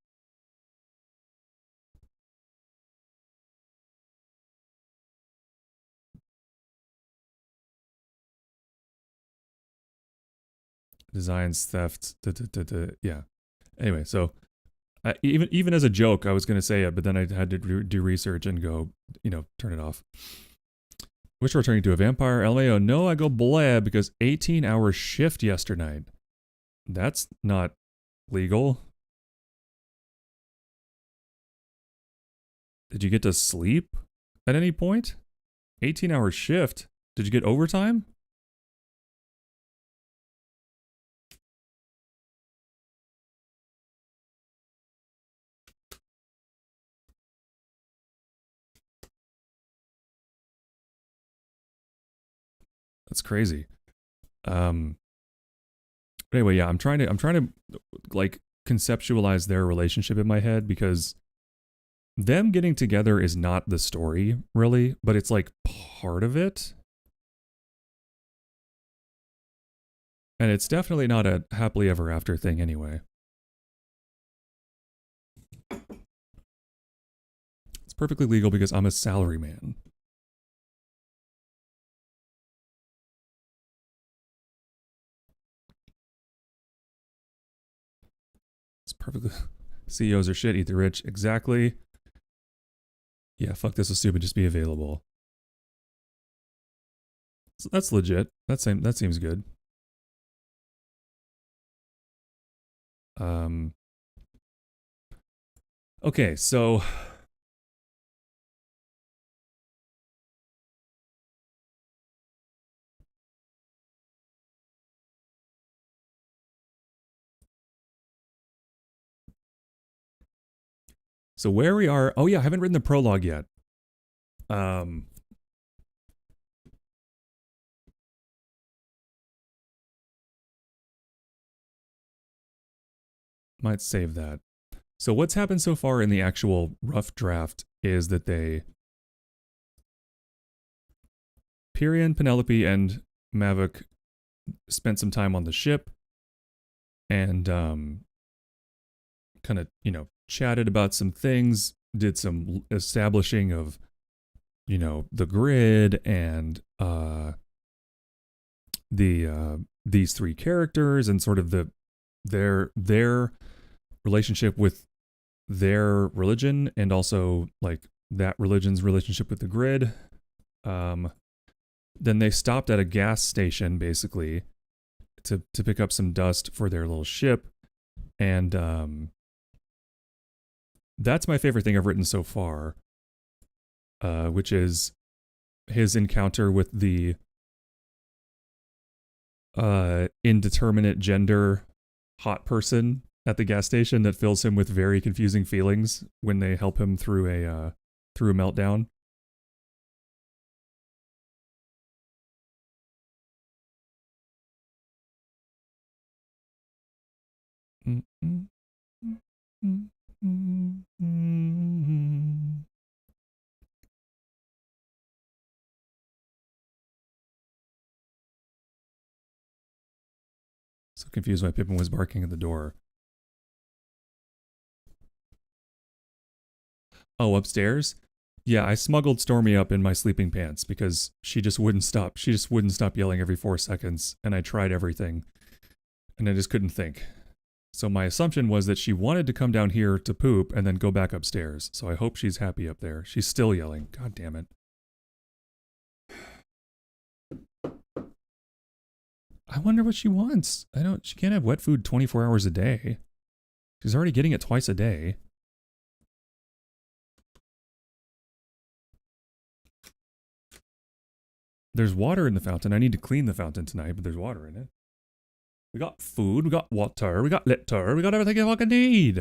Designs theft. Yeah. Anyway, so even as a joke, I was going to say it, but then I had to do research and go, turn it off. Wish we're turning to a vampire. LMAO. No, I go bleh because 18-hour shift yesternight. That's not legal. Did you get to sleep at any point? 18-hour shift. Did you get overtime? That's crazy. Anyway, yeah, I'm trying to like conceptualize their relationship in my head because them getting together is not the story, really, but it's like part of it. And it's definitely not a happily ever after thing anyway. It's perfectly legal because I'm a salaryman. It's perfectly... CEOs are shit, eat the rich. Exactly. Yeah, fuck this was stupid, just be available. So that's legit. That seems good. Okay, so where we are, oh yeah, I haven't written the prologue yet. Might save that. So what's happened so far in the actual rough draft is that Pyrian, Penelope, and Mavok spent some time on the ship and kind of, chatted about some things, did some establishing of, the grid and these three characters and sort of their relationship with their religion and also like that religion's relationship with the grid. Then they stopped at a gas station basically to pick up some dust for their little ship. And that's my favorite thing I've written so far, which is his encounter with the indeterminate gender hot person at the gas station that fills him with very confusing feelings when they help him through a meltdown. So confused why Pippin was barking at the door. Oh, upstairs? Yeah, I smuggled Stormy up in my sleeping pants because she just wouldn't stop. She just wouldn't stop yelling every 4 seconds, and I tried everything, and I just couldn't think. So my assumption was that she wanted to come down here to poop and then go back upstairs. So I hope she's happy up there. She's still yelling. God damn it. I wonder what she wants. She can't have wet food 24 hours a day. She's already getting it twice a day. There's water in the fountain. I need to clean the fountain tonight, but there's water in it. We got food, we got water, we got litter, we got everything you fucking need.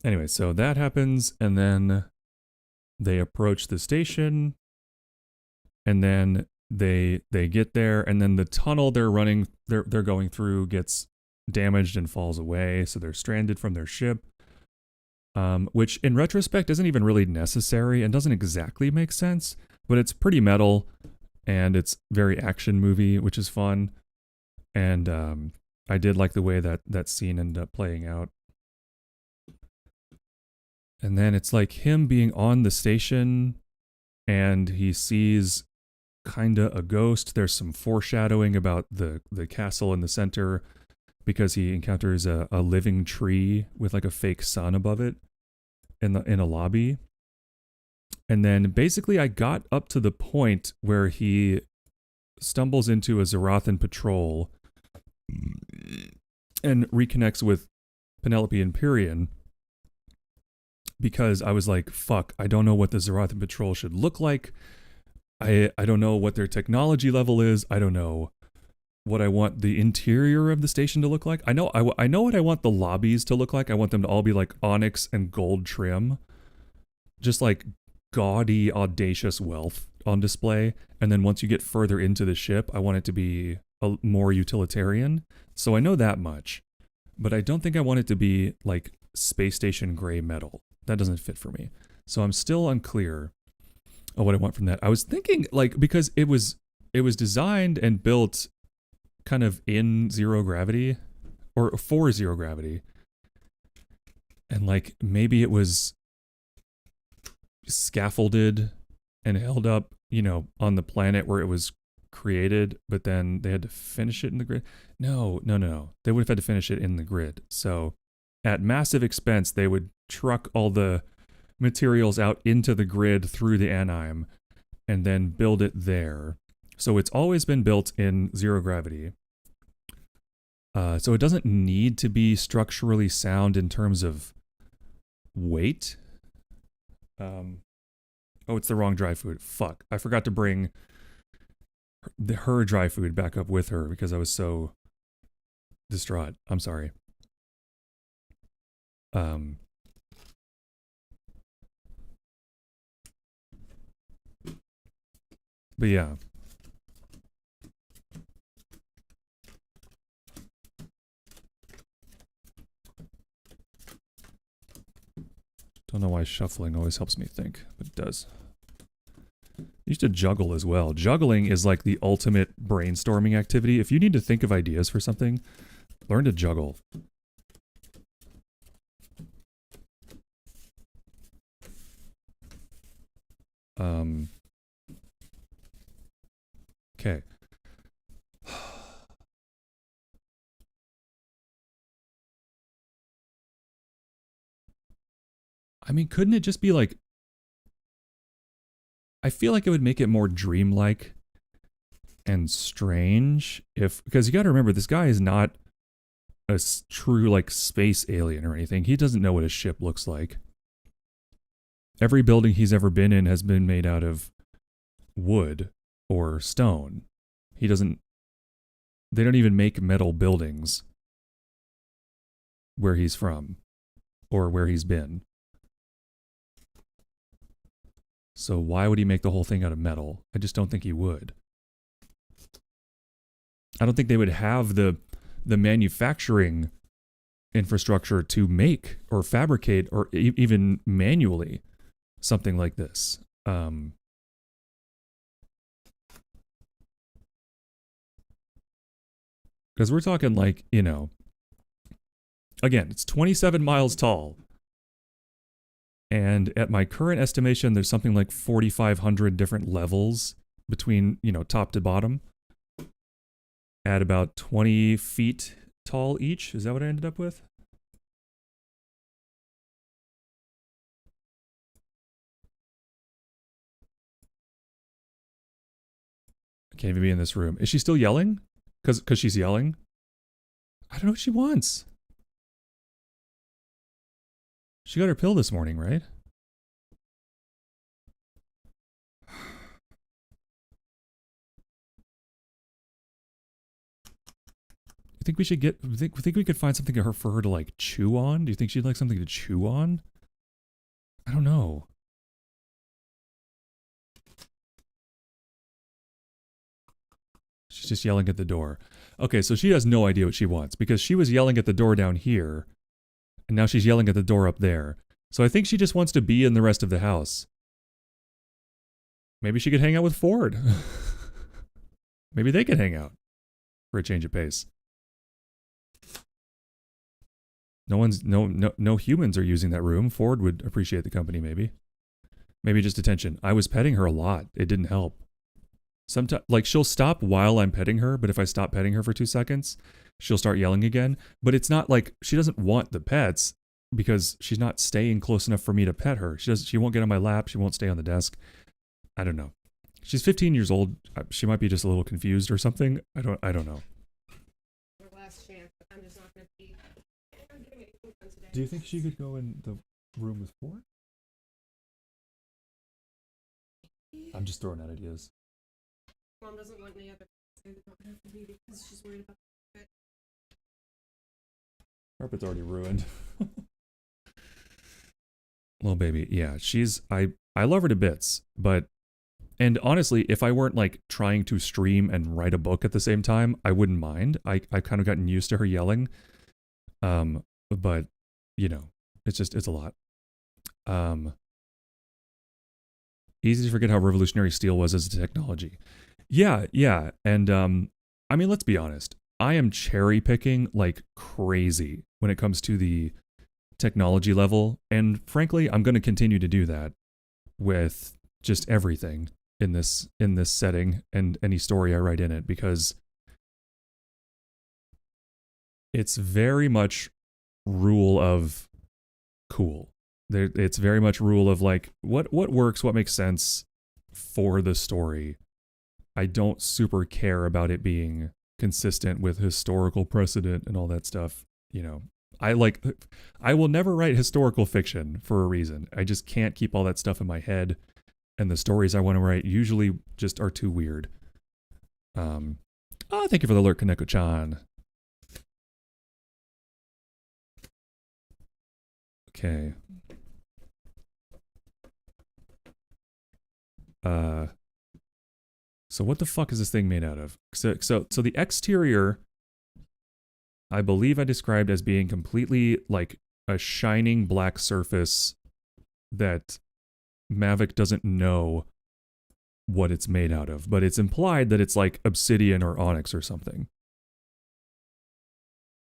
Anyway, so that happens, and then they approach the station, and then they get there, and then the tunnel they're going through gets damaged and falls away, so they're stranded from their ship. Which in retrospect isn't even really necessary and doesn't exactly make sense, but it's pretty metal and it's very action movie, which is fun. And I did like the way that scene ended up playing out. And then it's like him being on the station and he sees kinda a ghost. There's some foreshadowing about the castle in the center because he encounters a living tree with like a fake sun above it in a lobby. And then basically I got up to the point where he stumbles into a Zarathan patrol and reconnects with Penelope and Pyrian, because I was like, fuck, I don't know what the Zarathan patrol should look like. I don't know what their technology level is. I don't know what I want the interior of the station to look like. I know what I want the lobbies to look like. I want them to all be like onyx and gold trim. Just like gaudy, audacious wealth on display. And then once you get further into the ship, I want it to be more utilitarian. So I know that much. But I don't think I want it to be like space station gray metal. That doesn't fit for me. So I'm still unclear of what I want from that. I was thinking like, because it was designed and built kind of in zero gravity or for zero gravity. And like maybe it was scaffolded and held up, on the planet where it was created, but then they had to finish it in the grid. No. They would have had to finish it in the grid. So at massive expense, they would truck all the materials out into the grid through the Anheim and then build it there. So it's always been built in zero gravity. So it doesn't need to be structurally sound in terms of weight. Oh, it's the wrong dry food. Fuck. I forgot to bring her dry food back up with her because I was so distraught. I'm sorry. Um, but yeah. Don't know why shuffling always helps me think, but it does. I used to juggle as well. Juggling is like the ultimate brainstorming activity. If you need to think of ideas for something, learn to juggle. Okay. I mean, couldn't it just be like... I feel like it would make it more dreamlike and strange if... Because you gotta remember, this guy is not a true, like, space alien or anything. He doesn't know what a ship looks like. Every building he's ever been in has been made out of wood or stone. He doesn't... They don't even make metal buildings where he's from or where he's been. So why would he make the whole thing out of metal? I just don't think he would. I don't think they would have the manufacturing infrastructure to make or fabricate or even manually something like this. Because we're talking like, you know, again, it's 27 miles tall. And at my current estimation, there's something like 4,500 different levels between, you know, top to bottom. At about 20 feet tall each. Is that what I ended up with? I can't even be in this room. Is she still yelling? Because she's yelling? I don't know what she wants. She got her pill this morning, right? You think we should get... Think we could find something for her to, like, chew on? Do you think she'd like something to chew on? I don't know. She's just yelling at the door. Okay, so she has no idea what she wants, because she was yelling at the door down here, and now she's yelling at the door up there. So I think she just wants to be in the rest of the house. Maybe she could hang out with Ford. Maybe they could hang out for a change of pace. No humans are using that room. Ford would appreciate the company, maybe. Maybe just attention. I was petting her a lot. It didn't help. Sometimes, like, she'll stop while I'm petting her, but if I stop petting her for 2 seconds, she'll start yelling again. But it's not like she doesn't want the pets because she's not staying close enough for me to pet her. She won't get on my lap. She won't stay on the desk. I don't know. She's 15 years old. She might be just a little confused or something. I don't know. Last chance, but I'm just not gonna be. Do you think she could go in the room with Ford? I'm just throwing out ideas. Mom doesn't want any other to don't have for me because she's worried about it. Carpet's already ruined. Little baby, yeah, I love her to bits, but, and honestly, if I weren't like trying to stream and write a book at the same time, I wouldn't mind. I've kind of gotten used to her yelling. But you know, it's a lot. Easy to forget how revolutionary steel was as a technology. Yeah, and I mean, let's be honest. I am cherry picking like crazy when it comes to the technology level, and frankly, I'm going to continue to do that with just everything in this setting and any story I write in it, because it's very much rule of cool. It's very much rule of like what works, what makes sense for the story. I don't super care about it being consistent with historical precedent and all that stuff. You know, I will never write historical fiction for a reason. I just can't keep all that stuff in my head, and the stories I want to write usually just are too weird. Oh, thank you for the alert, Kaneko-chan. Okay. So what the fuck is this thing made out of? So the exterior, I believe I described as being completely like a shining black surface that Mavic doesn't know what it's made out of, but it's implied that it's like obsidian or onyx or something.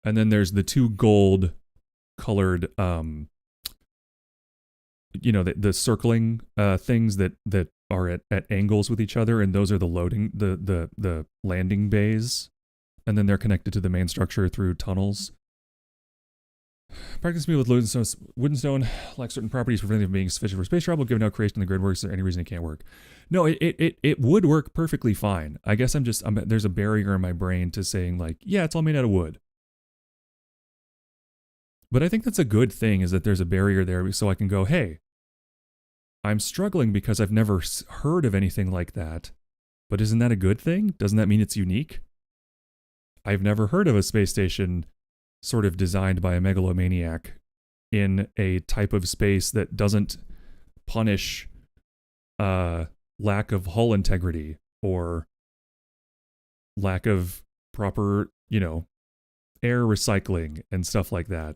And then there's the two gold colored the circling things that are at angles with each other, and those are the loading the landing bays, and then they're connected to the main structure through tunnels. Practice me with wooden stone lacks certain properties preventing it from being sufficient for space travel. Given how creation of the grid works, is there any reason it can't work? No, it would work perfectly fine. I guess there's a barrier in my brain to saying like, yeah, it's all made out of wood. But I think that's a good thing, is that there's a barrier there, so I can go, hey, I'm struggling because I've never heard of anything like that. But isn't that a good thing? Doesn't that mean it's unique? I've never heard of a space station sort of designed by a megalomaniac in a type of space that doesn't punish lack of hull integrity or lack of proper, air recycling and stuff like that.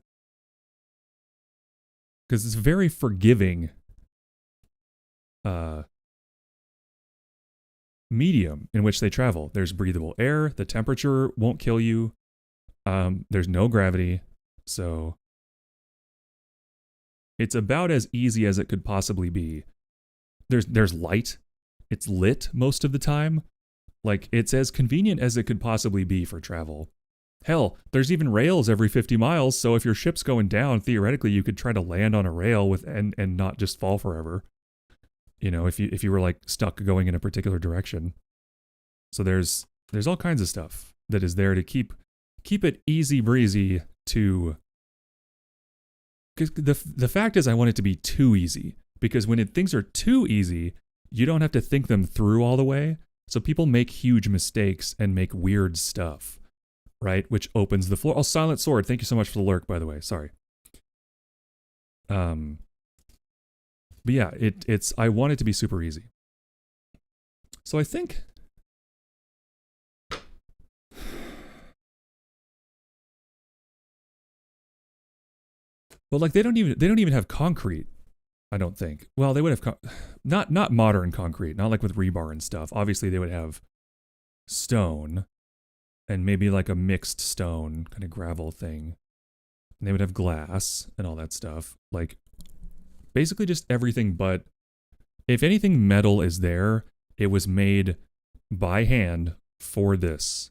Because it's very forgiving medium in which they travel. There's breathable air. The temperature won't kill you. There's no gravity. So it's about as easy as it could possibly be. There's light. It's lit most of the time. Like, it's as convenient as it could possibly be for travel. Hell, there's even rails every 50 miles, so if your ship's going down, theoretically you could try to land on a rail and not just fall forever. If you were like stuck going in a particular direction. So there's all kinds of stuff that is there to keep it easy breezy to. Because the fact is, I want it to be too easy, because when things are too easy, you don't have to think them through all the way. So people make huge mistakes and make weird stuff. Right, which opens the floor. Oh, Silent Sword, thank you so much for the lurk, by the way. Sorry. But yeah, it's I want it to be super easy. So I think like they don't even have concrete, I don't think. Well, they would have not modern concrete, not like with rebar and stuff. Obviously they would have stone. And maybe like a mixed stone kind of gravel thing. And they would have glass and all that stuff. Like, basically just everything but, if anything metal is there, it was made by hand for this,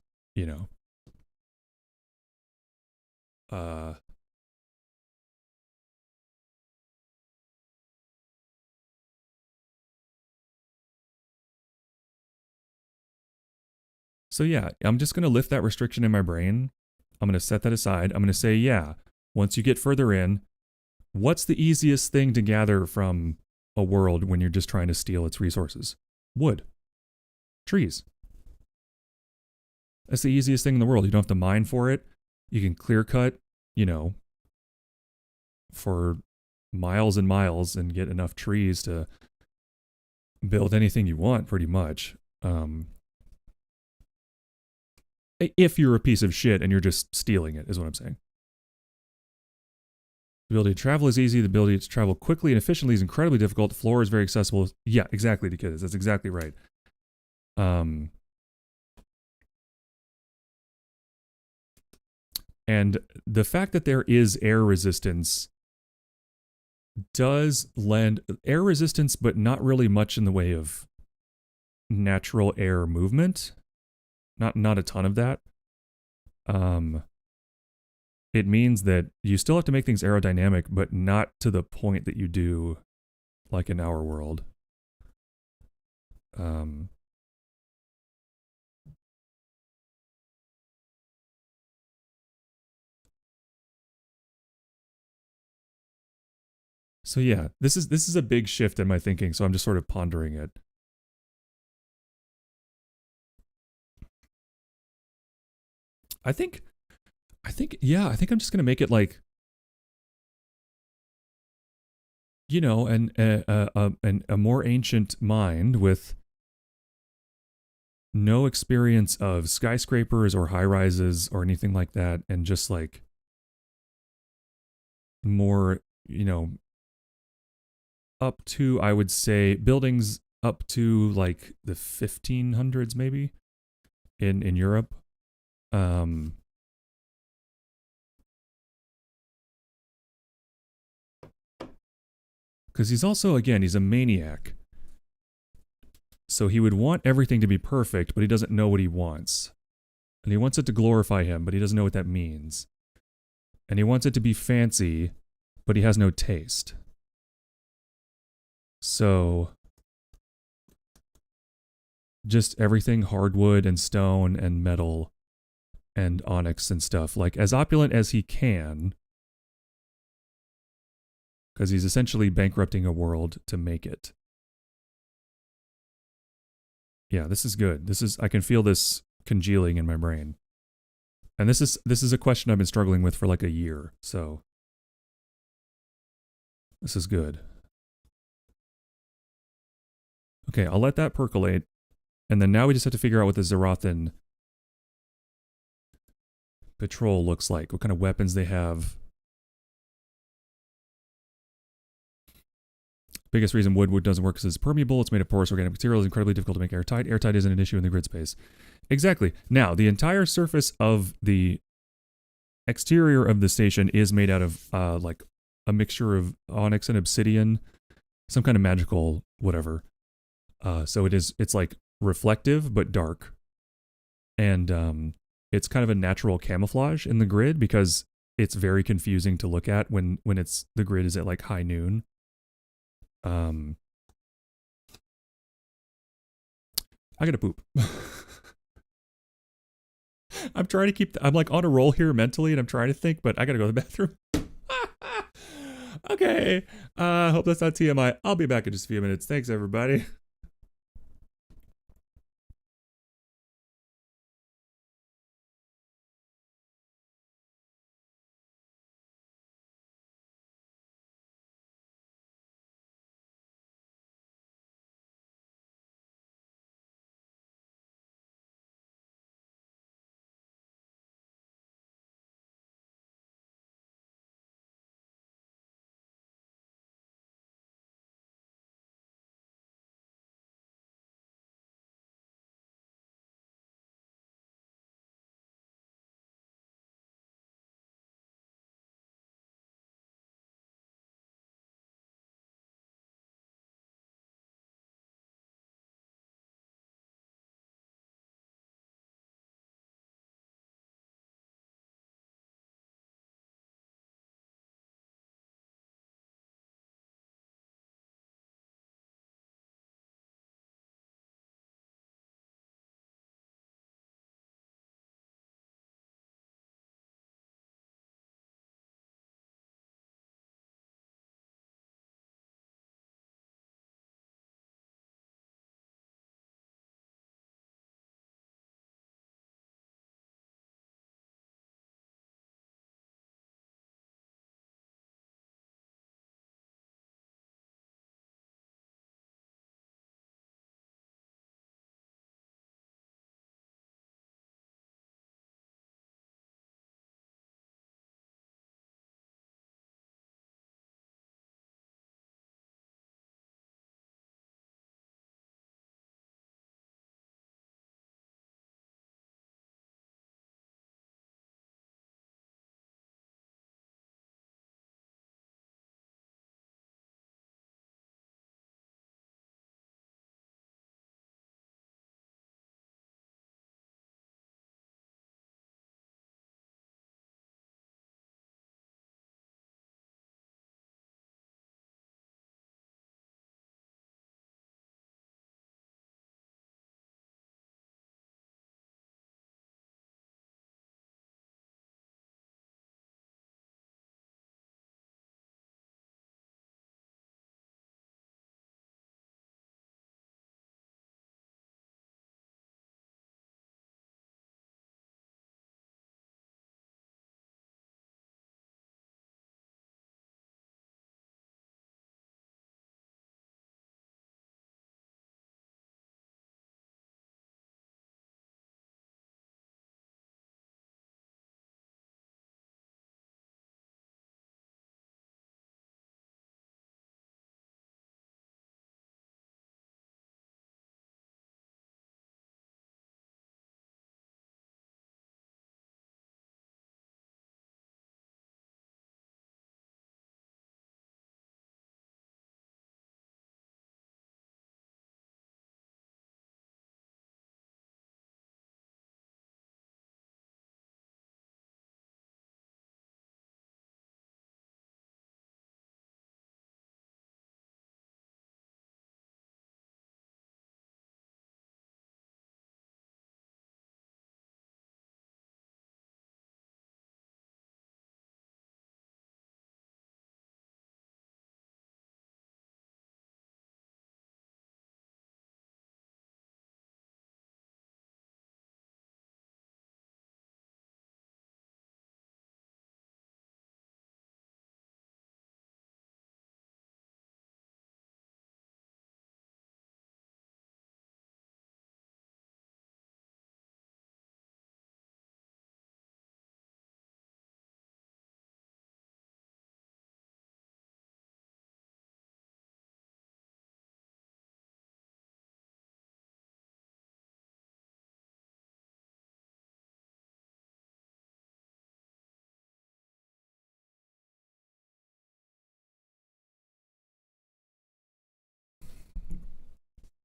So yeah, I'm just going to lift that restriction in my brain. I'm going to set that aside. I'm going to say, yeah, once you get further in, what's the easiest thing to gather from a world when you're just trying to steal its resources? Wood. Trees. That's the easiest thing in the world. You don't have to mine for it. You can clear cut, for miles and miles and get enough trees to build anything you want, pretty much. If you're a piece of shit and you're just stealing it, is what I'm saying. The ability to travel is easy. The ability to travel quickly and efficiently is incredibly difficult. The floor is very accessible. Yeah, exactly, kids. That's exactly right. And the fact that there is air resistance does lend air resistance, but not really much in the way of natural air movement. Not a ton of that. It means that you still have to make things aerodynamic, but not to the point that you do like in our world. So yeah, this is a big shift in my thinking, so I'm just sort of pondering it. I think I'm just gonna make it like you know, a more ancient mind with no experience of skyscrapers or high rises or anything like that, and just like more, you know, up to, I would say, buildings up to like the 1500s maybe in Europe. Because he's also, again, he's a maniac. So he would want everything to be perfect, but he doesn't know what he wants. And he wants it to glorify him, but he doesn't know what that means. And he wants it to be fancy, but he has no taste. So just everything hardwood and stone and metal and onyx and stuff, like as opulent as he can, because he's essentially bankrupting a world to make it. Yeah, this is good. This is, I can feel this congealing in my brain. And this is a question I've been struggling with for like a year, so this is good. Okay, I'll let that percolate. And then now we just have to figure out what the Zerathan patrol looks like, what kind of weapons they have. Biggest reason wood doesn't work is it's permeable, it's made of porous organic material, it's incredibly difficult to make airtight. Airtight isn't an issue in the grid space. Exactly. Now, the entire surface of the exterior of the station is made out of like a mixture of onyx and obsidian, some kind of magical whatever. So it's like reflective but dark. And it's kind of a natural camouflage in the grid because it's very confusing to look at when it's the grid is at like high noon. I gotta poop. I'm trying to keep, I'm like on a roll here mentally and I'm trying to think, but I gotta go to the bathroom. Okay. Hope that's not TMI. I'll be back in just a few minutes. Thanks, everybody.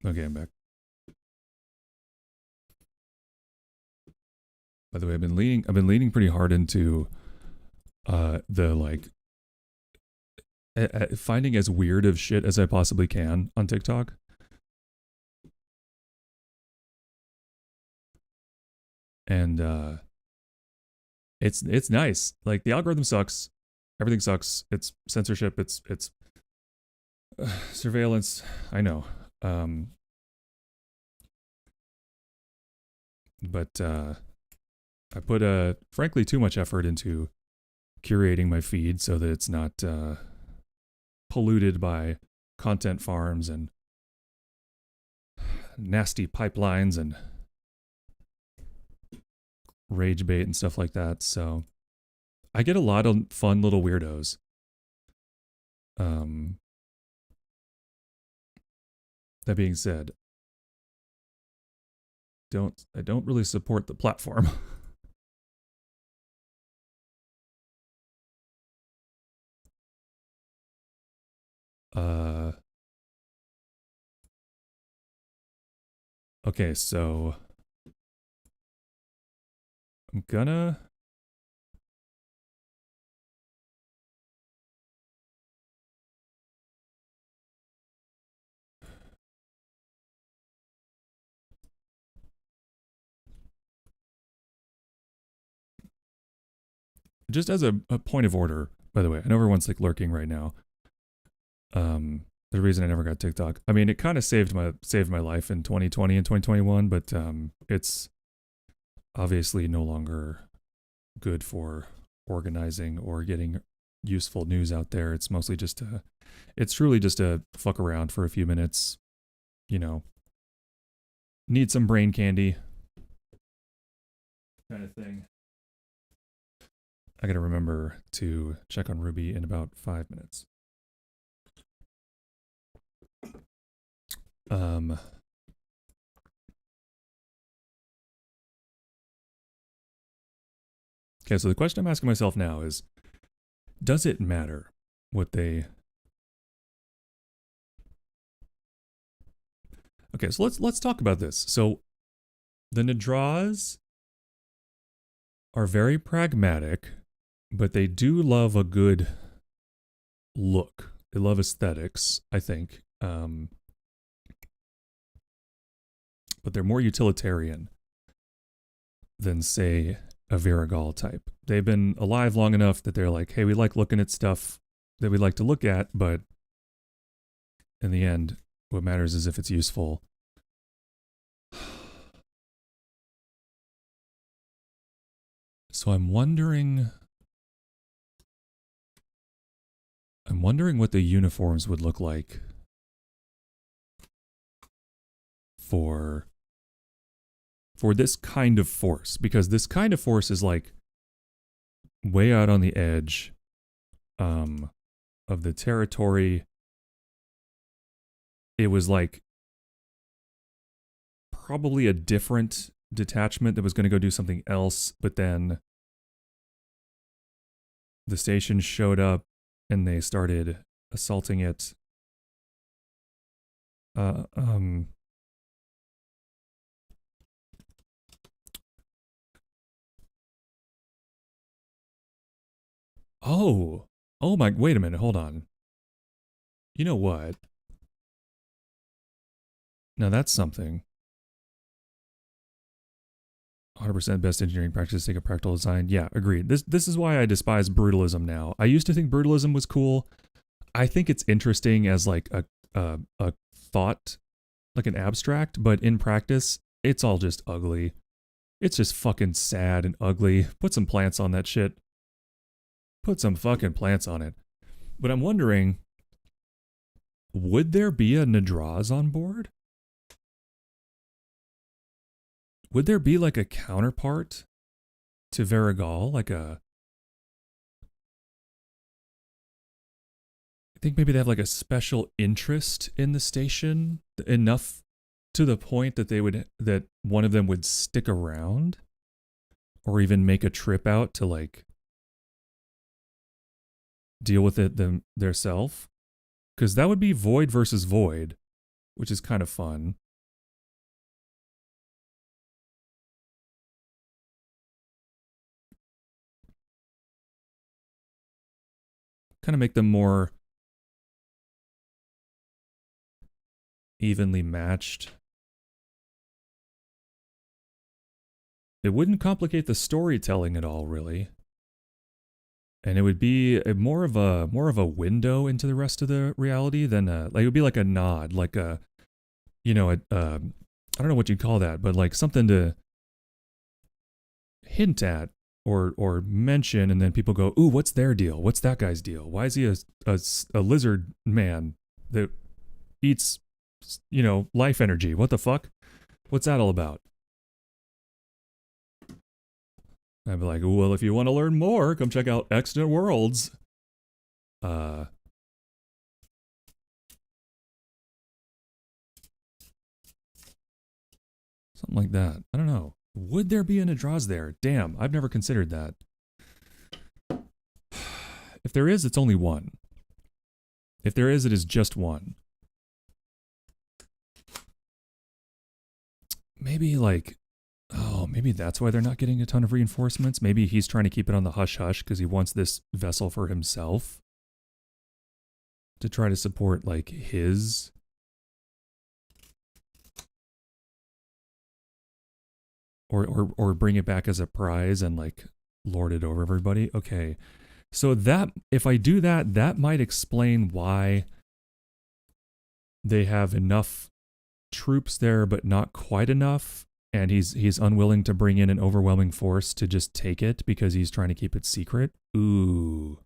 Okay, I'm back. By the way, I've been leaning pretty hard into the like finding as weird of shit as I possibly can on TikTok. And it's nice. Like the algorithm sucks. Everything sucks. It's censorship. It's surveillance. I know. But I put frankly too much effort into curating my feed so that it's not polluted by content farms and nasty pipelines and rage bait and stuff like that. So I get a lot of fun little weirdos. That being said, I don't really support the platform. Okay, so I'm gonna just as a point of order, by the way, I know everyone's like lurking right now. The reason I never got TikTok, I mean, it kind of saved my life in 2020 and 2021, but it's obviously no longer good for organizing or getting useful news out there. It's mostly just it's truly just a fuck around for a few minutes, you know, need some brain candy kind of thing. I gotta remember to check on Ruby in about 5 minutes. Okay, so the question I'm asking myself now is, does it matter what they... Okay, so let's talk about this. So the Nadras are very pragmatic, but they do love a good look. They love aesthetics, I think. But they're more utilitarian than, say, a Viragal type. They've been alive long enough that they're like, hey, we like looking at stuff that we like to look at, but in the end, what matters is if it's useful. So I'm wondering what the uniforms would look like for this kind of force, because this kind of force is like way out on the edge of the territory. It was like probably a different detachment that was going to go do something else, but then the station showed up and they started assaulting it. Oh my, wait a minute, hold on. You know what? Now that's something. 100% best engineering practice, take a practical design. Yeah, agreed. This is why I despise brutalism now. I used to think brutalism was cool. I think it's interesting as like a thought, like an abstract, but in practice, it's all just ugly. It's just fucking sad and ugly. Put some plants on that shit. Put some fucking plants on it. But I'm wondering, would there be a Nadraz on board? Would there be like a counterpart to Viragal? Like I think maybe they have like a special interest in the station, enough to the point that that one of them would stick around or even make a trip out to like deal with it theirself. Because that would be Void versus Void. which is kind of fun. Kind of make them more evenly matched. It wouldn't complicate the storytelling at all, really. And it would be more of a window into the rest of the reality than like it would be like a nod, like a, you know, I don't know what you'd call that, but like something to hint at or mention, and then people go, "Ooh, what's their deal? What's that guy's deal? Why is he a lizard man that eats, you know, life energy? What the fuck? What's that all about?" I'd be like, well, if you want to learn more, come check out Extant Worlds. Something like that. I don't know. Would there be an Adraz there? Damn, I've never considered that. If there is, it's only one. If there is, it is just one. Maybe like... Oh, maybe that's why they're not getting a ton of reinforcements. Maybe he's trying to keep it on the hush-hush because he wants this vessel for himself. To try to support, like, his... Or bring it back as a prize and, like, lord it over everybody. Okay. So that, if I do that, that might explain why they have enough troops there, but not quite enough. And he's unwilling to bring in an overwhelming force to just take it because he's trying to keep it secret. Ooh.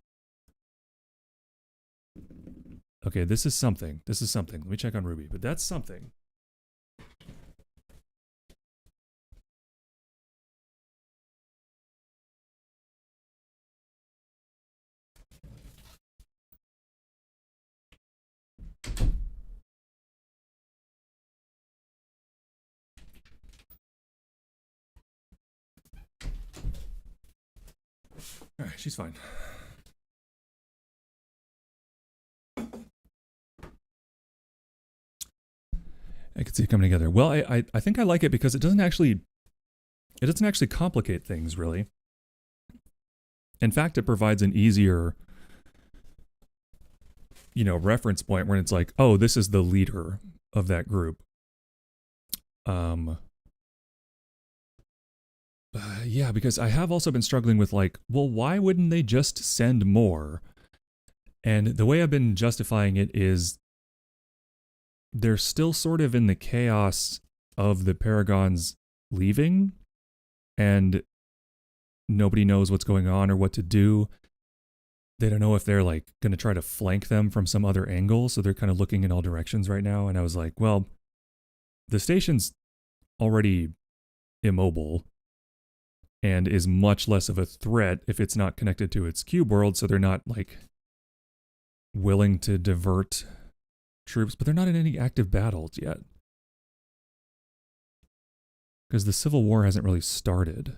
Okay, this is something. This is something. Let me check on Ruby, but that's something. All right, she's fine. I can see it coming together. Well, I think I like it because it doesn't actually complicate things, really. In fact, it provides an easier, you know, reference point when it's like, oh, this is the leader of that group. Yeah, because I have also been struggling with like, well, why wouldn't they just send more? And the way I've been justifying it is they're still sort of in the chaos of the Paragons leaving, and nobody knows what's going on or what to do. They don't know if they're like going to try to flank them from some other angle, so they're kind of looking in all directions right now. And I was like, well, the station's already immobile and is much less of a threat if it's not connected to its cube world, so they're not like willing to divert troops, but they're not in any active battles yet. Because the Civil War hasn't really started.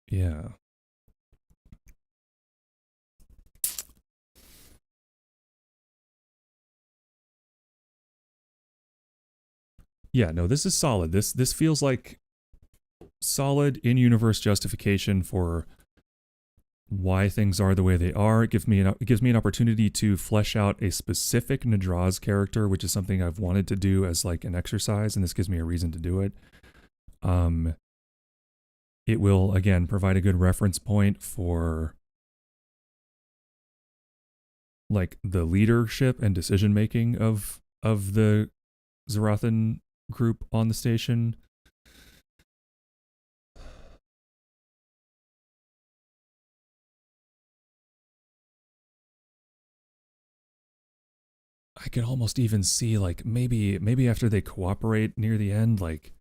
Yeah. Yeah, no, this is solid. This feels like solid in-universe justification for why things are the way they are. It gives me an opportunity to flesh out a specific Nadraz character, which is something I've wanted to do as like an exercise, and this gives me a reason to do it. It will again provide a good reference point for like the leadership and decision making of the Zarathan group on the station. I could almost even see like maybe after they cooperate near the end, like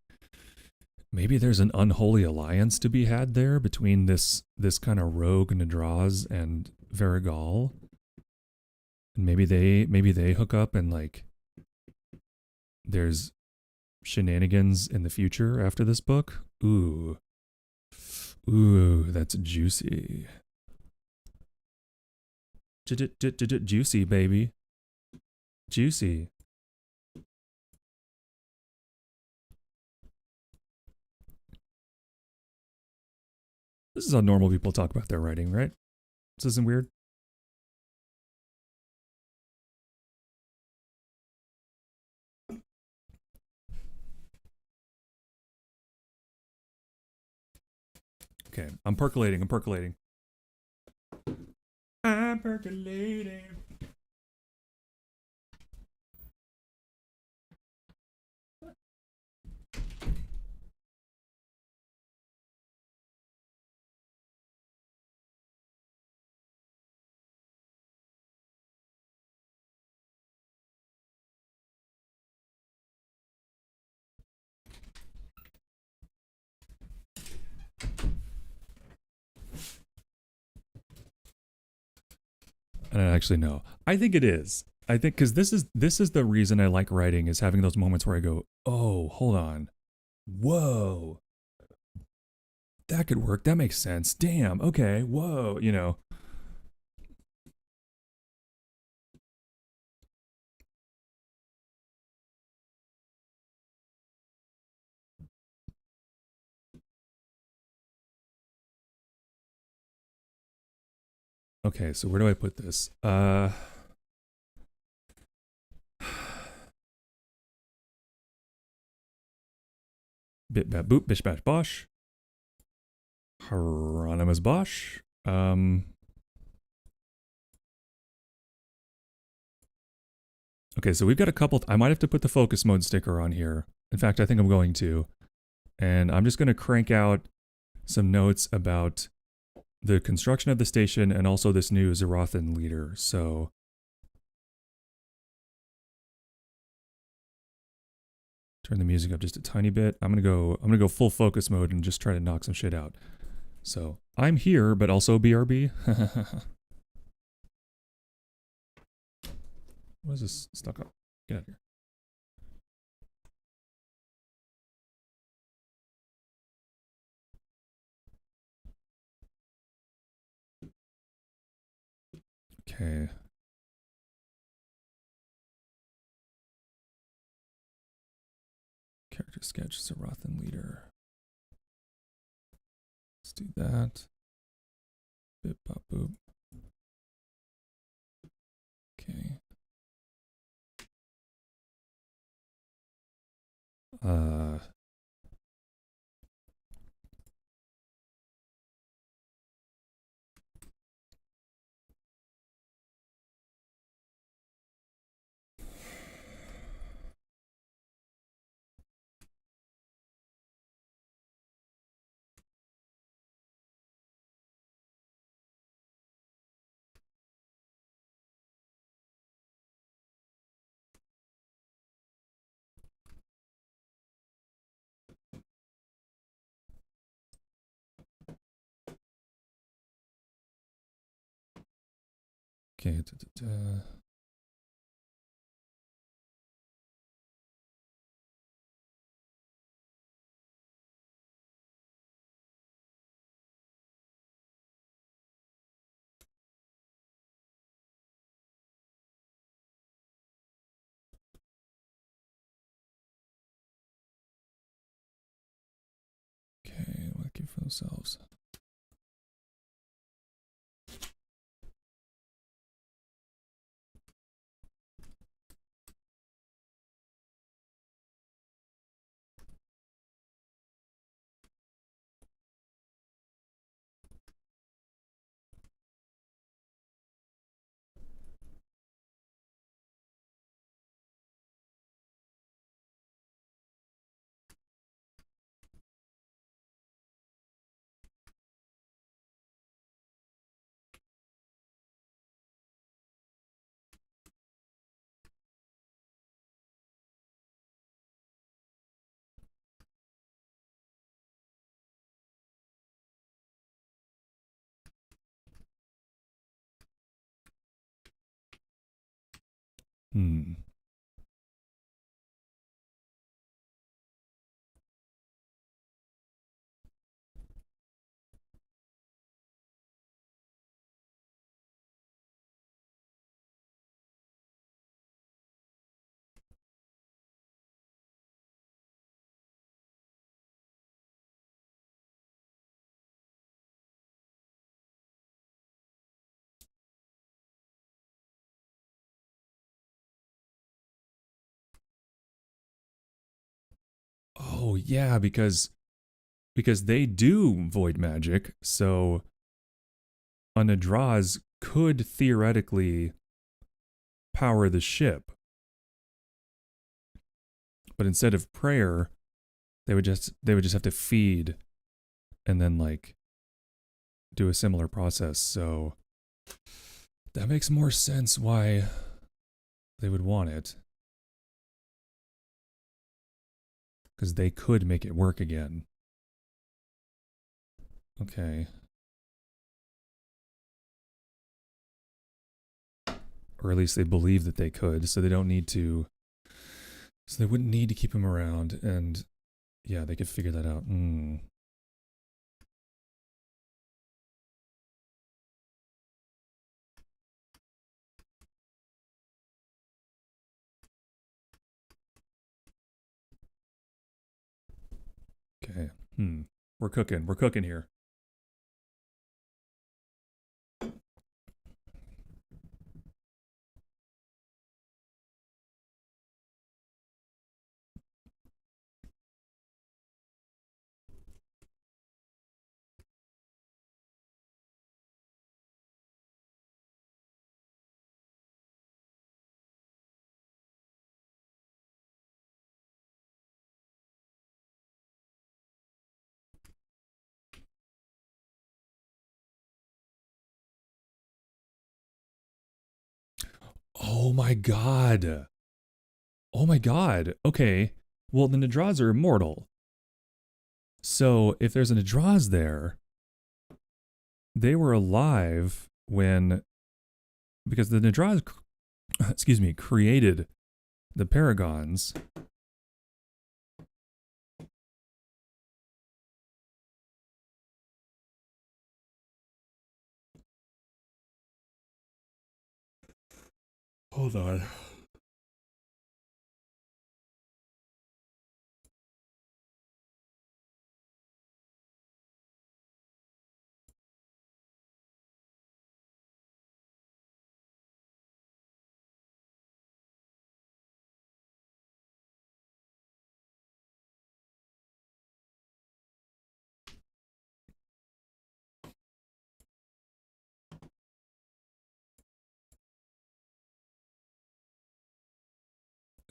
maybe there's an unholy alliance to be had there between this kind of rogue Nadraz and Varigal. And maybe they hook up and like there's shenanigans in the future after this book. Ooh. Ooh, that's juicy. Juicy, baby. Juicy. This is how normal people talk about their writing, right? This isn't weird. Okay, I'm percolating. I'm percolating. I'm percolating. I don't actually know. I think it is. I think because this is the reason I like writing, is having those moments where I go, oh, hold on, whoa, that could work. That makes sense. Damn. Okay. Whoa. You know. Okay. So where do I put this? Bit bat boop bish bash bosh. Hieronymus Bosch. Okay, so we've got a couple. I might have to put the focus mode sticker on here. In fact, I think I'm going to. And I'm just going to crank out some notes about the construction of the station and also this new Zarathan leader. So turn the music up just a tiny bit. I'm gonna go full focus mode and just try to knock some shit out. So I'm here, but also BRB. What is this stuck on? Get out of here. Okay. Character sketch, Zarathan leader. Let's do that. Bip bop boop. Okay. Okay. Okay, looking for themselves. Hmm. Oh yeah, because they do void magic, so a Nadraz could theoretically power the ship. But instead of prayer, they would just have to feed and then like do a similar process. So that makes more sense why they would want it. Because they could make it work again. Okay. Or at least they believe that they could, so they don't need to. So they wouldn't need to keep him around, and yeah, they could figure that out. Okay. We're cooking. We're cooking here. Oh my god. Oh my god. Okay. Well, the Nadraz are immortal. So if there's a Nadraz there, they were alive when, because the Nadraz, excuse me, created the Paragons. Hold on.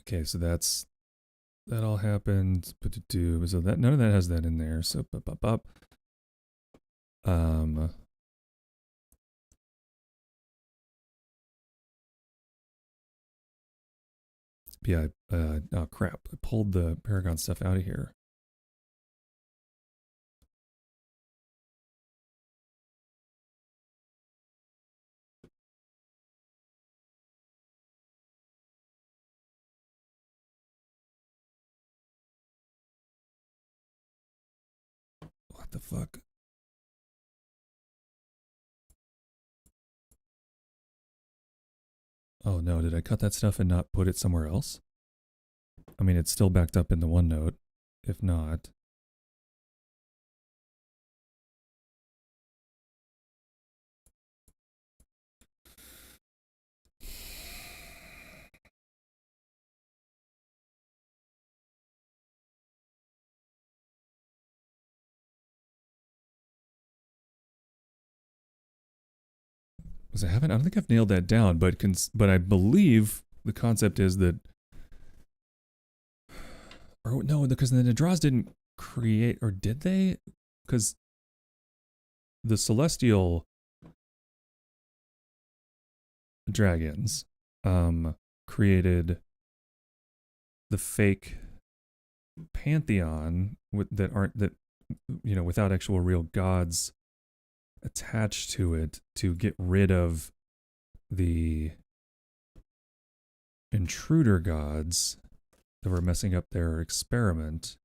Okay, so that all happened. So that none of that has that in there. So yeah. Oh crap! I pulled the Paragon stuff out of here. What the fuck? Oh no, did I cut that stuff and not put it somewhere else? I mean, it's still backed up in the OneNote. If not, because I don't think I've nailed that down, but I believe the concept is that, or no, because the Nadraz didn't create, or did they? Because the Celestial dragons created the fake pantheon without actual real gods attached to it, to get rid of the intruder gods that were messing up their experiment.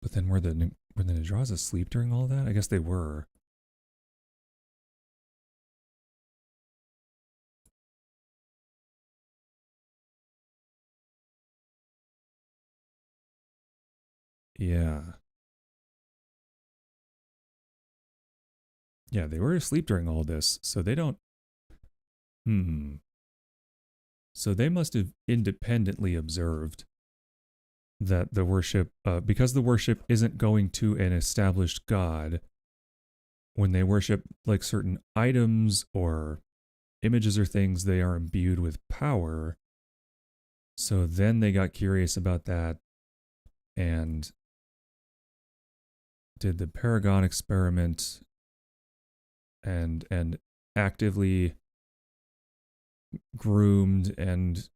But then were the Nadraz asleep during all that? I guess they were. Yeah. Yeah, they were asleep during all this, so they don't. So they must have independently observed that the worship, because the worship isn't going to an established god, when they worship like certain items or images or things, they are imbued with power. So then they got curious about that and did the Paragon experiment and actively groomed and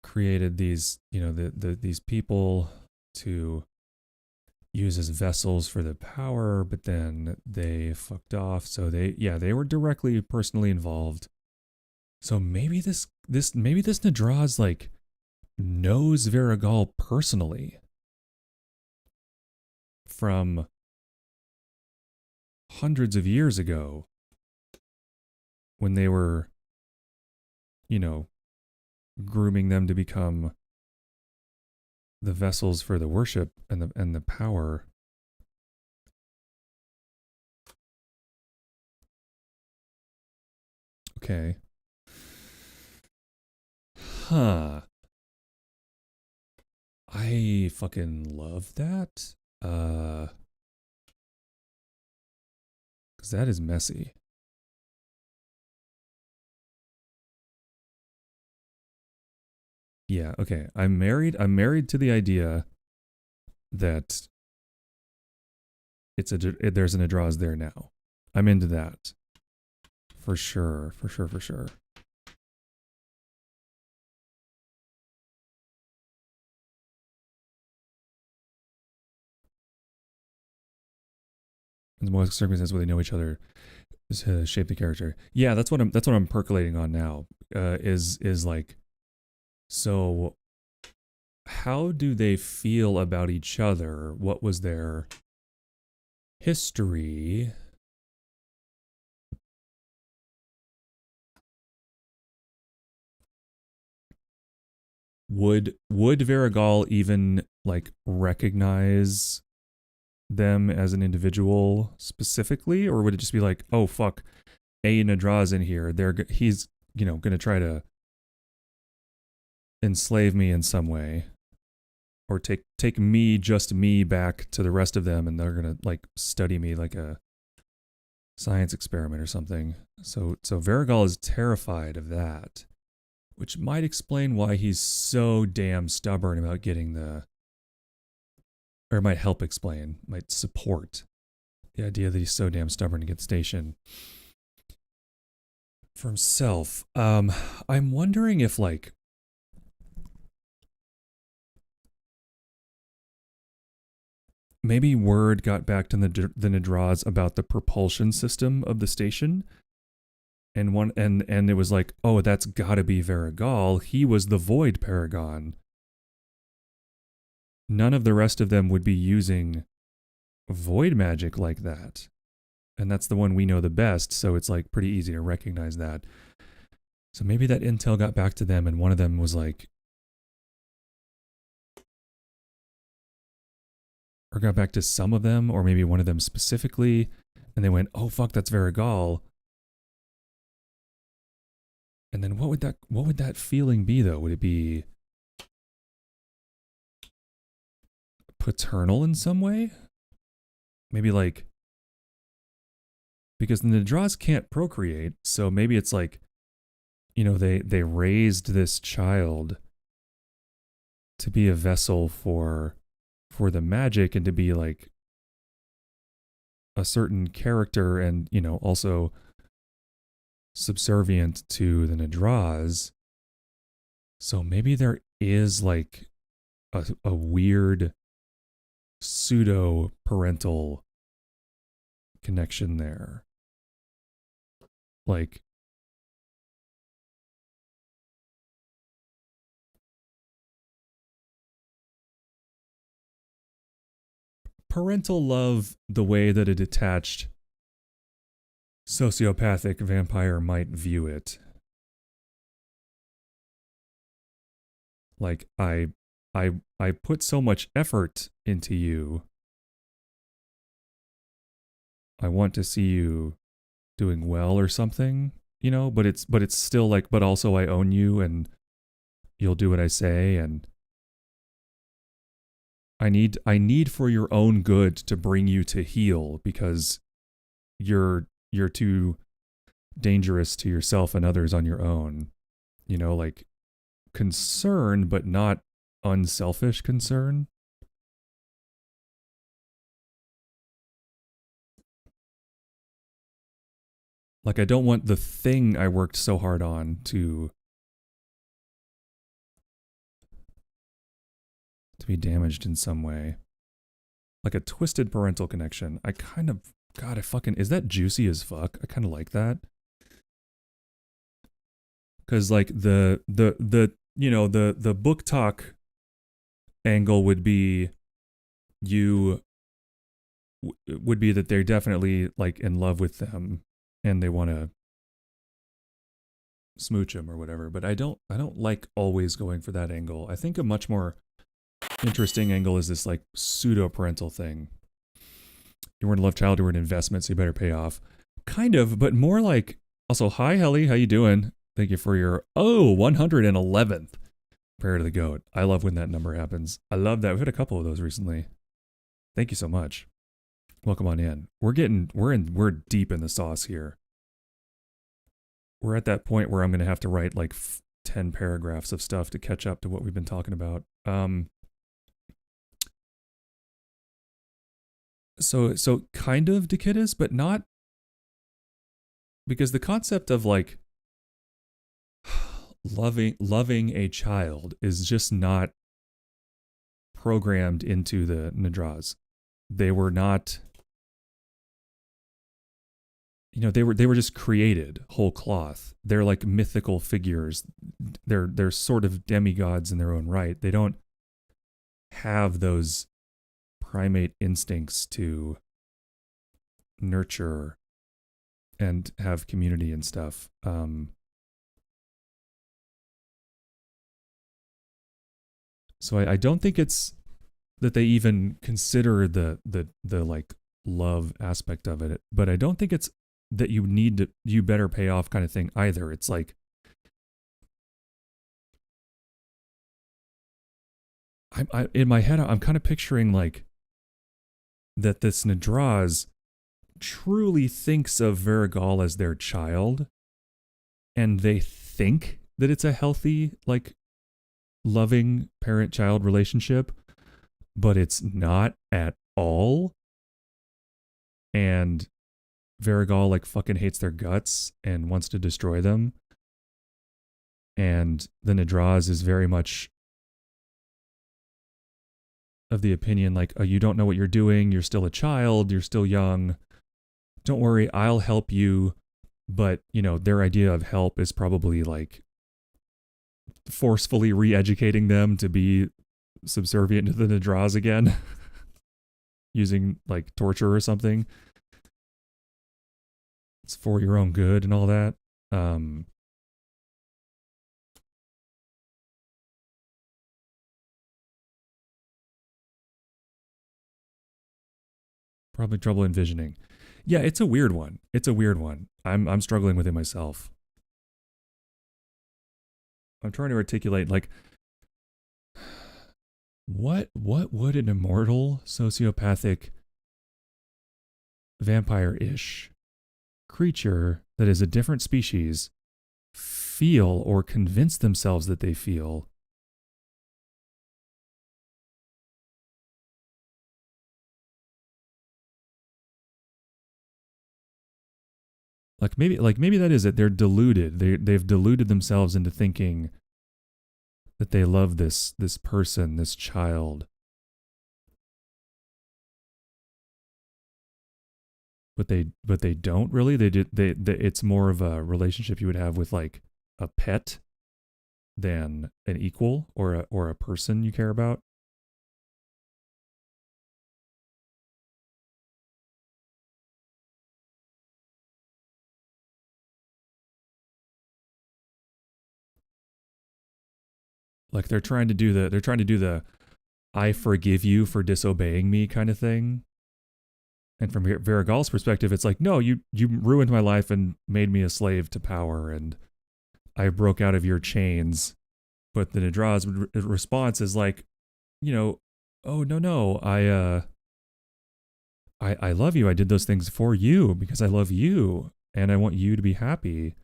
created these, these people to use as vessels for the power, but then they fucked off. So they were directly personally involved. So maybe this Nadraz like knows Varigal personally from hundreds of years ago when they were, grooming them to become the vessels for the worship and the power. Okay. Huh. I fucking love that. 'Cause that is messy. Yeah, okay. I'm married to the idea that there's an Adraz there now. I'm into that. For sure. And the more circumstances where they know each other to shape the character. Yeah, that's what I'm percolating on now. Is like, so how do they feel about each other? What was their history? Would Varigal even like recognize them as an individual specifically, or would it just be like, oh fuck, A Nadraz in here, he's gonna try to enslave me in some way, or take me, just me, back to the rest of them, and they're gonna like study me like a science experiment or something. So Varigal is terrified of that, which might explain why he's so damn stubborn about getting or might help explain, might support the idea that he's so damn stubborn to get the station for himself. I'm wondering if like maybe word got back to the Nadraz about the propulsion system of the station, and it was like, oh, that's gotta be Varigal. He was the Void Paragon. None of the rest of them would be using void magic like that. And that's the one we know the best, so it's like pretty easy to recognize that. So maybe that intel got back to them and one of them was like, or got back to some of them, or maybe one of them specifically, and they went, oh fuck, that's Varigal. And then what would that feeling be though? Would it be paternal in some way? Maybe like, because the Nadraz can't procreate, so maybe it's like, they raised this child to be a vessel for the magic and to be like a certain character and, also subservient to the Nadraz. So maybe there is like a weird pseudo parental connection there. Like, parental love the way that a detached sociopathic vampire might view it. Like, I I put so much effort into you. I want to see you doing well or something, you know, but it's still like, but also I own you and you'll do what I say, and I need for your own good to bring you to heal, because you're too dangerous to yourself and others on your own. You know, like concern, but not unselfish concern. Like I don't want the thing I worked so hard on to be damaged in some way. Like a twisted parental connection. I kind of, God, I fucking, is that juicy as fuck? I kind of like that. Because like the you know, the book talk angle would be would be that they're definitely like in love with them and they want to smooch them or whatever. But I don't like always going for that angle. I think a much more interesting angle is this like pseudo parental thing. You weren't a love child, you were an investment, so you better pay off. Kind of, but more like, also, hi Helly, how you doing? Thank you for your 111th prayer to the goat. I love when that number happens. I love that. We've had a couple of those recently. Thank you so much. Welcome on in. We're deep in the sauce here. We're at that point where I'm going to have to write like 10 paragraphs of stuff to catch up to what we've been talking about. So kind of Dikidus, but not, because the concept of like loving a child is just not programmed into the Nadras. They were not, you know, they were just created whole cloth. They're like mythical figures. They're sort of demigods in their own right. They don't have those primate instincts to nurture and have community and stuff. So I don't think it's that they even consider the like love aspect of it, but I don't think it's that you better pay off kind of thing either. It's like, I in my head I'm kind of picturing like that this Nadraz truly thinks of Varigal as their child, and they think that it's a healthy, like, loving parent-child relationship, but it's not at all. And Varigal, like, fucking hates their guts and wants to destroy them. And the Nadraz is very much of the opinion, like, oh, you don't know what you're doing, you're still a child, you're still young, don't worry, I'll help you. But, you know, their idea of help is probably like forcefully re-educating them to be subservient to the Nadraz again using like torture or something. It's for your own good and all that. Probably trouble envisioning. Yeah, it's a weird one. I'm struggling with it myself. I'm trying to articulate, like, what would an immortal, sociopathic, vampire-ish creature that is a different species feel or convince themselves that they feel? Maybe that is it. They're deluded. They've deluded themselves into thinking that they love this person, this child. But they don't really. They it's more of a relationship you would have with like a pet than an equal or a person you care about. Like they're trying to do the I forgive you for disobeying me kind of thing. And from Veragal's perspective, it's like, no, you ruined my life and made me a slave to power, and I broke out of your chains. But the Nadra's response is like, you know, oh no, I love you. I did those things for you because I love you and I want you to be happy.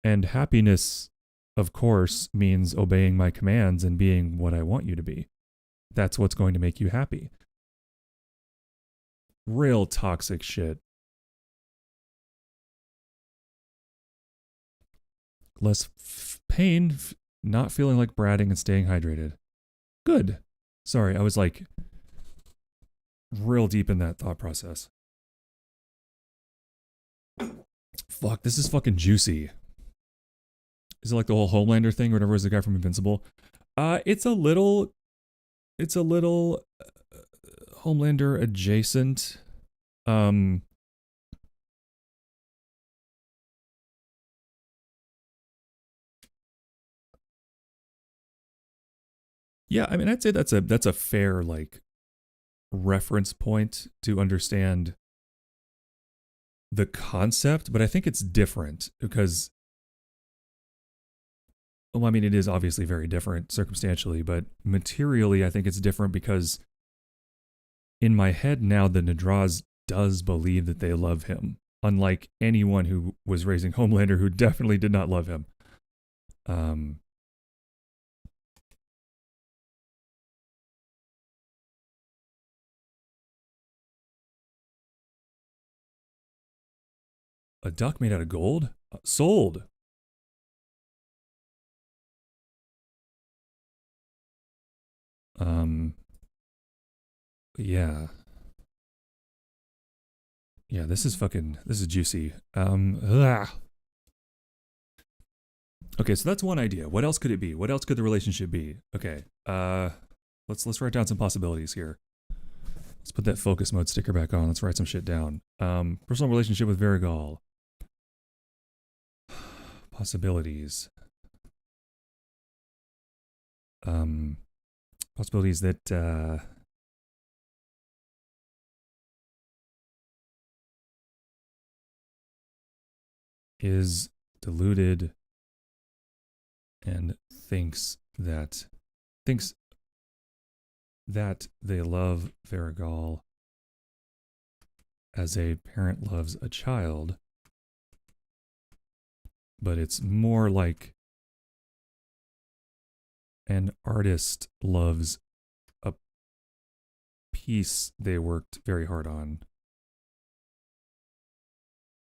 And happiness, of course, means obeying my commands and being what I want you to be. That's what's going to make you happy. Real toxic shit. Less pain, not feeling like bratting and staying hydrated. Good. Sorry, I was like real deep in that thought process. Fuck, this is fucking juicy. Is it like the whole Homelander thing or whatever was the guy from Invincible? It's a little Homelander adjacent. Yeah, I mean, I'd say that's a fair like reference point to understand the concept, but I think it's different because, well, I mean, it is obviously very different circumstantially, but materially, I think it's different because in my head now, the Nadraz does believe that they love him, unlike anyone who was raising Homelander who definitely did not love him. A duck made out of gold? Sold. Yeah. Yeah, this is juicy. Okay, so that's one idea. What else could it be? What else could the relationship be? Okay. Let's write down some possibilities here. Let's put that focus mode sticker back on. Let's write some shit down. Personal relationship with Veragal. Possibilities. Possibilities that is deluded and thinks that they love Veragal as a parent loves a child, but it's more like an artist loves a piece they worked very hard on,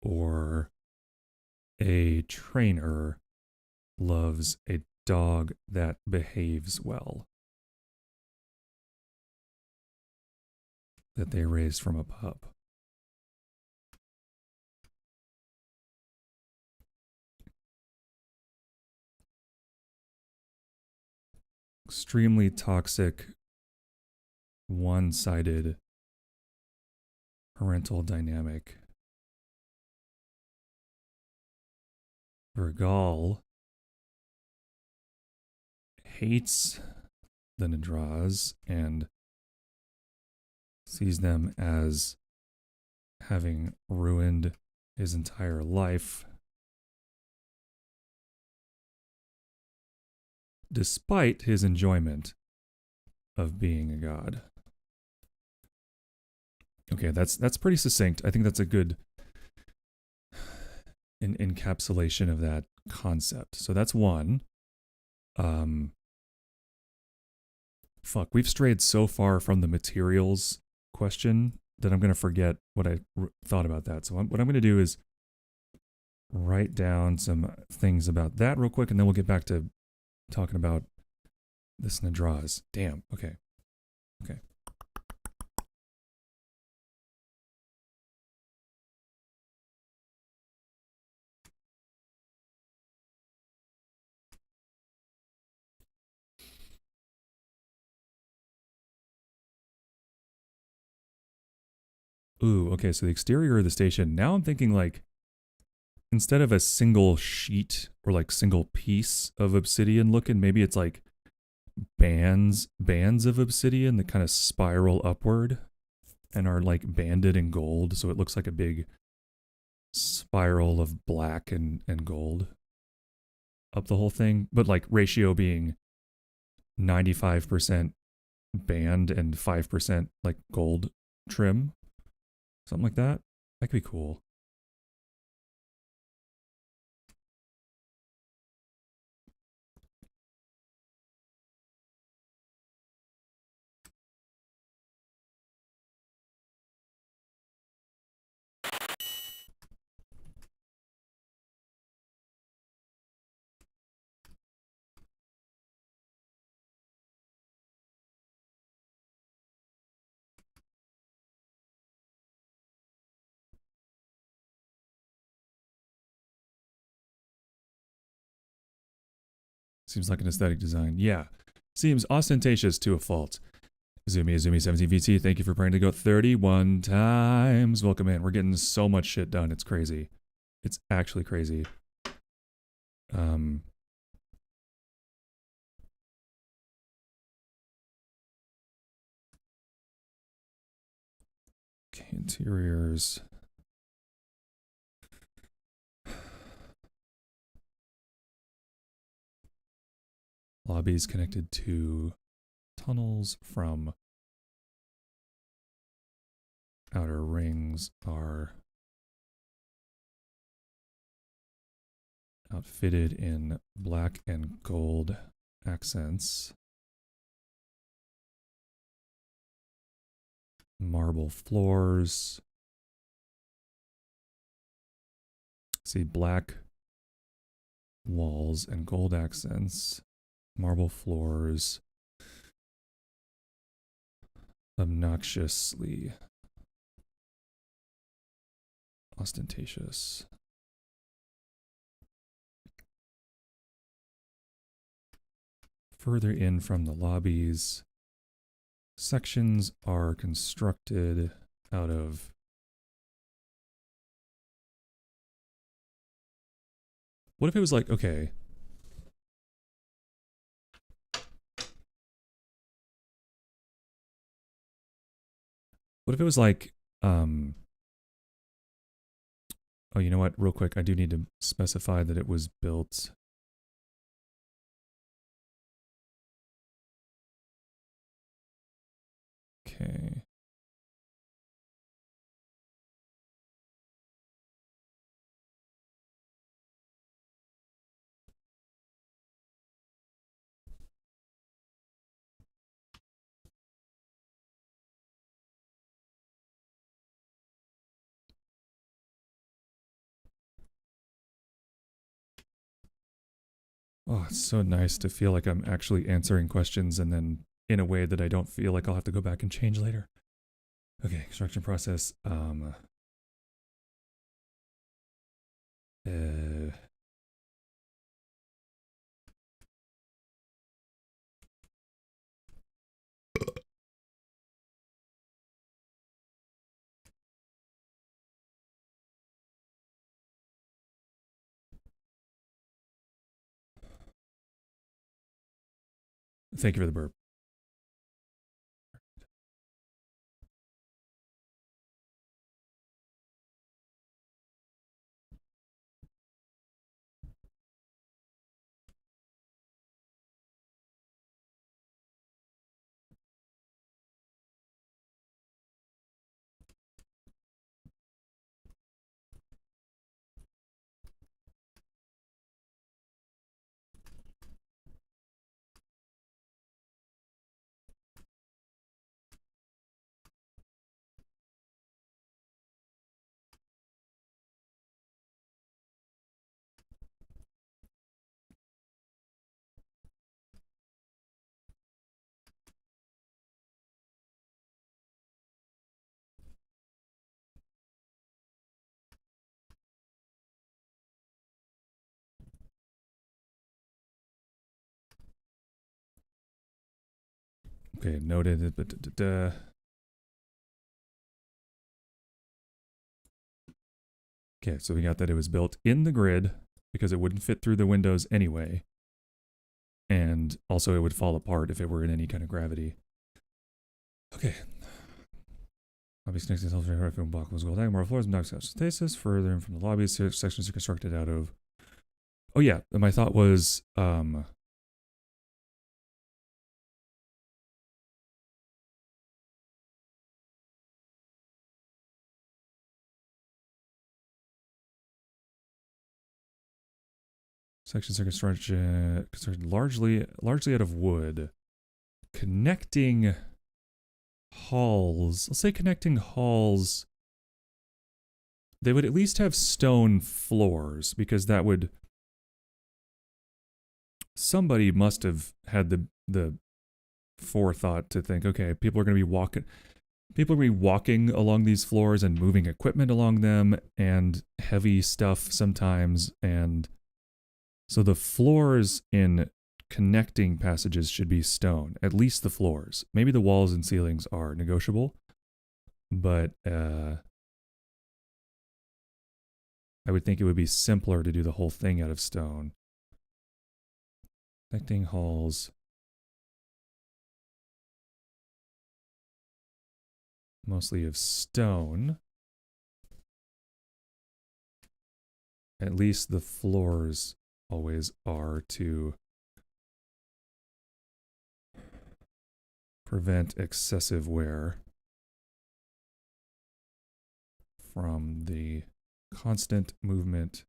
or a trainer loves a dog that behaves well, that they raised from a pup. Extremely toxic, one-sided parental dynamic. Veragal hates the Nadraz and sees them as having ruined his entire life, despite his enjoyment of being a god. Okay, that's pretty succinct. I think that's a good encapsulation of that concept. So that's one. Fuck, we've strayed so far from the materials question that I'm going to forget what I thought about that. So what I'm going to do is write down some things about that real quick, and then we'll get back to talking about this Nadraz. Damn, okay. Okay. Ooh, okay, so the exterior of the station. Now I'm thinking like instead of a single sheet or like single piece of obsidian looking, maybe it's like bands of obsidian that kind of spiral upward and are like banded in gold, so it looks like a big spiral of black and gold up the whole thing, but like ratio being 95% band and 5% like gold trim. Something like that. That could be cool. Seems like an aesthetic design. Yeah. Seems ostentatious to a fault. Azumi17VT, thank you for praying to go 31 times. Welcome in. We're getting so much shit done. It's crazy. It's actually crazy. Okay, interiors. Lobbies connected to tunnels from outer rings are outfitted in black and gold accents. Marble floors. See, black walls and gold accents. Marble floors. Obnoxiously ostentatious. Further in from the lobbies, sections are constructed out of what if it was like, okay, what if it was like, oh, you know what, real quick, I do need to specify that it was built okay. Oh, it's so nice to feel like I'm actually answering questions and then in a way that I don't feel like I'll have to go back and change later. Okay, construction process. Thank you for the burp. Okay, noted. Okay, so we got that it was built in the grid because it wouldn't fit through the windows anyway. And also it would fall apart if it were in any kind of gravity. Okay. Obviously, next to the film block was gold more floors, and stasis. Further in from the lobby, sections are constructed out of. Oh yeah, my thought was sections are constructed largely out of wood. Connecting halls. Let's say connecting halls. They would at least have stone floors because that would. Somebody must have had the forethought to think, okay, people are going to be walking along these floors and moving equipment along them and heavy stuff sometimes, and so the floors in connecting passages should be stone, at least the floors. Maybe the walls and ceilings are negotiable, but I would think it would be simpler to do the whole thing out of stone. Connecting halls. Mostly of stone. At least the floors always are to prevent excessive wear from the constant movement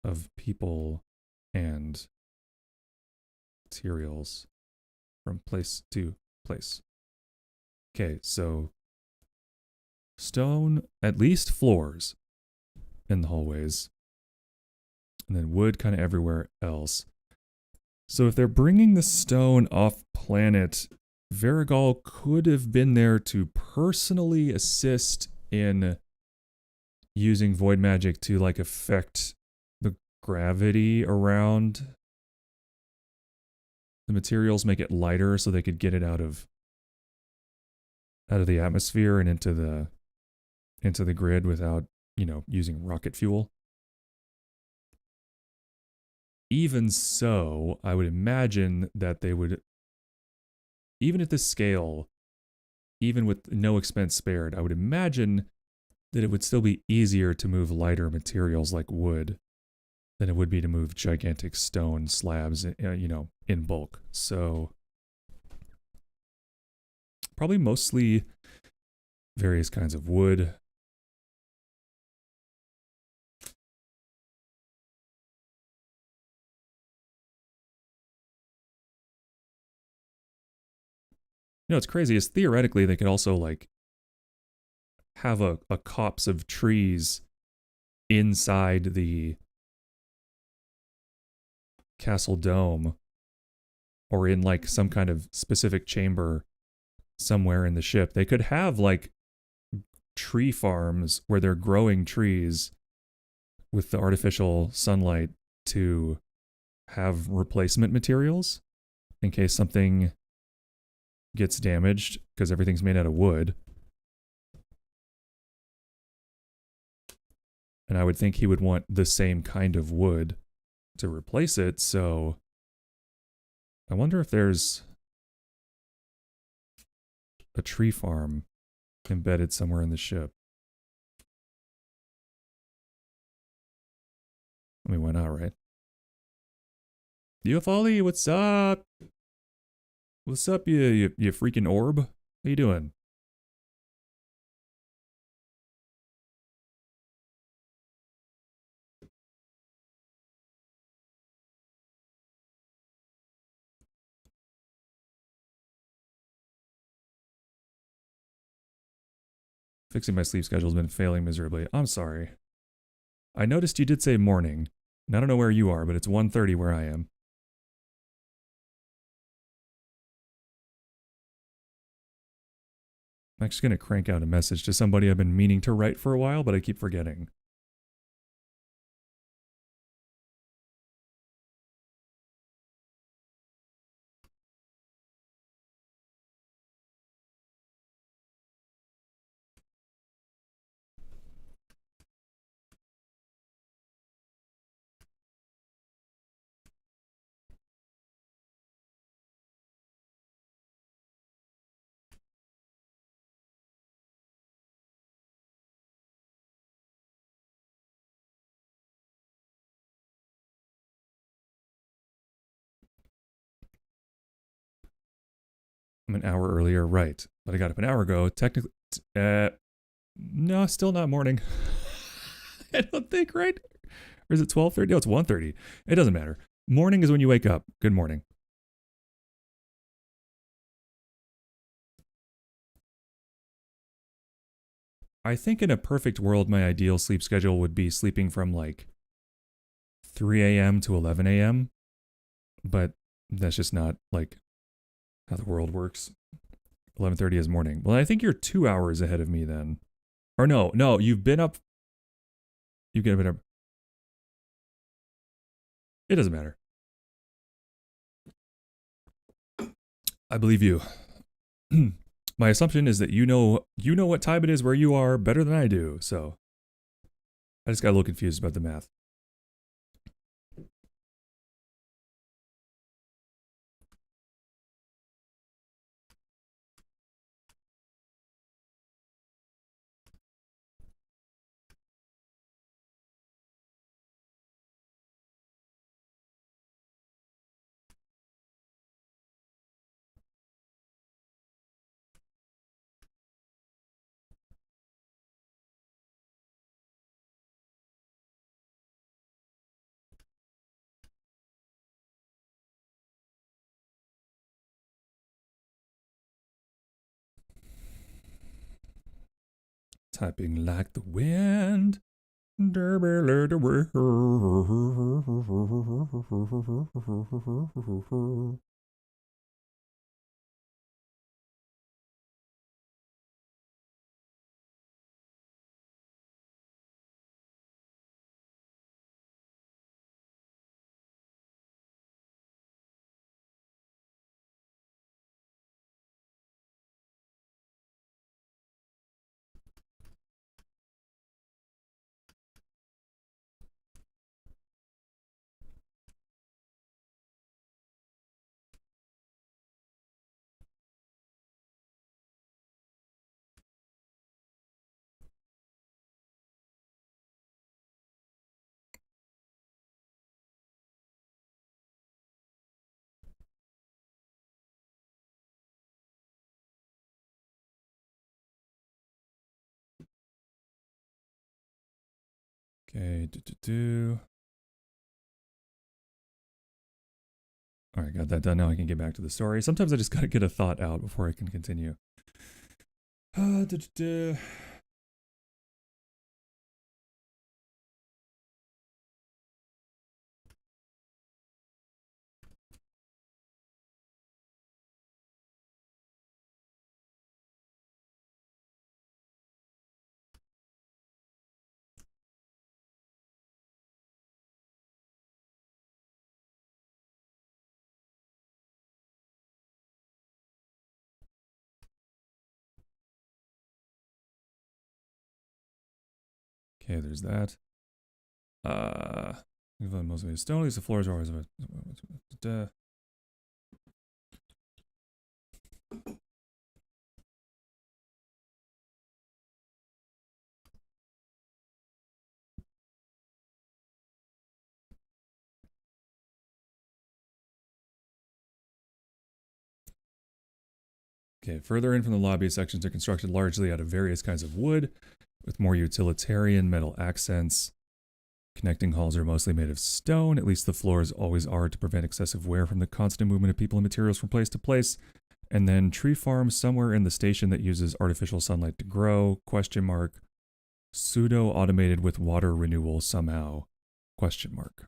of people and materials from place to place. Okay, so stone, at least floors in the hallways, and then wood kind of everywhere else. So if they're bringing the stone off planet, Varigal could have been there to personally assist in using void magic to like affect the gravity around the materials, make it lighter so they could get it out of the atmosphere and into the grid without, using rocket fuel. Even so, I would imagine that they would, even at this scale, even with no expense spared, I would imagine that it would still be easier to move lighter materials like wood than it would be to move gigantic stone slabs, in bulk. So probably mostly various kinds of wood. What's crazy is theoretically they could also like have a copse of trees inside the castle dome or in like some kind of specific chamber somewhere in the ship. They could have like tree farms where they're growing trees with the artificial sunlight to have replacement materials in case something gets damaged because everything's made out of wood. And I would think he would want the same kind of wood to replace it, so I wonder if there's a tree farm embedded somewhere in the ship. I mean, why not, right? Ufoli, what's up? What's up, you freaking orb? How you doing? Fixing my sleep schedule has been failing miserably. I'm sorry. I noticed you did say morning. And I don't know where you are, but it's 1:30 where I am. I'm actually going to crank out a message to somebody I've been meaning to write for a while, but I keep forgetting. I'm an hour earlier, right? But I got up an hour ago. Technically, no, still not morning. I don't think, right? Or is it 12:30? No, it's 1:30. It doesn't matter. Morning is when you wake up. Good morning. I think in a perfect world, my ideal sleep schedule would be sleeping from like 3 a.m. to 11 a.m. But that's just not like how the world works. 11:30 is morning. Well, I think you're 2 hours ahead of me then. Or no, you've been up. You get a bit up. It doesn't matter. I believe you. My assumption is that you know what time it is where you are better than I do. So I just got a little confused about the math. Typing like the wind. Okay, All right, got that done. Now I can get back to the story. Sometimes I just gotta get a thought out before I can continue. Okay, there's that. Mostly stone. At least the floors are always. Okay, further in from the lobby, sections are constructed largely out of various kinds of wood, with more utilitarian metal accents. Connecting halls are mostly made of stone, at least the floors always are to prevent excessive wear from the constant movement of people and materials from place to place. And then tree farm somewhere in the station that uses artificial sunlight to grow, question mark. Pseudo automated with water renewal somehow, question mark.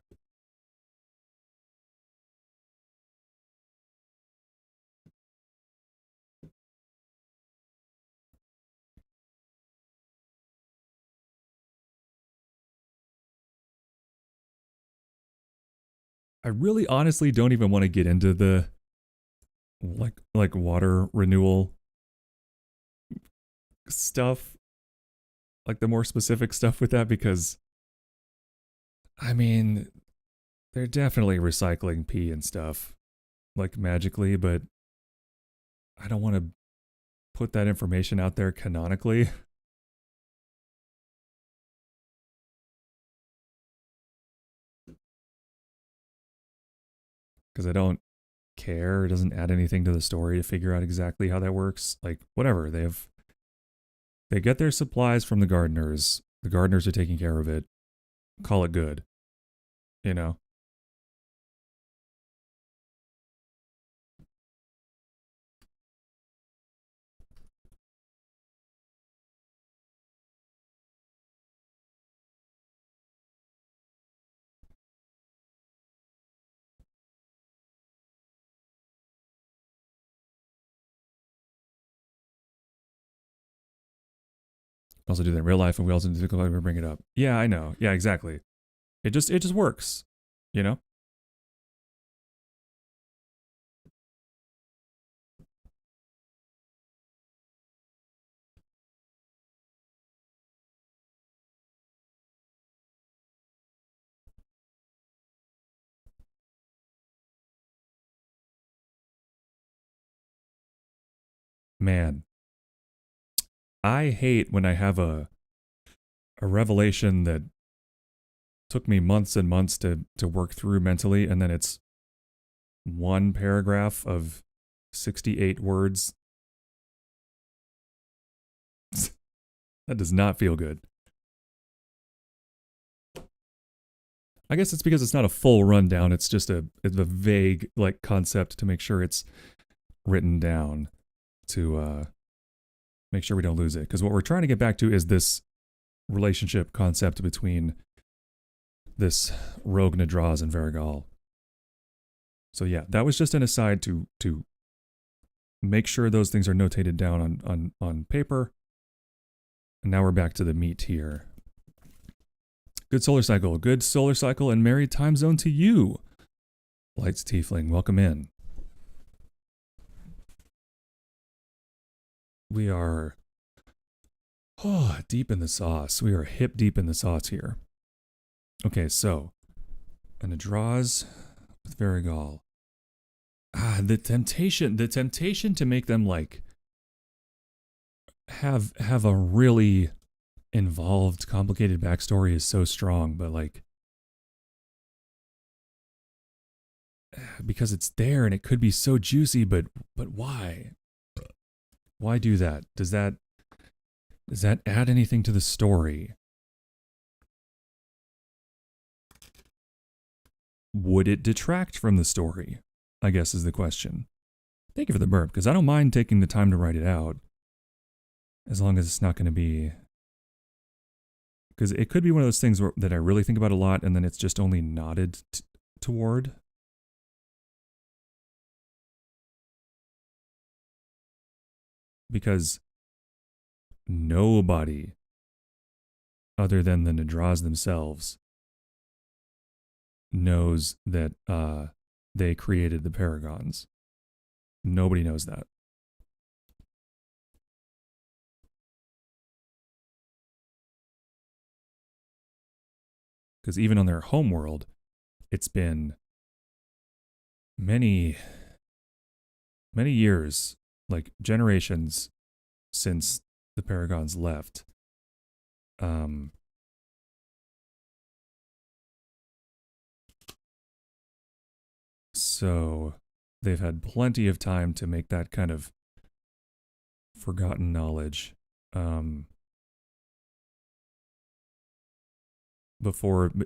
I really honestly don't even want to get into the like water renewal stuff, like the more specific stuff with that, because I mean they're definitely recycling pee and stuff like magically, but I don't want to put that information out there canonically. Because I don't care. It doesn't add anything to the story to figure out exactly how that works. Like, whatever. They get their supplies from the gardeners. The gardeners are taking care of it. Call it good. You know? Also do that in real life, and we also do we bring it up. Yeah, I know. Yeah, exactly. It just works, you know? Man, I hate when I have a revelation that took me months and months to work through mentally, and then it's one paragraph of 68 words. That does not feel good. I guess it's because it's not a full rundown. It's just it's a vague like concept to make sure it's written down to make sure we don't lose it. Because what we're trying to get back to is this relationship concept between this rogue Nadraz and Varigal. So yeah, that was just an aside to make sure those things are notated down on paper. And now we're back to the meat here. Good solar cycle, and merry time zone to you. Lights Tiefling, welcome in. We are deep in the sauce. We are hip deep in the sauce here. Okay, so and it draws with Varigal. The temptation to make them like have a really involved, complicated backstory is so strong, but like because it's there and it could be so juicy, but why? Why do that? Does that add anything to the story? Would it detract from the story? I guess is the question. Thank you for the burp, because I don't mind taking the time to write it out. As long as it's not going to be... Because it could be one of those things that I really think about a lot, and then it's just only nodded toward. Because nobody other than the Nadraz themselves knows that they created the Paragons. Nobody knows that. Because even on their homeworld, it's been many years, like generations, since the Paragons left. So they've had plenty of time to make that kind of forgotten knowledge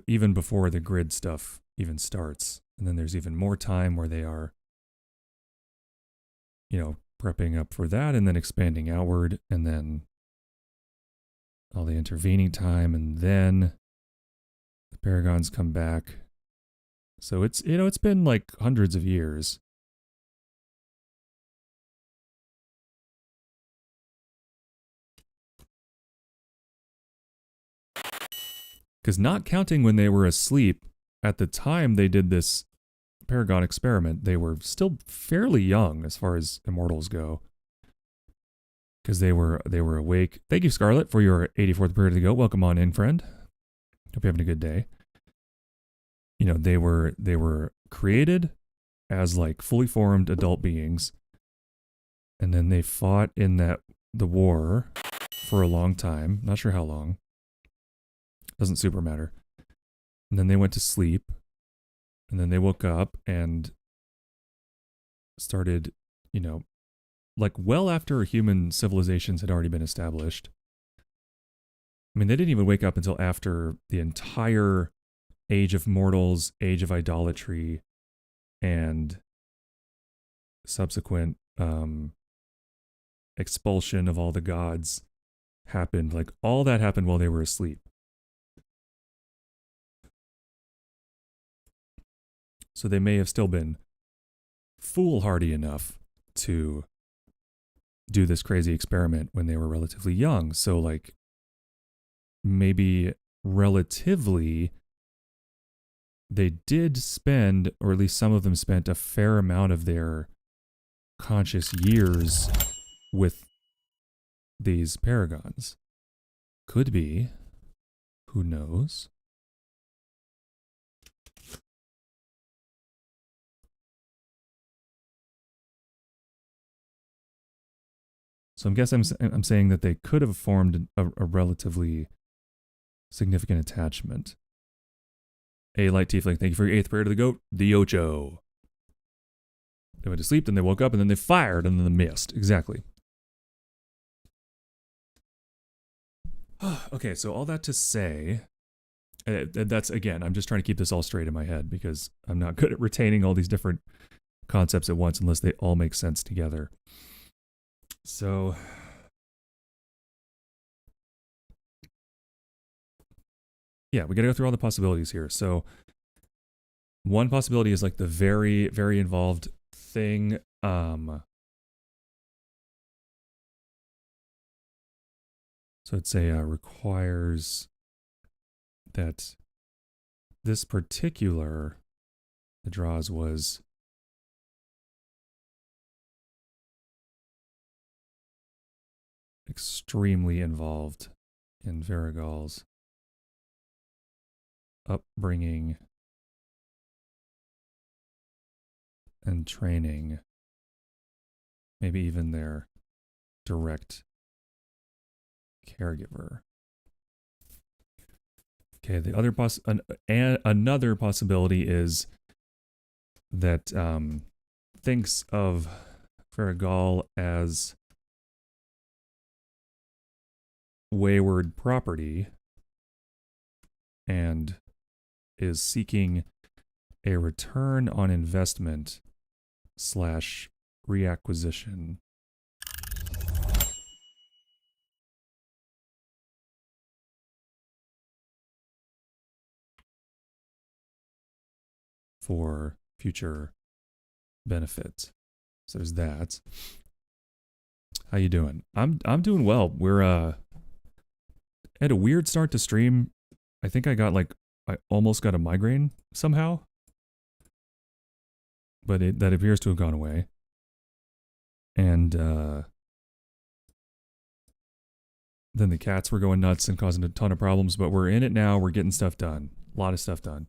even before the grid stuff even starts. And then there's even more time where they are, prepping up for that and then expanding outward, and then all the intervening time, and then the Paragons come back. So it's been like hundreds of years. Because not counting when they were asleep, at the time they did this Paragon experiment, they were still fairly young as far as immortals go. Because they were awake. Thank you, Scarlet, for your 84th period to go. Welcome on in, friend. Hope you're having a good day. They were created as like fully formed adult beings, and then they fought in the war for a long time. Not sure how long. Doesn't super matter. And then they went to sleep, and then they woke up, and started, you know, like well after human civilizations had already been established. I mean, they didn't even wake up until after the entire age of mortals, age of idolatry, and subsequent expulsion of all the gods happened. Like, all that happened while they were asleep. So they may have still been foolhardy enough to do this crazy experiment when they were relatively young. So, like, maybe relatively, they did spend, or at least some of them spent, a fair amount of their conscious years with these paragons. Could be. Who knows? So I'm guessing I'm saying that they could have formed a relatively significant attachment. A light tiefling, thank you for your 8th prayer to the goat, the Ocho. They went to sleep, then they woke up, and then they fired, and then they missed. Exactly. Okay, so all that to say, that's, again, I'm just trying to keep this all straight in my head because I'm not good at retaining all these different concepts at once unless they all make sense together. So, yeah, we got to go through all the possibilities here. So, one possibility is like the very, very involved thing. So let's say requires that this particular, the draws was extremely involved in Varigal's upbringing and training, maybe even their direct caregiver. Okay, the other another possibility is that thinks of Varigal as wayward property and is seeking a return on investment / reacquisition for future benefits. So there's that. How you doing? I'm doing well. We're had a weird start to stream. I think I almost got a migraine somehow. But that appears to have gone away. And then the cats were going nuts and causing a ton of problems, but we're in it now. We're getting stuff done. A lot of stuff done.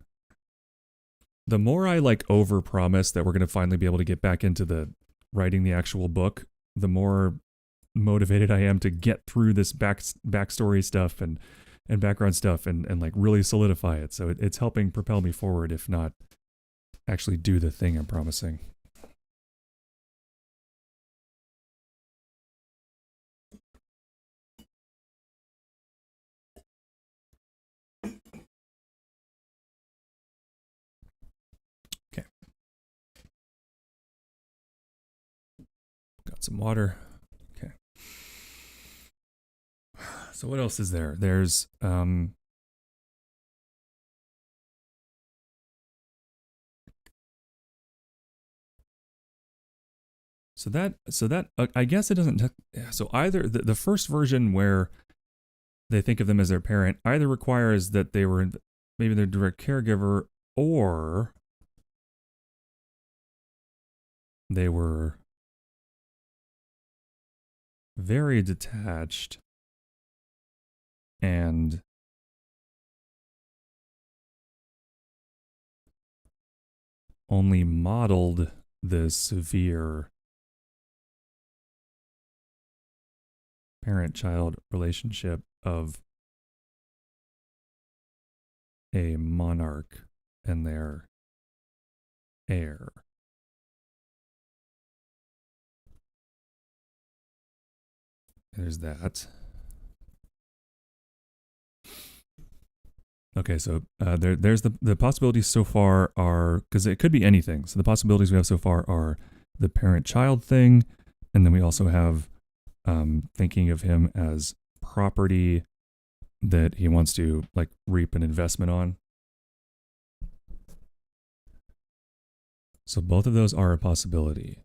The more I overpromise that we're going to finally be able to get back into the writing the actual book, the more motivated I am to get through this backstory stuff and background stuff and really solidify it. So it's helping propel me forward, if not actually do the thing I'm promising. Okay. Got some water. Okay. So what else is there? There's So that I guess it doesn't. So either the first version where they think of them as their parent either requires that they were maybe their direct caregiver, or they were very detached and only modeled the severe parent-child relationship of a monarch and their heir. There's that. Okay, so there's the possibilities so far are, because it could be anything. So the possibilities we have so far are the parent-child thing, and then we also have thinking of him as property that he wants to like reap an investment on. So both of those are a possibility.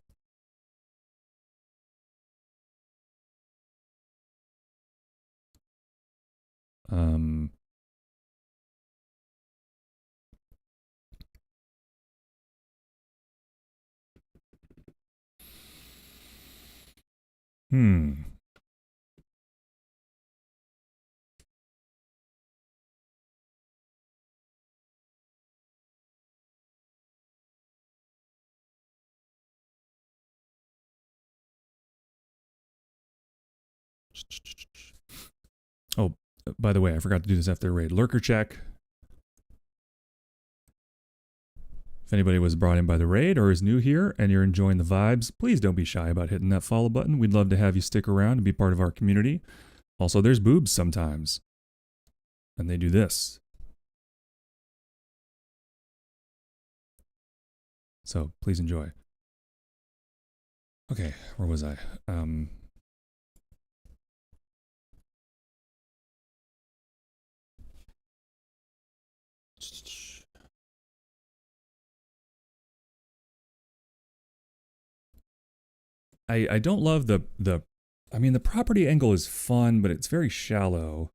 Um, hmm. Oh, by the way, I forgot to do this after the raid. Lurker check. If anybody was brought in by the raid or is new here and you're enjoying the vibes, please don't be shy about hitting that follow button. We'd love to have you stick around and be part of our community. Also, there's boobs sometimes. And they do this. So please enjoy. Okay, where was I? I don't love the I mean the property angle is fun, but it's very shallow.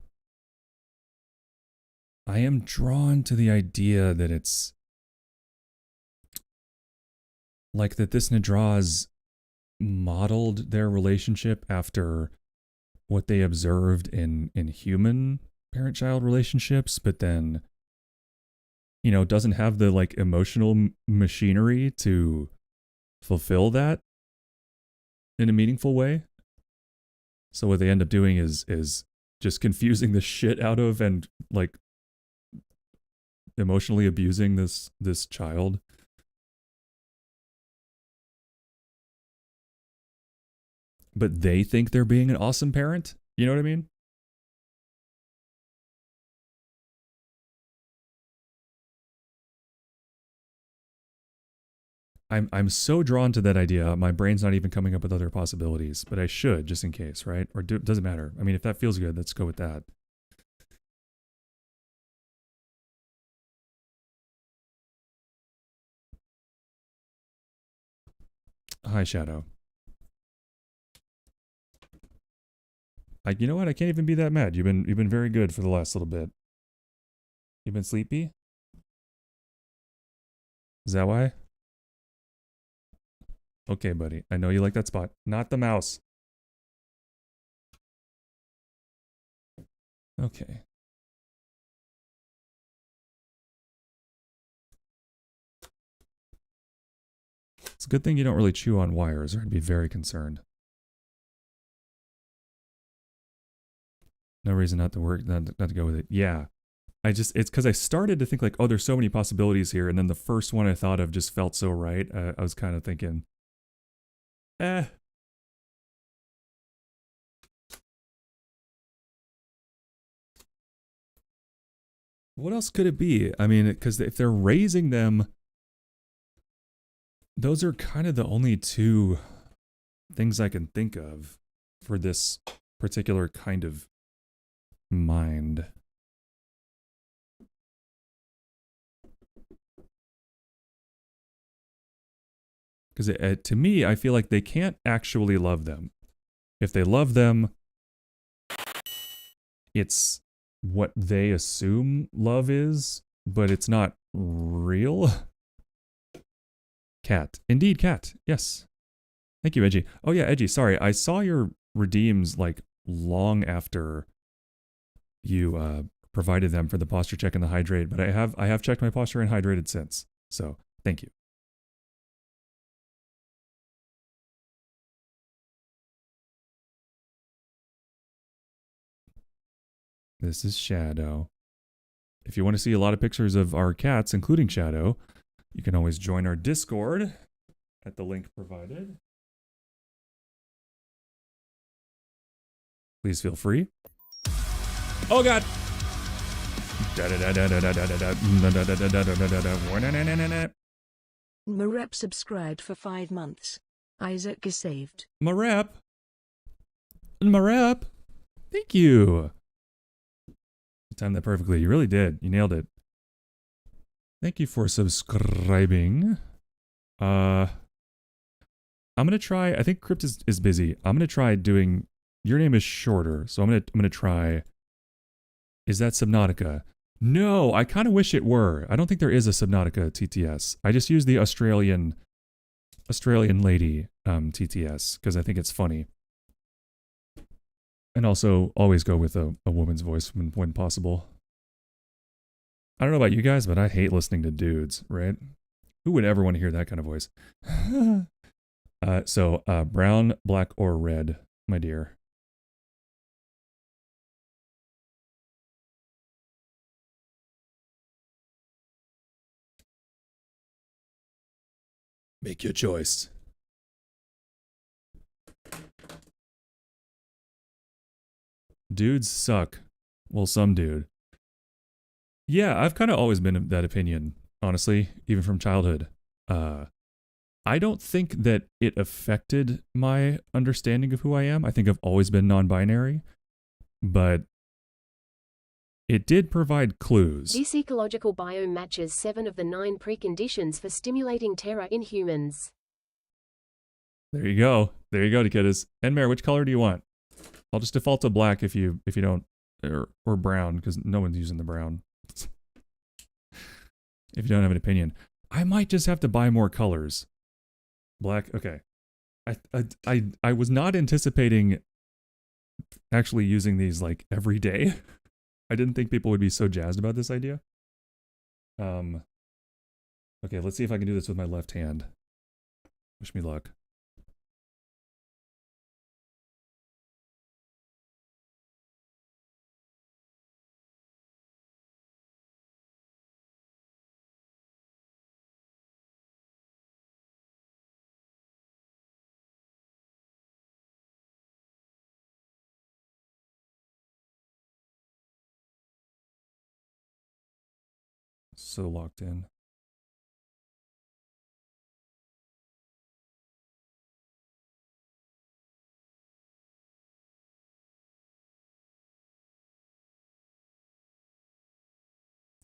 I am drawn to the idea that it's like that this Nadraz modeled their relationship after what they observed in human parent-child relationships, but then you know doesn't have the like emotional machinery to fulfill that in a meaningful way. So what they end up doing is just confusing the shit out of and like emotionally abusing this child. But they think they're being an awesome parent. You know what I mean? I'm so drawn to that idea. My brain's not even coming up with other possibilities, but I should just in case, right? Or doesn't matter. I mean, if that feels good, let's go with that. Hi, Shadow. You know what? I can't even be that mad. You've been very good for the last little bit. You've been sleepy? Is that why? Okay, buddy. I know you like that spot. Not the mouse. Okay. It's a good thing you don't really chew on wires, or I'd be very concerned. No reason not to work, not to go with it. Yeah. It's because I started to think like, oh, there's so many possibilities here. And then the first one I thought of just felt so right. I was kind of thinking, what else could it be? I mean, because if they're raising them, those are kind of the only two things I can think of for this particular kind of mind. Because to me, I feel like they can't actually love them. If they love them, it's what they assume love is, but it's not real. Cat. Indeed, cat. Yes. Thank you, Edgy. Oh yeah, Edgy, sorry. I saw your redeems like long after you provided them for the posture check and the hydrate, but I have checked my posture and hydrated since. So thank you. This is Shadow. If you want to see a lot of pictures of our cats, including Shadow, you can always join our Discord at the link provided. please feel free. Oh God. Marep subscribed for 5 months. Isaac is saved. Marep. Marep. Thank you. You timed that perfectly. You really did. You nailed it. Thank you for subscribing. I'm gonna try. I think Crypt is busy. I'm gonna try doing. Your name is shorter, so I'm gonna try. Is that Subnautica? No, I kind of wish it were. I don't think there is a Subnautica TTS. I just use the Australian lady TTS because I think it's funny. And also always go with a woman's voice when possible. I don't know about you guys, but I hate listening to dudes, right? Who would ever want to hear that kind of voice? So brown, black, or red, my dear. Make your choice. Dudes suck. Well, some dude. Yeah, I've kind of always been of that opinion, honestly, even from childhood. I don't think that it affected my understanding of who I am. I think I've always been non-binary, but it did provide clues. This ecological biome matches 7 of the 9 preconditions for stimulating terror in humans. There you go. There you go, Takitas. And Mare, which color do you want? I'll just default to black if you don't, or brown, because no one's using the brown. If you don't have an opinion, I might just have to buy more colors. Black, okay. I was not anticipating actually using these like every day. I didn't think people would be so jazzed about this idea. Okay, let's see if I can do this with my left hand. Wish me luck. So locked in.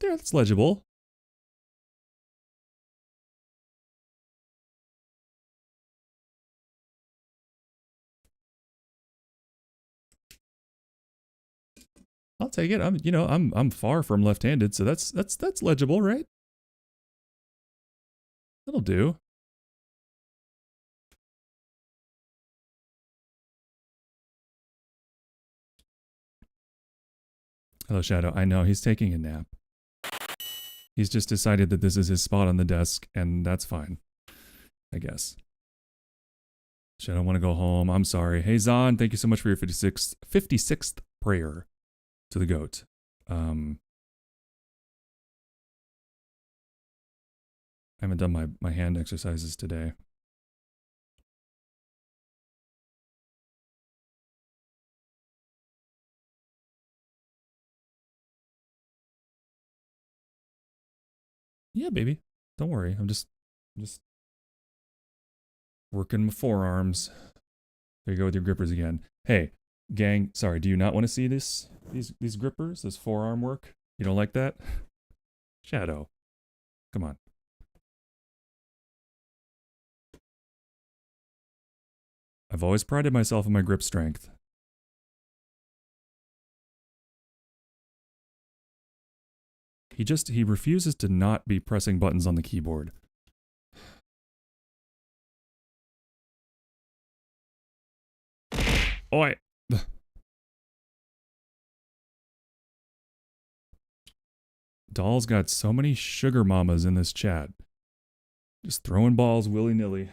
There, that's legible. I'll take it. I'm far from left-handed, so that's legible, right? That'll do. Hello, Shadow. I know he's taking a nap. He's just decided that this is his spot on the desk, and that's fine, I guess. Shadow, want to go home. I'm sorry. Hey, Zahn, thank you so much for your 56th prayer to the goat. I haven't done my hand exercises today. Yeah, baby. Don't worry. I'm just working my forearms. There you go with your grippers again. Hey, gang, sorry, do you not want to see these grippers, this forearm work? You don't like that? Shadow. Come on. I've always prided myself on my grip strength. He refuses to not be pressing buttons on the keyboard. Oi! Doll's got so many sugar mamas in this chat. Just throwing balls willy-nilly.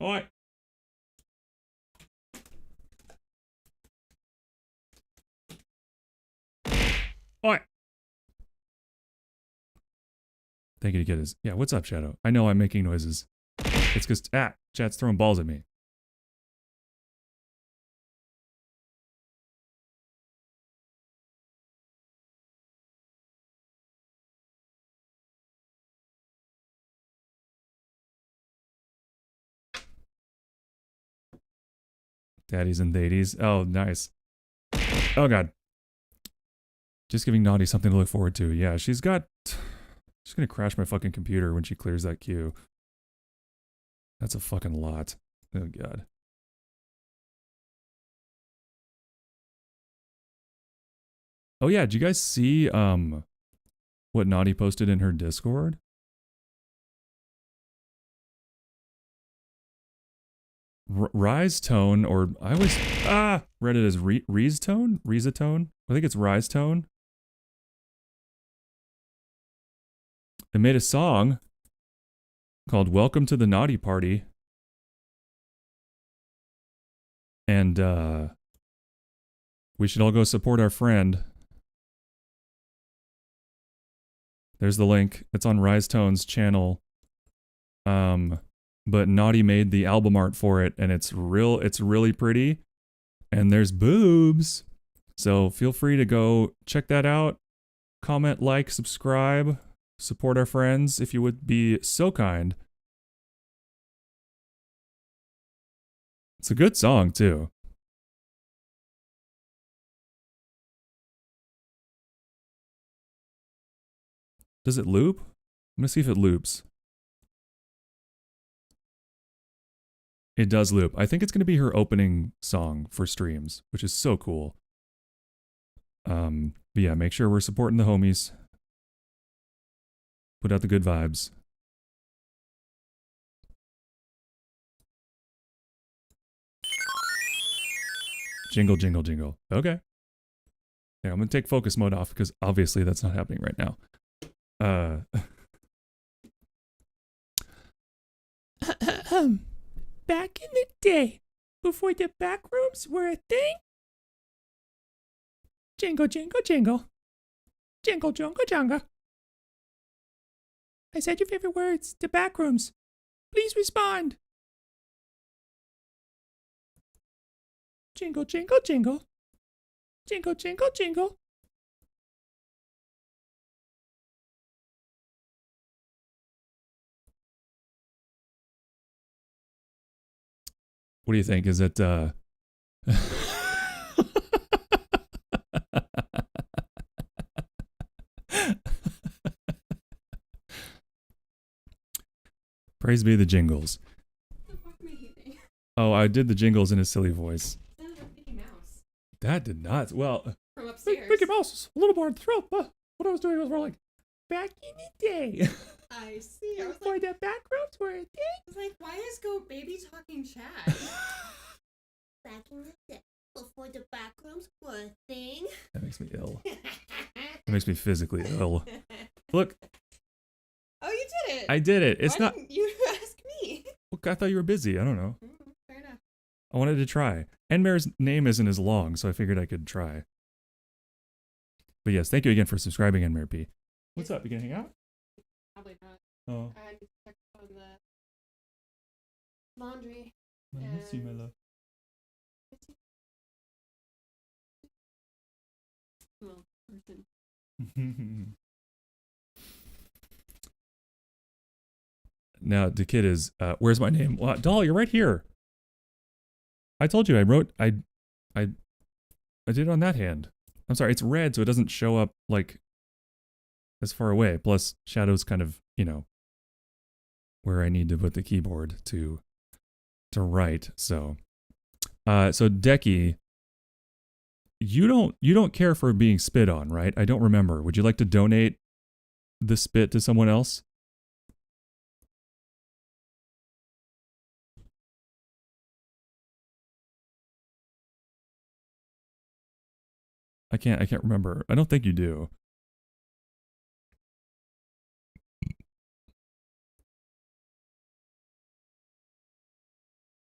Oi! Oi! Thank you to get his. Yeah, what's up, Shadow? I know I'm making noises. It's because, chat's throwing balls at me. Daddies and thadies. Oh, nice. Oh, God. Just giving Naughty something to look forward to. Yeah, she's going to crash my fucking computer when she clears that queue. That's a fucking lot. Oh, God. Oh, yeah. Did you guys see what Naughty posted in her Discord? Rise Tone, or I always read it as Reese Tone? Reese-a-tone? I think it's Rise Tone. It made a song called Welcome to the Naughty Party. And we should all go support our friend. There's the link. It's on Rise Tone's channel. But Naughty made the album art for it, and it's really pretty. And there's boobs. So feel free to go check that out. Comment, like, subscribe, support our friends if you would be so kind. It's a good song, too. Does it loop? I'm gonna see if it loops. It does loop. I think it's gonna be her opening song for streams, which is so cool. But yeah, make sure we're supporting the homies. Put out the good vibes. Jingle, jingle, jingle. Okay. Yeah, I'm gonna take focus mode off because obviously that's not happening right now. Back in the day, before the back rooms were a thing. Jingle, jingle, jingle. Jingle, jungle, jungle. I said your favorite words, the back rooms. Please respond. Jingle, jingle, jingle. Jingle, jingle, jingle. What do you think? Is it, Praise be the jingles. What the fuck am I eating? Oh, I did the jingles in a silly voice. That sounded like Mickey Mouse. That did not. Well, From upstairs. Mickey Mouse is a little more in the throat. But what I was doing was more like, back in the day. I see. I was Before like, the back rooms were a thing. I was like, why is Go Baby talking Chad? Back in the day, before the back rooms were a thing. That makes me ill. That makes me physically ill. Look, Oh, you did it. I did it. It's Why not. didn't you ask me? Look, I thought you were busy. I don't know. Fair enough. I wanted to try. Enmer's name isn't as long, so I figured I could try. But yes, thank you again for subscribing, Enmer P. What's up? You gonna hang out? Probably not. Oh, I need to check on the laundry. I miss you, my love. Well, person. Now the kid is. Where's my name? Well, doll, you're right here. I told you I wrote. I did it on that hand. I'm sorry, it's red, so it doesn't show up like as far away. Plus, shadow's kind of, you know, where I need to put the keyboard to write. So, Decky, you don't care for being spit on, right? I don't remember. Would you like to donate the spit to someone else? I can't remember. I don't think you do.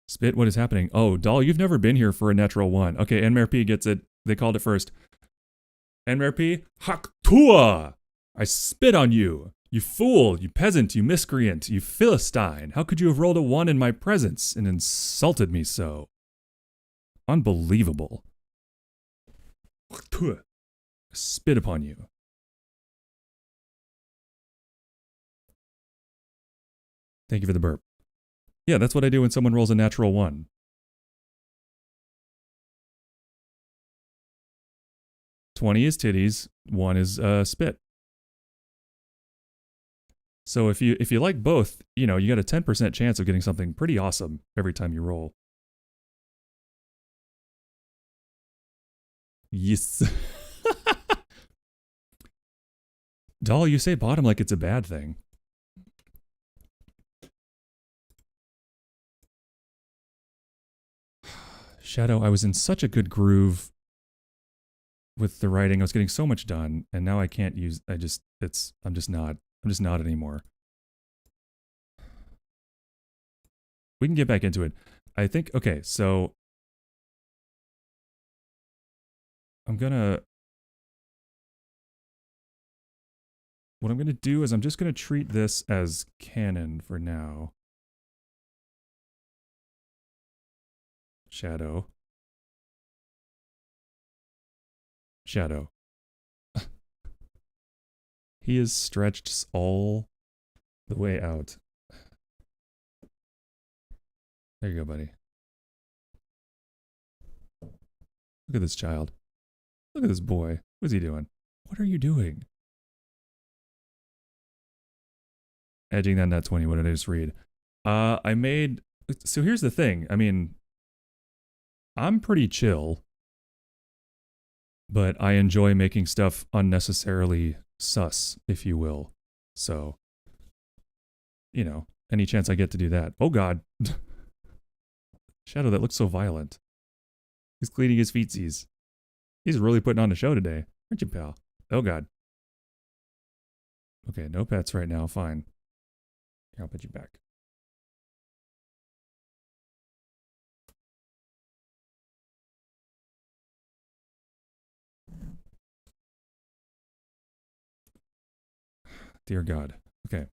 Spit, what is happening? Oh, doll, you've never been here for a natural one. Okay, Enmer P gets it. They called it first. Enmer P, Haktua! I spit on you. You fool, you peasant, you miscreant, you Philistine. How could you have rolled a 1 in my presence and insulted me so? Unbelievable. Spit upon you. Thank you for the burp. Yeah, that's what I do when someone rolls a natural 1. 20 is titties, 1 is spit. So if you like both, you know, you got a 10% chance of getting something pretty awesome every time you roll. Yes. Doll, you say bottom like it's a bad thing. Shadow, I was in such a good groove with the writing. I was getting so much done, and now I can't use, I'm just not anymore. We can get back into it. I think, okay, so what I'm gonna do is I'm just gonna treat this as canon for now. Shadow. He is stretched all the way out. There you go, buddy. Look at this child. Look at this boy. What's he doing? What are you doing? Edging that nut 20. What did I just read? So here's the thing. I mean, I'm pretty chill, but I enjoy making stuff unnecessarily sus, if you will. So, you know, any chance I get to do that. Oh God. Shadow, that looks so violent. He's cleaning his feetsies. He's really putting on a show today. Aren't you, pal? Oh God. Okay, no pets right now. Fine. Here, I'll put you back. Dear God. Okay.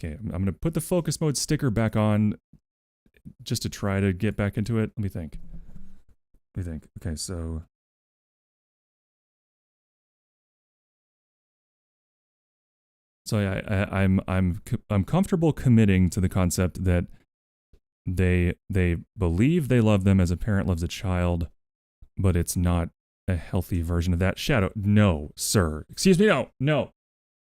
Okay, I'm going to put the focus mode sticker back on just to try to get back into it. Let me think. Okay, so I'm comfortable committing to the concept that they believe they love them as a parent loves a child, but it's not a healthy version of that. Shadow, no, sir. Excuse me, no.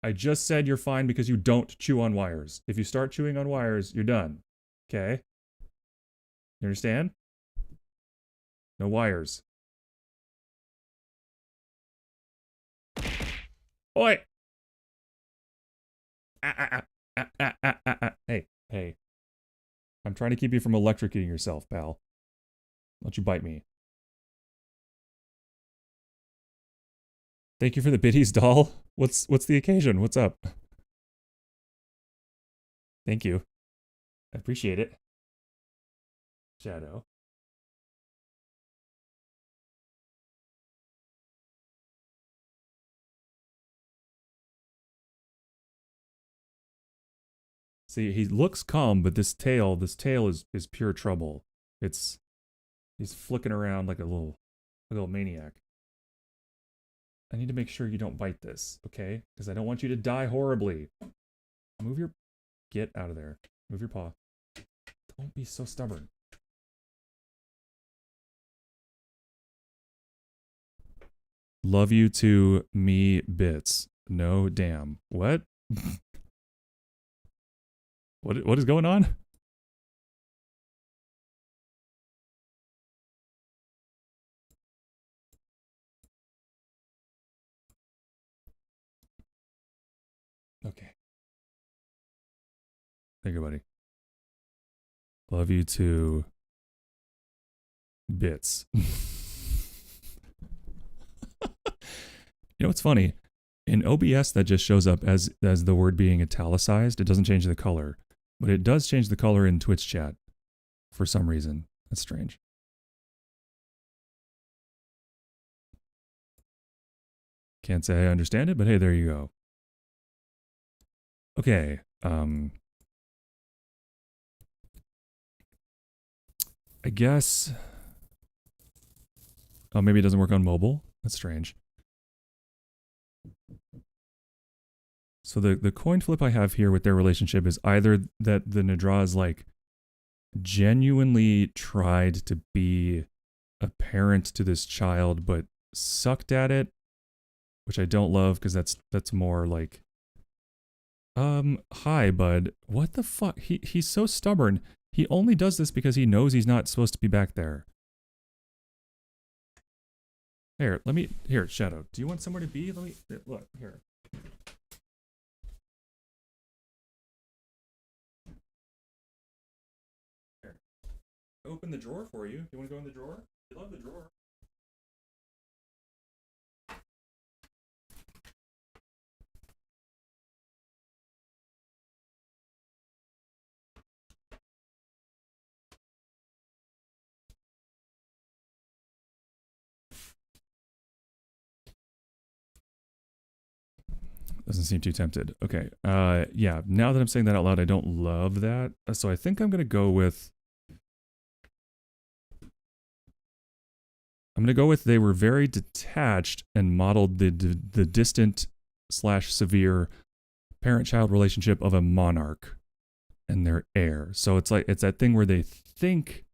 I just said you're fine because you don't chew on wires. If you start chewing on wires, you're done. Okay? You understand? No wires. Oi! Hey. I'm trying to keep you from electrocuting yourself, pal. Don't you bite me. Thank you for the biddies, doll. What's the occasion? What's up? Thank you. I appreciate it. Shadow. See, he looks calm, but this tail is pure trouble. He's flicking around like a little maniac. I need to make sure you don't bite this, okay? Because I don't want you to die horribly. Get out of there. Move your paw. Don't be so stubborn. Love you to me bits. No damn. What? What is going on? Okay. Thank you, buddy. Love you to bits. You know what's funny? In OBS, that just shows up as the word being italicized. It doesn't change the color, but it does change the color in Twitch chat for some reason. That's strange. Can't say I understand it, but hey, there you go. Okay. I guess. Oh, maybe it doesn't work on mobile. That's strange. So the coin flip I have here with their relationship is either that the Nadra is like genuinely tried to be a parent to this child, but sucked at it, which I don't love because that's more like, hi, bud. What the fuck? He's so stubborn. He only does this because he knows he's not supposed to be back there. Here, Shadow. Do you want somewhere to be? Look, here. Here. Open the drawer for you. You want to go in the drawer? You love the drawer. Doesn't seem too tempted. Okay. Yeah. Now that I'm saying that out loud, I don't love that. So I think I'm gonna go with. They were very detached and modeled the distant / severe parent-child relationship of a monarch and their heir. So it's like it's that thing where they think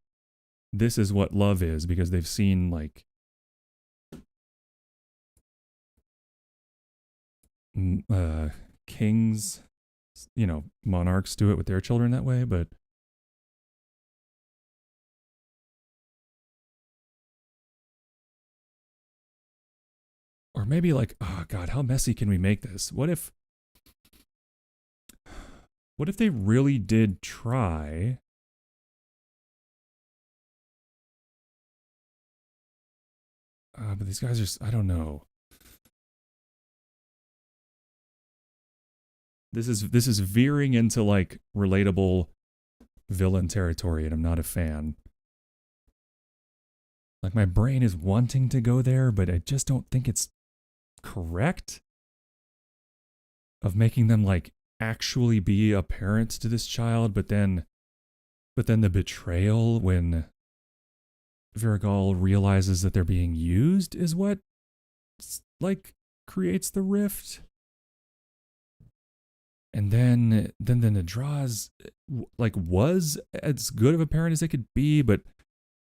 this is what love is because they've seen like kings, monarchs do it with their children that way, but or maybe like, oh God, how messy can we make this? What if they really did try? But these guys are, I don't know. This is veering into like relatable villain territory, and I'm not a fan. Like my brain is wanting to go there, but I just don't think it's correct of making them like actually be a parent to this child, but then the betrayal when Viragal realizes that they're being used is what like creates the rift. And then the Nadraz like was as good of a parent as they could be, but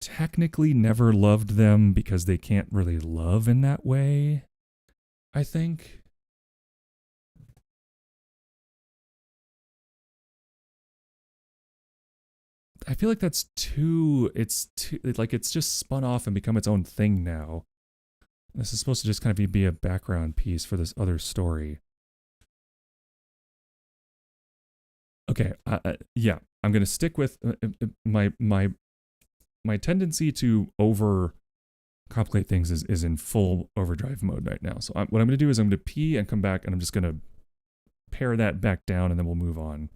technically never loved them because they can't really love in that way, I think. I feel like it's just spun off and become its own thing now. This is supposed to just kind of be a background piece for this other story. Okay, yeah, I'm gonna stick with my tendency to over complicate things is in full overdrive mode right now. So what I'm gonna do is I'm gonna pee and come back, and I'm just gonna pare that back down, and then we'll move on.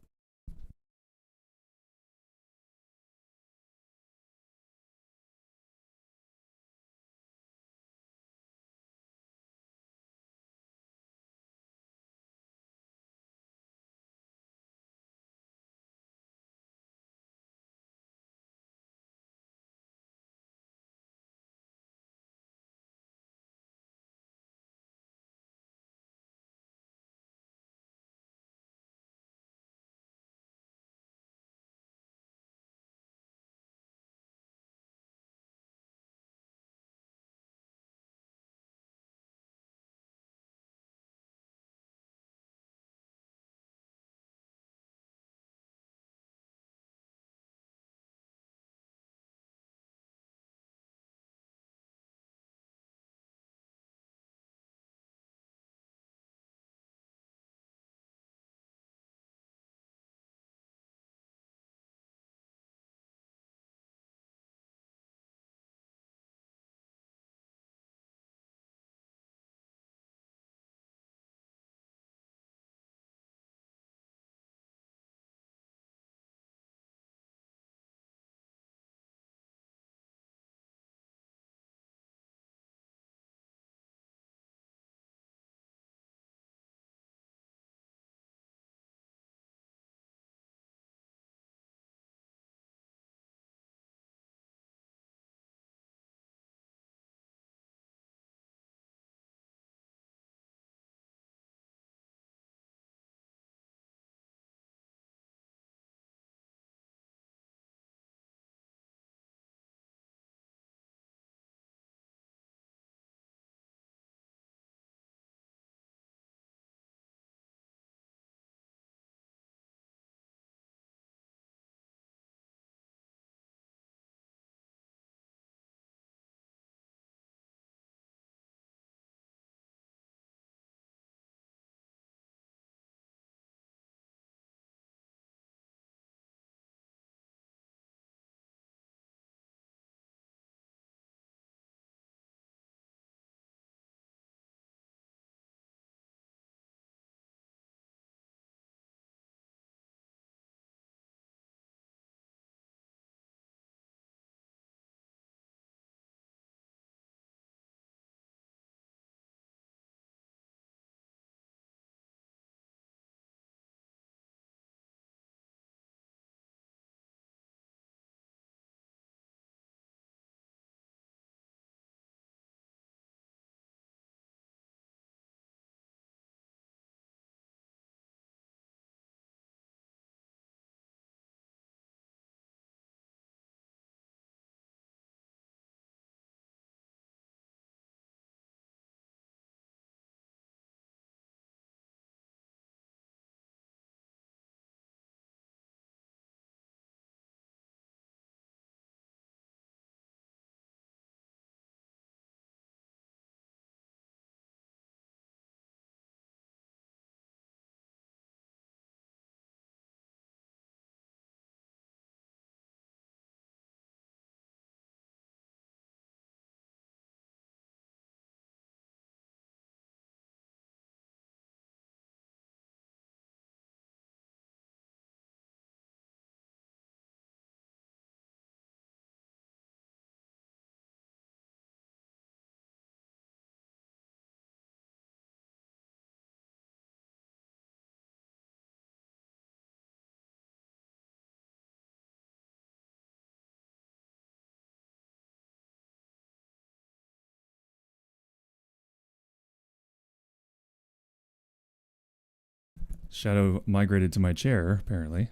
Shadow migrated to my chair, apparently.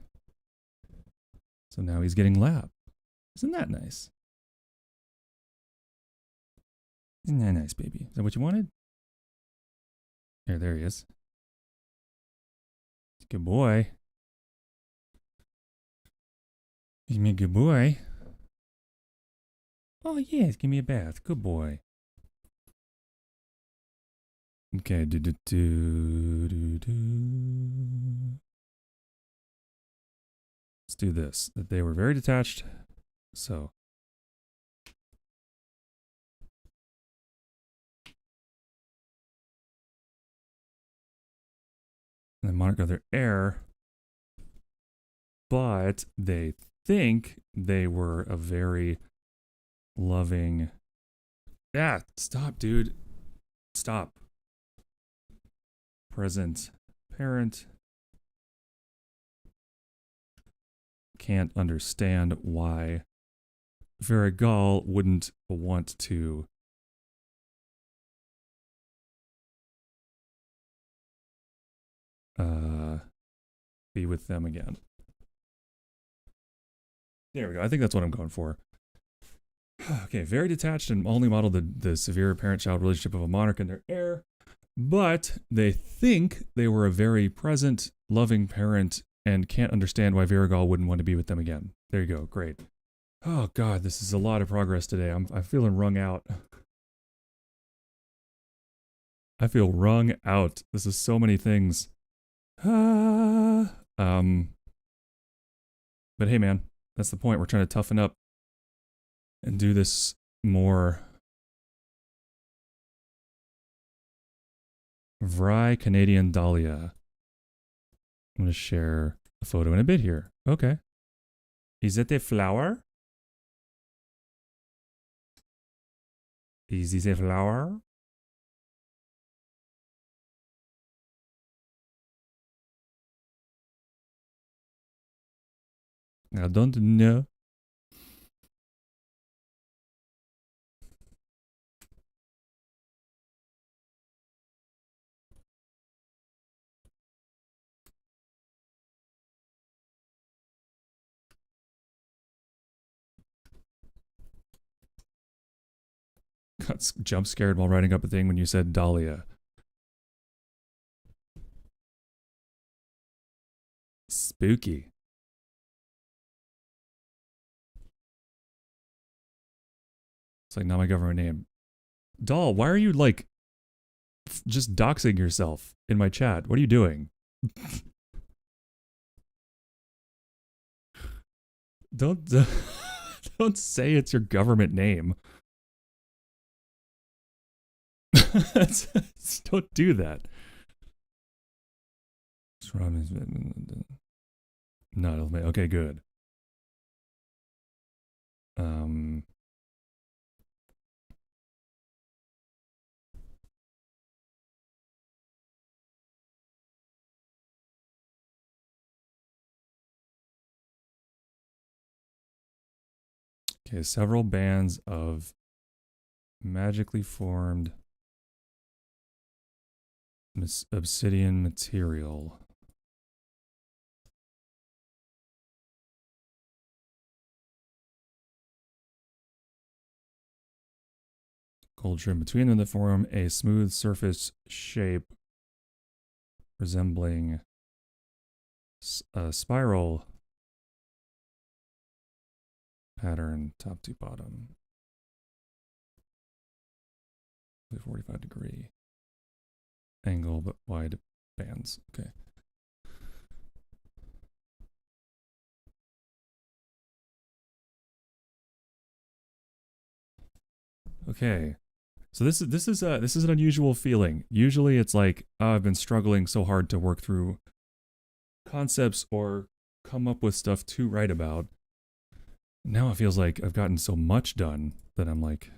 So now he's getting lap. Isn't that nice? Isn't that nice, baby? Is that what you wanted? There he is. Good boy. He's me a good boy. Oh, yes, give me a bath. Good boy. Okay, Let's do this. That they were very detached. So. And then monitor their air. But they think they were a very loving. Yeah, stop, dude. Stop. Present parent. Can't understand why Varigal wouldn't want to be with them again. There we go. I think that's what I'm going for. Okay, very detached and only model the severe parent-child relationship of a monarch and their heir, but they think they were a very present, loving parent and can't understand why Varigal wouldn't want to be with them again. There you go. Great. Oh God, this is a lot of progress today. I'm feeling wrung out. I feel wrung out. This is so many things. But hey, man, that's the point. We're trying to toughen up and do this more. Vry Canadian Dahlia. I'm going to share a photo in a bit here. Okay. Is it a flower? Is this a flower? I don't know. Got jump scared while writing up a thing when you said Dahlia. Spooky. It's like not my government name. Doll, why are you like just doxing yourself in my chat? What are you doing? Don't don't say it's your government name. Don't do that. No, okay, good. Okay, several bands of magically formed obsidian material. Gold trim between them that form a smooth surface shape resembling a spiral pattern top to bottom. 45-degree angle, but wide bands. Okay. Okay. So this is an unusual feeling. Usually it's like, oh, I've been struggling so hard to work through concepts or come up with stuff to write about. Now it feels like I've gotten so much done that I'm like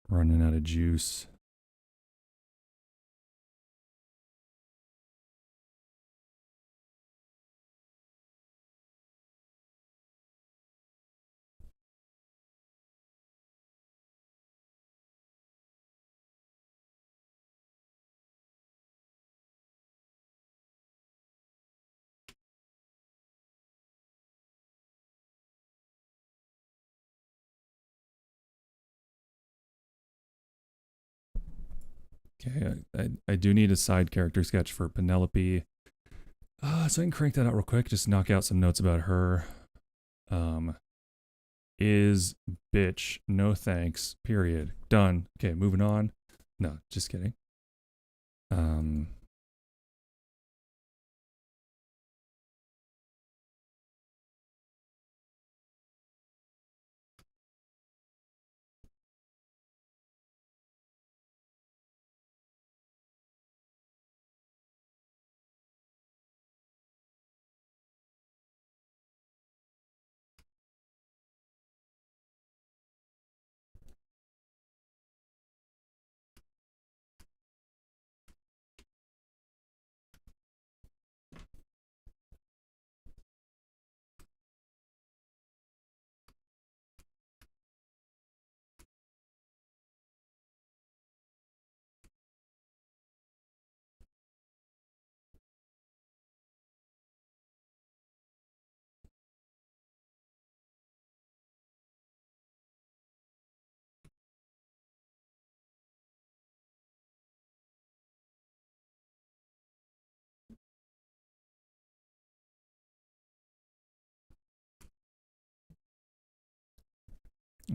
running out of juice. Okay, I do need a side character sketch for Penelope. So I can crank that out real quick. Just knock out some notes about her. Is bitch. No thanks. Period. Done. Okay, moving on. No, just kidding.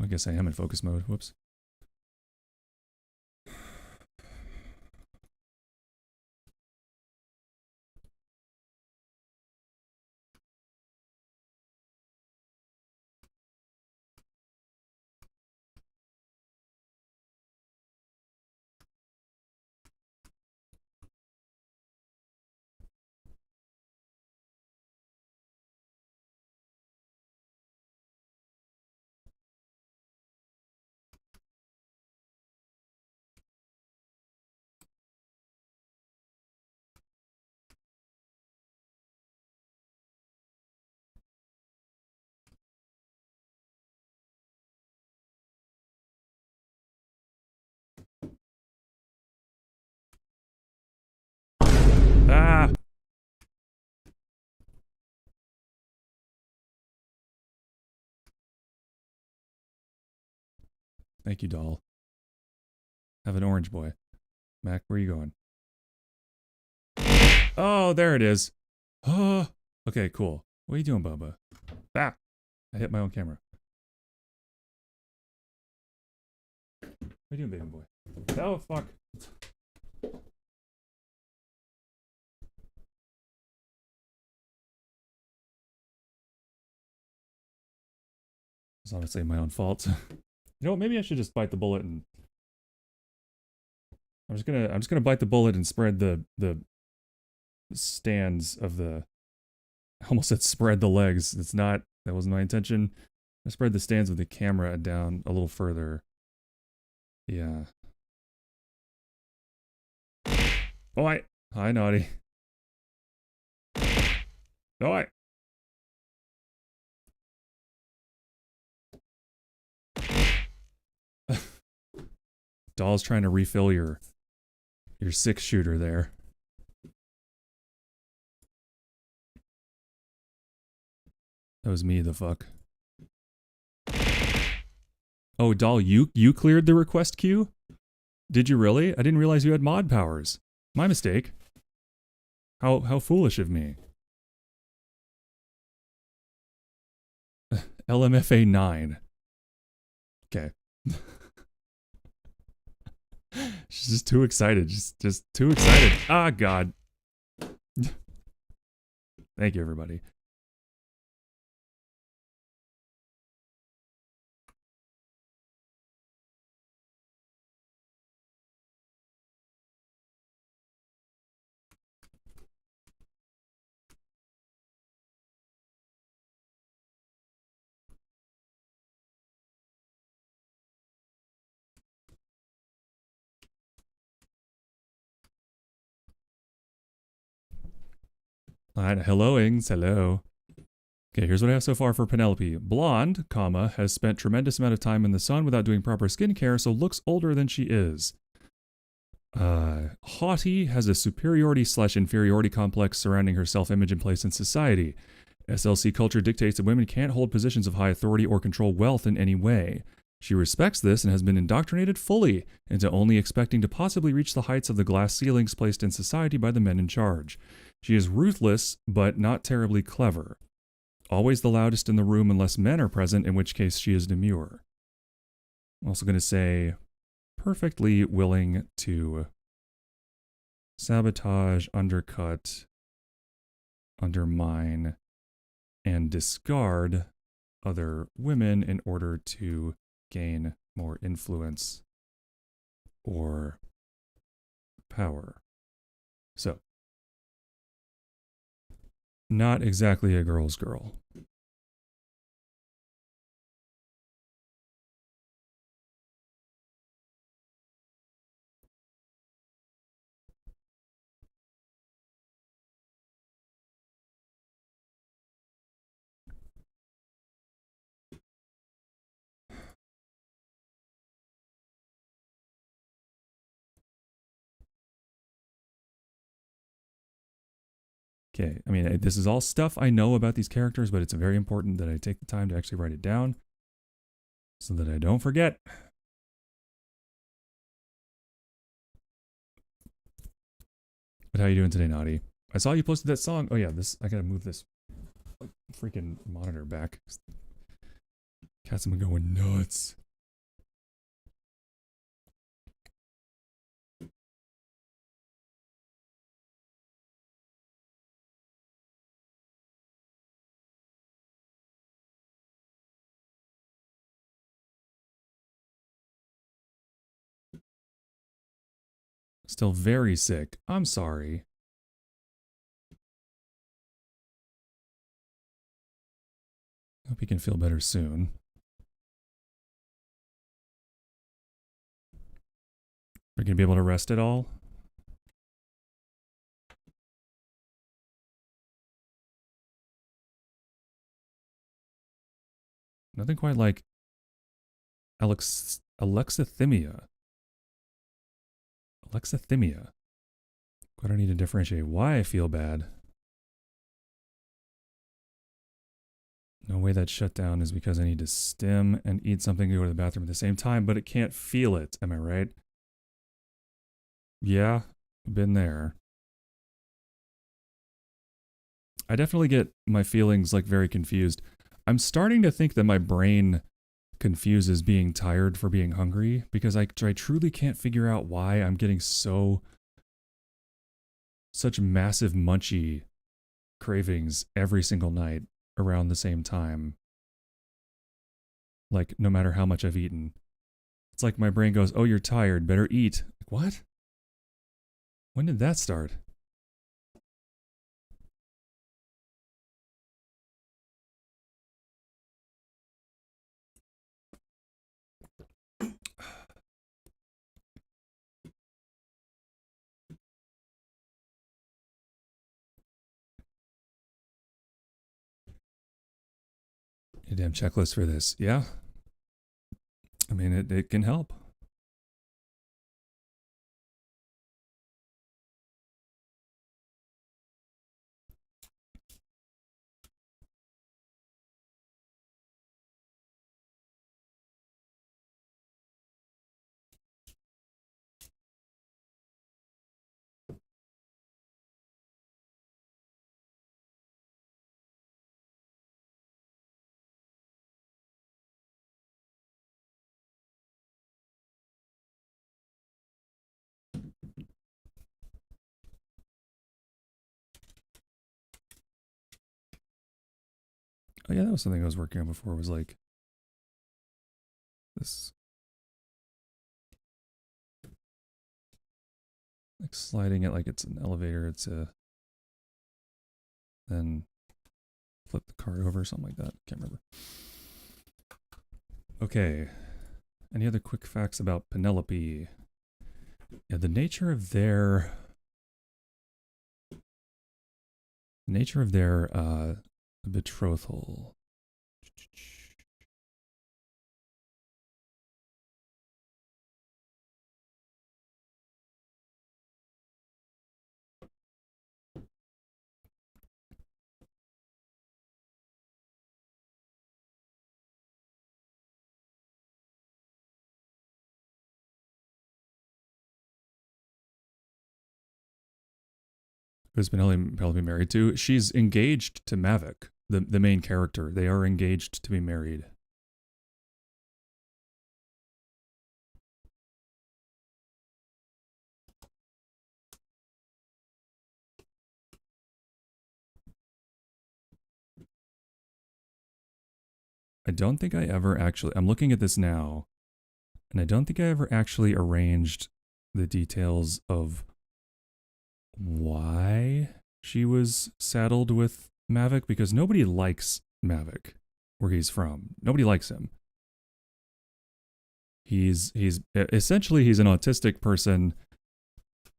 I guess I am in focus mode. Whoops. Ah! Thank you, doll. Have an orange boy. Mac, where are you going? Oh, there it is. Oh, okay, cool. What are you doing, Bubba? Ah! I hit my own camera. What are you doing, baby boy? Oh, fuck. It's honestly my own fault. You know what? Maybe I should just bite the bullet and I'm just gonna bite the bullet and spread the stands of the. I almost said spread the legs. It's not. That wasn't my intention. I spread the stands of the camera down a little further. Yeah. Oh, hi, naughty. Oh, Doll's trying to refill your 6-shooter there. That was me, the fuck. Oh, Doll, you cleared the request queue? Did you really? I didn't realize you had mod powers. My mistake. How foolish of me. LMFA 9. Okay. She's just too excited. Just too excited. Ah, God. Thank you, everybody. Alright, helloings, hello. Okay, here's what I have so far for Penelope. Blonde, comma, has spent tremendous amount of time in the sun without doing proper skincare, so looks older than she is. Haughty has a superiority/inferiority complex surrounding her self-image and place in society. SLC culture dictates that women can't hold positions of high authority or control wealth in any way. She respects this and has been indoctrinated fully into only expecting to possibly reach the heights of the glass ceilings placed in society by the men in charge. She is ruthless, but not terribly clever. Always the loudest in the room unless men are present, in which case she is demure. I'm also going to say perfectly willing to sabotage, undercut, undermine, and discard other women in order to gain more influence or power. So, not exactly a girl's girl. Okay, I mean, this is all stuff I know about these characters, but it's very important that I take the time to actually write it down so that I don't forget. But how you doing today, Naughty? I saw you posted that song. Oh yeah, I gotta move this freaking monitor back. Cats have been going nuts. Still very sick. I'm sorry. Hope you can feel better soon. Are you gonna be able to rest at all? Nothing quite like alexithymia. Alexithymia. But I need to differentiate why I feel bad. No way that shutdown is because I need to stim and eat something to go to the bathroom at the same time, but it can't feel it. Am I right? Yeah, been there. I definitely get my feelings like very confused. I'm starting to think that my brain confuses being tired for being hungry because I truly can't figure out why I'm getting such massive munchy cravings every single night around the same time. Like, no matter how much I've eaten. It's like my brain goes, oh, you're tired, better eat. Like, what? When did that start? A damn checklist for this. Yeah. I mean, it can help. Oh yeah, that was something I was working on before. It was like this, like sliding it like it's an elevator. It's then flip the card over or something like that. Can't remember. Okay. Any other quick facts about Penelope? Yeah, the nature of their betrothal. who's Penelope married to, she's engaged to Mavic, the main character. They are engaged to be married. I don't think I ever actually, I'm looking at this now, and I don't think I ever actually arranged the details of why she was saddled with Mavic, because nobody likes Mavic where he's from. Nobody likes him. He's essentially he's an autistic person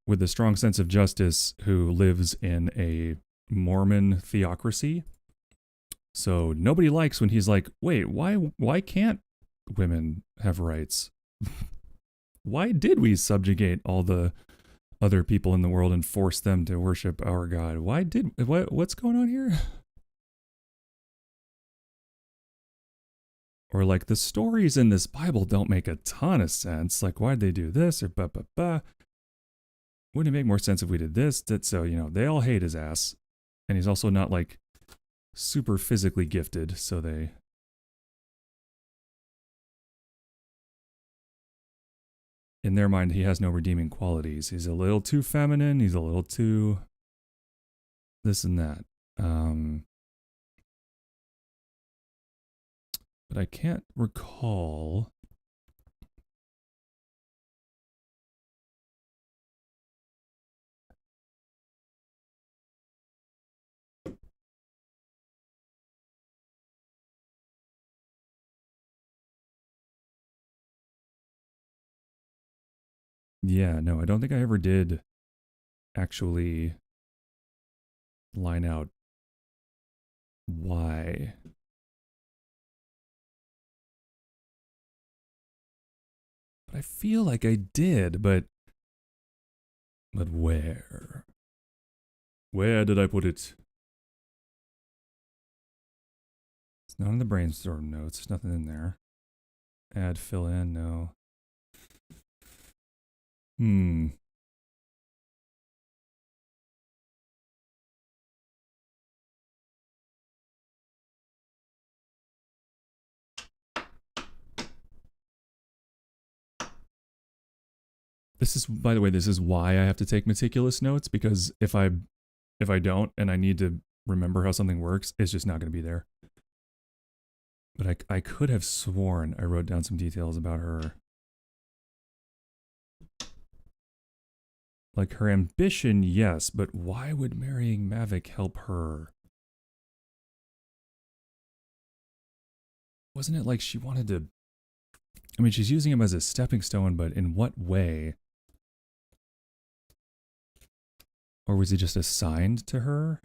with a strong sense of justice who lives in a Mormon theocracy. So nobody likes when he's like, wait, why can't women have rights? Why did we subjugate all the other people in the world and force them to worship our God? What's going on here? Or like the stories in this Bible don't make a ton of sense. Like, why'd they do this or Wouldn't it make more sense if we did this? So, they all hate his ass. And he's also not like super physically gifted, so they... In their mind, he has no redeeming qualities. He's a little too feminine. He's a little too this and that. But I can't recall. Yeah, no, I don't think I ever did actually line out why. But I feel like I did, but where? Where did I put it? It's not in the brainstorm notes. There's nothing in there. Add, fill in, no. This is, by the way, this is why I have to take meticulous notes, because if I don't and I need to remember how something works, it's just not going to be there. But I could have sworn I wrote down some details about her. Like her ambition, yes, but why would marrying Mavic help her? Wasn't it like she wanted to... I mean, she's using him as a stepping stone, but in what way? Or was he just assigned to her?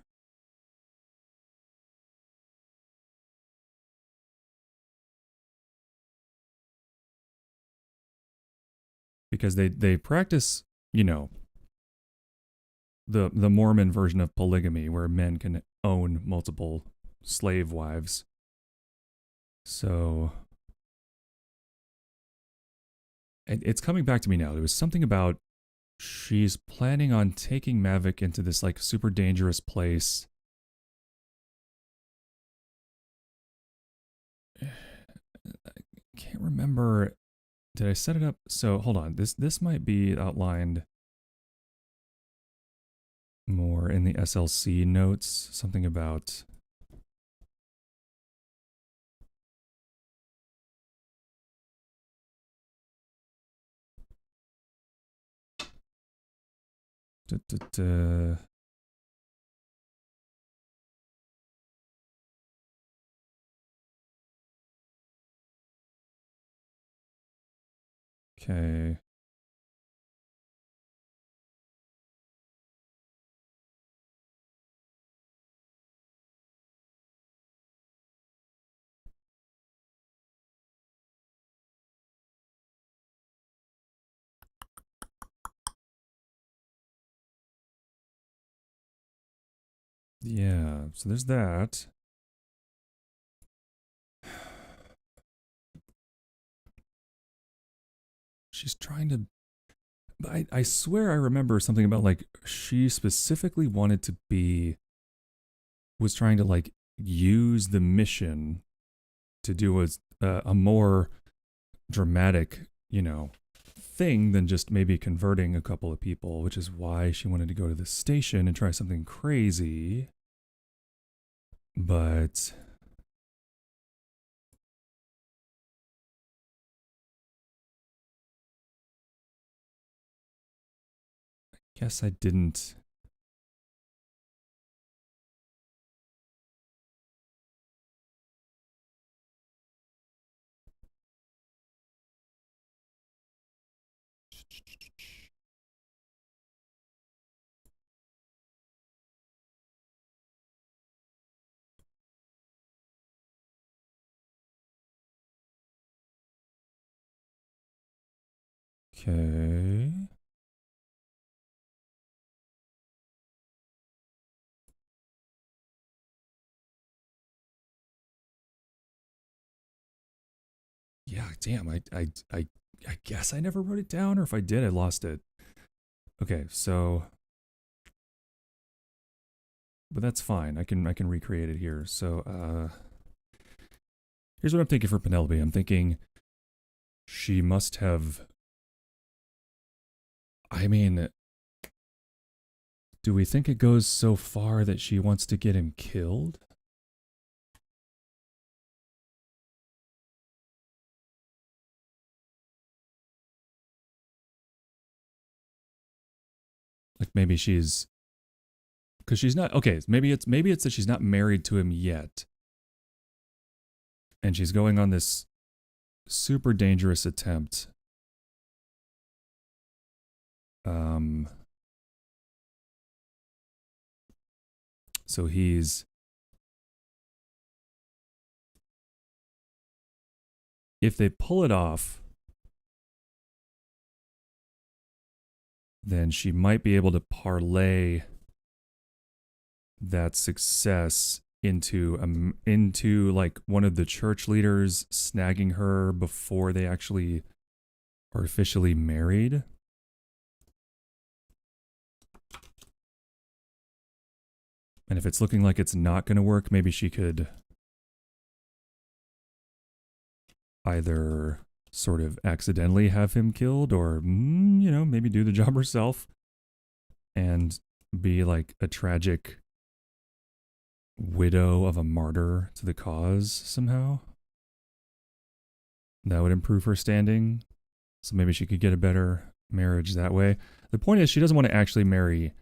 Because they practice, the Mormon version of polygamy, where men can own multiple slave wives. So it's coming back to me now. There was something about she's planning on taking Mavic into this like super dangerous place. I can't remember. Did I set it up? So hold on. This might be outlined more in the SLC notes. Something about... Okay. Yeah, so there's that. She's trying to... I swear I remember something about like she specifically wanted to be, was trying to like use the mission to do a more dramatic, you know, thing than just maybe converting a couple of people, which is why she wanted to go to the station and try something crazy. But I guess I didn't. Okay. Yeah, damn. I guess I never wrote it down, or if I did, I lost it. Okay, so, but that's fine. I can recreate it here. So, here's what I'm thinking for Penelope. I'm thinking she must have. I mean, do we think it goes so far that she wants to get him killed? Like maybe she's, because she's not, okay, maybe it's that she's not married to him yet. And she's going on this super dangerous attempt. So he's, if they pull it off, then she might be able to parlay that success into like one of the church leaders snagging her before they actually are officially married. And if it's looking like it's not going to work, maybe she could either sort of accidentally have him killed or, you know, maybe do the job herself and be like a tragic widow of a martyr to the cause somehow. That would improve her standing. So maybe she could get a better marriage that way. The point is she doesn't want to actually marry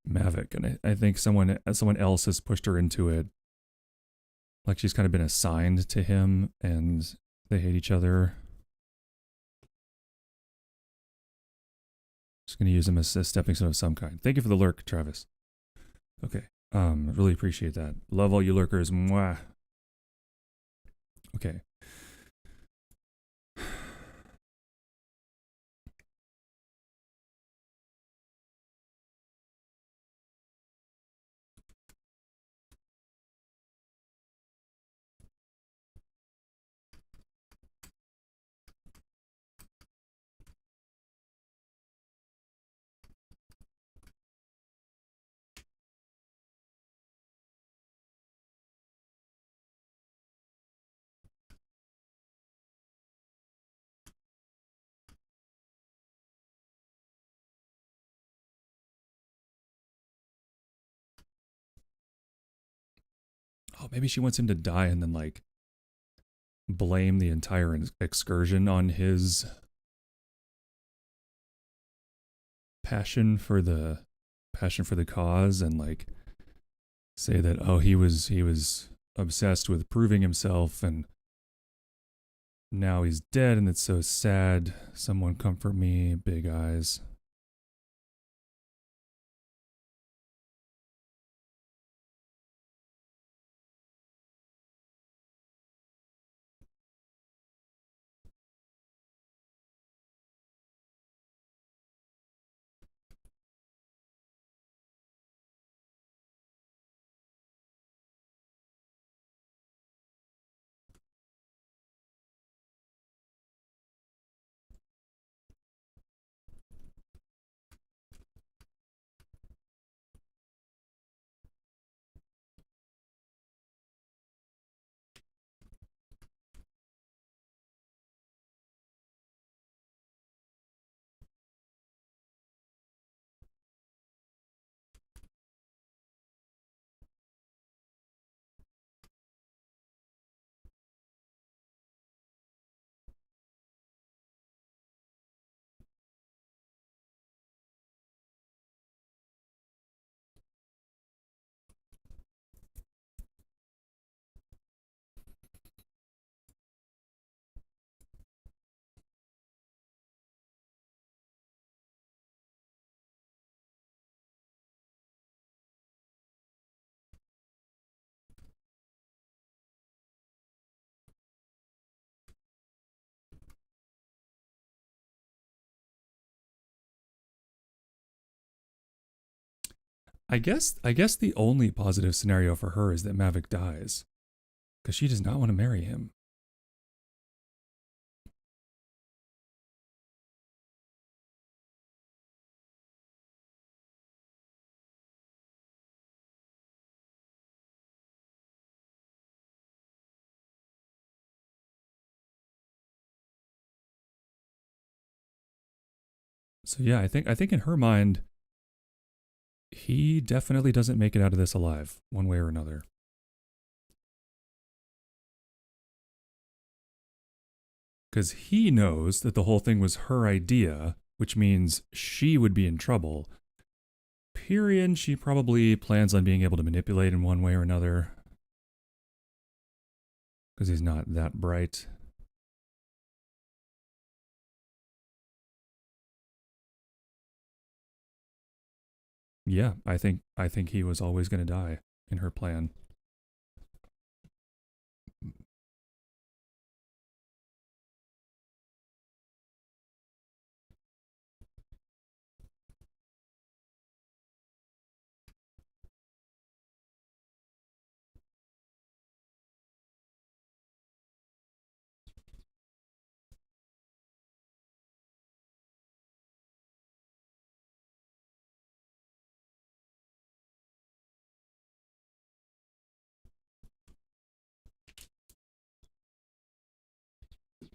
Mavic, and I think someone else has pushed her into it. Like she's kind of been assigned to him and they hate each other. Just gonna use him as a stepping stone of some kind. Thank you for the lurk, Travis. Okay. Really appreciate that. Love all you lurkers. Mwah. Okay. Oh, maybe she wants him to die and then like blame the entire excursion on his passion for the cause, and like say that, oh, he was obsessed with proving himself and now he's dead and it's so sad. Someone comfort me, big eyes. I guess the only positive scenario for her is that Mavic dies, because she does not want to marry him. So yeah, I think in her mind, he definitely doesn't make it out of this alive, one way or another. Because he knows that the whole thing was her idea, which means she would be in trouble. Period. She probably plans on being able to manipulate in one way or another. Because he's not that bright. Yeah, I think he was always going to die in her plan.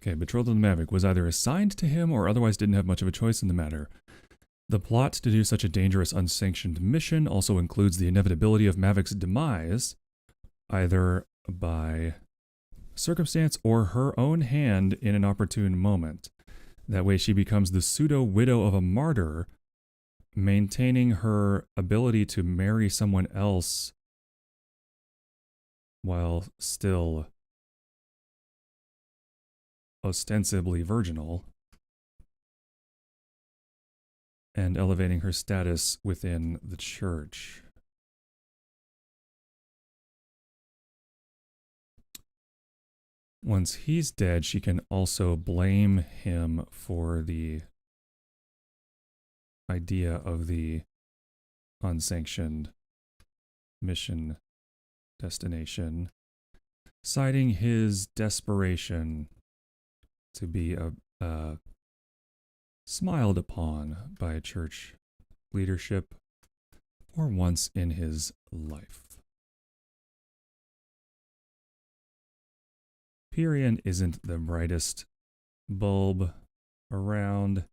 Okay, betrothal of the Maverick was either assigned to him or otherwise didn't have much of a choice in the matter. The plot to do such a dangerous, unsanctioned mission also includes the inevitability of Maverick's demise, either by circumstance or her own hand in an opportune moment. That way she becomes the pseudo-widow of a martyr, maintaining her ability to marry someone else while still ostensibly virginal, and elevating her status within the church. Once he's dead, she can also blame him for the idea of the unsanctioned mission destination, citing his desperation to be smiled upon by church leadership for once in his life. Pyrian isn't the brightest bulb around,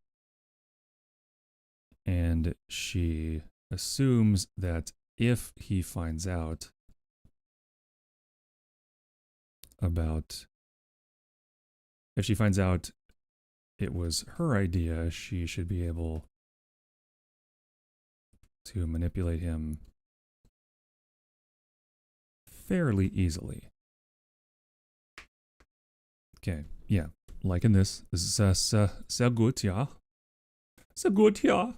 and she assumes that if he finds out about, if she finds out it was her idea, she should be able to manipulate him fairly easily. Okay, yeah, liking this. This is sehr gut, ja. Sehr gut, ja.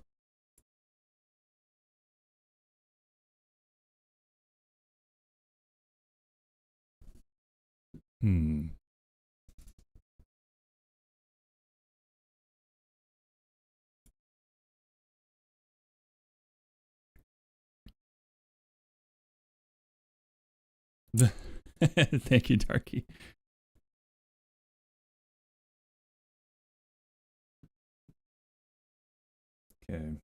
Thank you, Darky. Okay.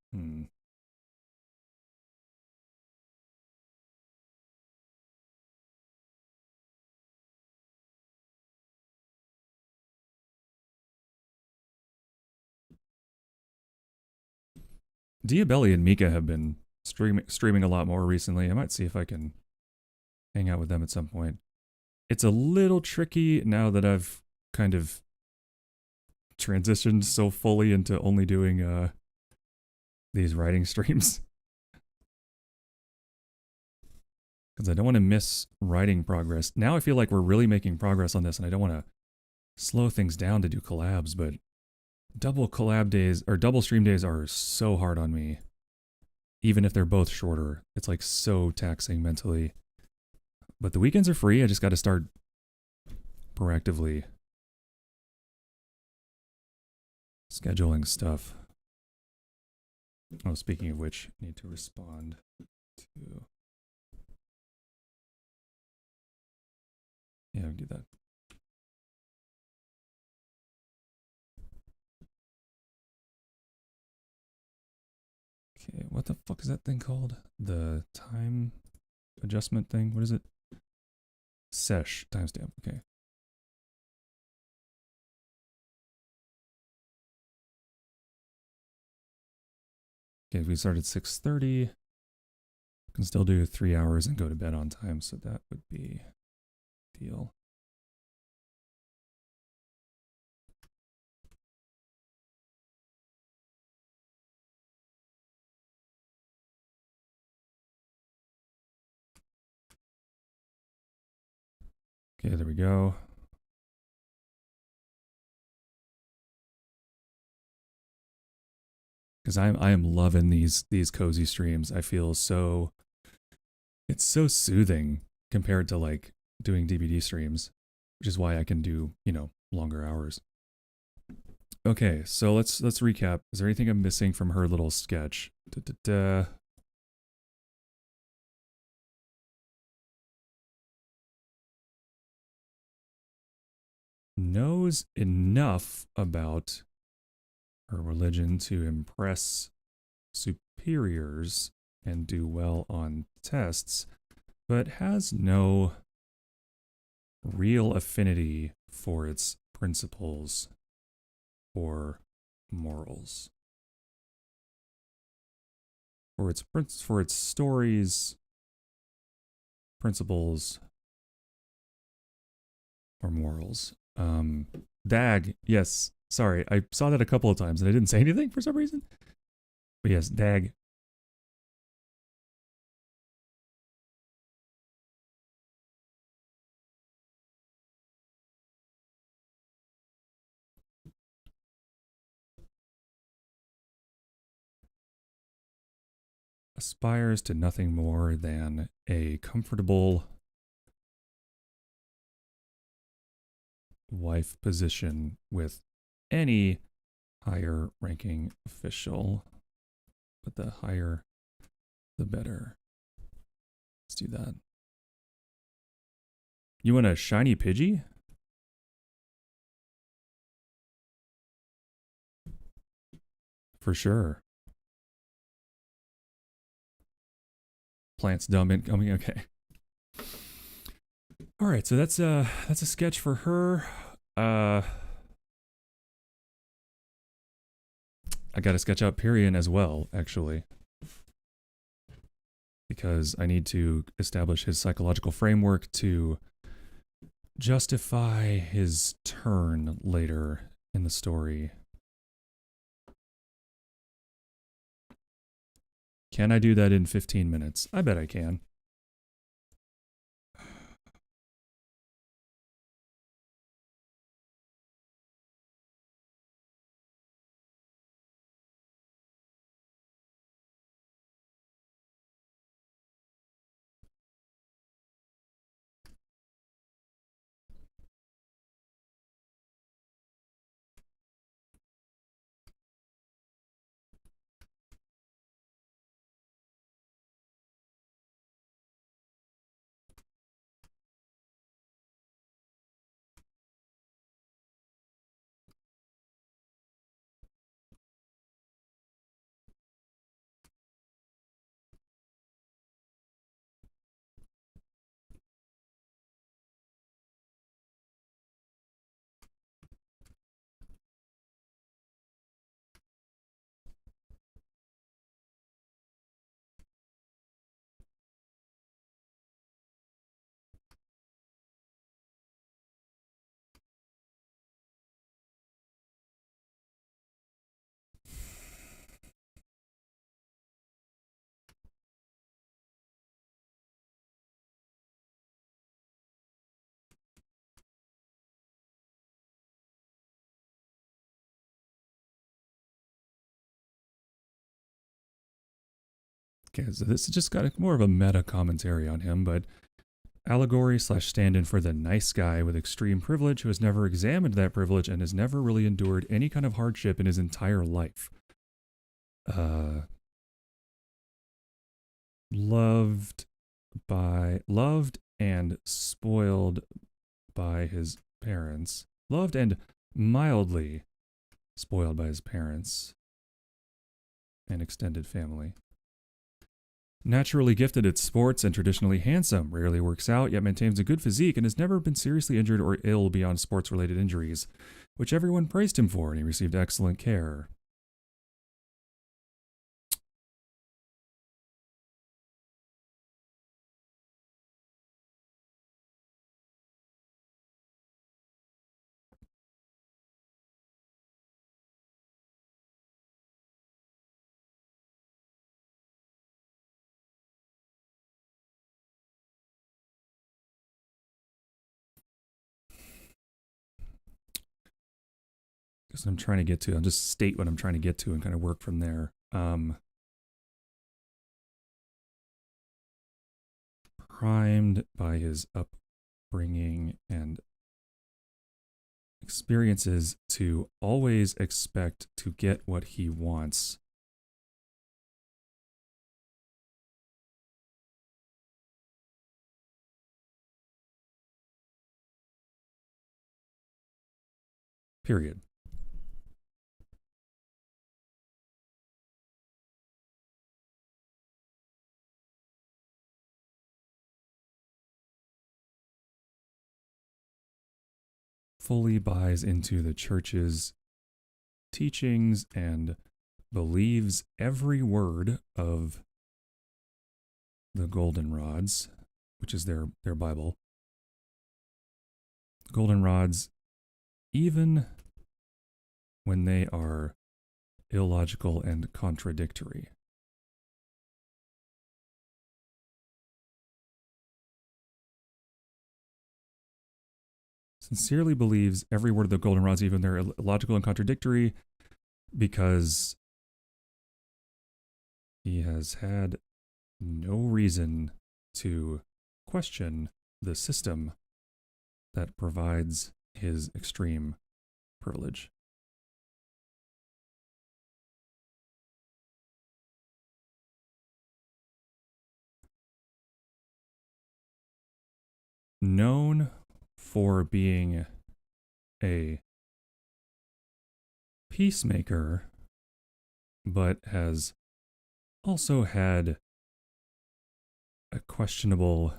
Diabelli and Mika have been streaming a lot more recently. I might see if I can hang out with them at some point. It's a little tricky now that I've kind of transitioned so fully into only doing these writing streams. Because I don't want to miss writing progress. Now I feel like we're really making progress on this, and I don't want to slow things down to do collabs, but double collab days or double stream days are so hard on me. Even if they're both shorter, it's like so taxing mentally. But the weekends are free. I just got to start proactively scheduling stuff. Oh, speaking of which, I need to respond 2. Yeah, we can do that. Okay, what the fuck is that thing called? The time adjustment thing? What is it? Sesh timestamp. Okay. Okay, if we start at 6:30, can still do 3 hours and go to bed on time, so that would be ideal. Okay, there we go. Because I am loving these cozy streams. I feel so, it's so soothing compared to like doing DVD streams, which is why I can do, you know, longer hours. Okay, so let's recap. Is there anything I'm missing from her little sketch? Knows enough about her religion to impress superiors and do well on tests, but has no real affinity for its principles or morals. For its stories, principles, or morals. Dag, yes. Sorry, I saw that a couple of times and I didn't say anything for some reason. But yes, Dag. Aspires to nothing more than a comfortable wife position with any higher ranking official, but the higher the better. Let's do that. You want a shiny Pidgey? For sure. Plants dumb incoming. Okay. All right, so that's a sketch for her. I got to sketch out Pyrian as well, actually, because I need to establish his psychological framework to justify his turn later in the story. Can I do that in 15 minutes? I bet I can. Okay, so this is just got more of a meta commentary on him, but allegory / stand-in for the nice guy with extreme privilege who has never examined that privilege and has never really endured any kind of hardship in his entire life. loved and spoiled by his parents. Loved and mildly spoiled by his parents and extended family. Naturally gifted at sports and traditionally handsome, rarely works out, yet maintains a good physique and has never been seriously injured or ill beyond sports-related injuries, which everyone praised him for, and he received excellent care. That's what I'm trying to get to. I'll just state what I'm trying to get to and kind of work from there. Primed by his upbringing and experiences to always expect to get what he wants. Period. Fully buys into the church's teachings and believes every word of the goldenrods, which is their Bible. Goldenrods, even when they are illogical and contradictory. Sincerely believes every word of the goldenrods, even they're illogical and contradictory, because he has had no reason to question the system that provides his extreme privilege. Known for being a peacemaker, but has also had a questionable